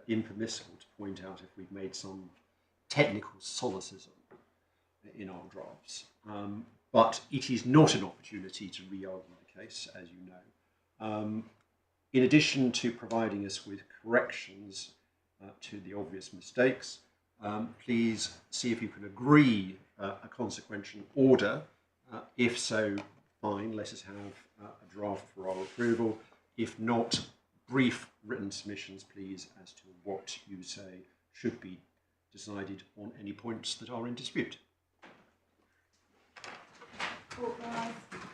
B: impermissible to point out if we've made some technical solecism in our drafts. But it is not an opportunity to re-argue the case, as you know. In addition to providing us with corrections to the obvious mistakes, please see if you can agree a consequential order. If so, fine, let us have a draft for our approval. If not, brief written submissions, please, as to what you say should be decided on any points that are in dispute.
A: Authorised.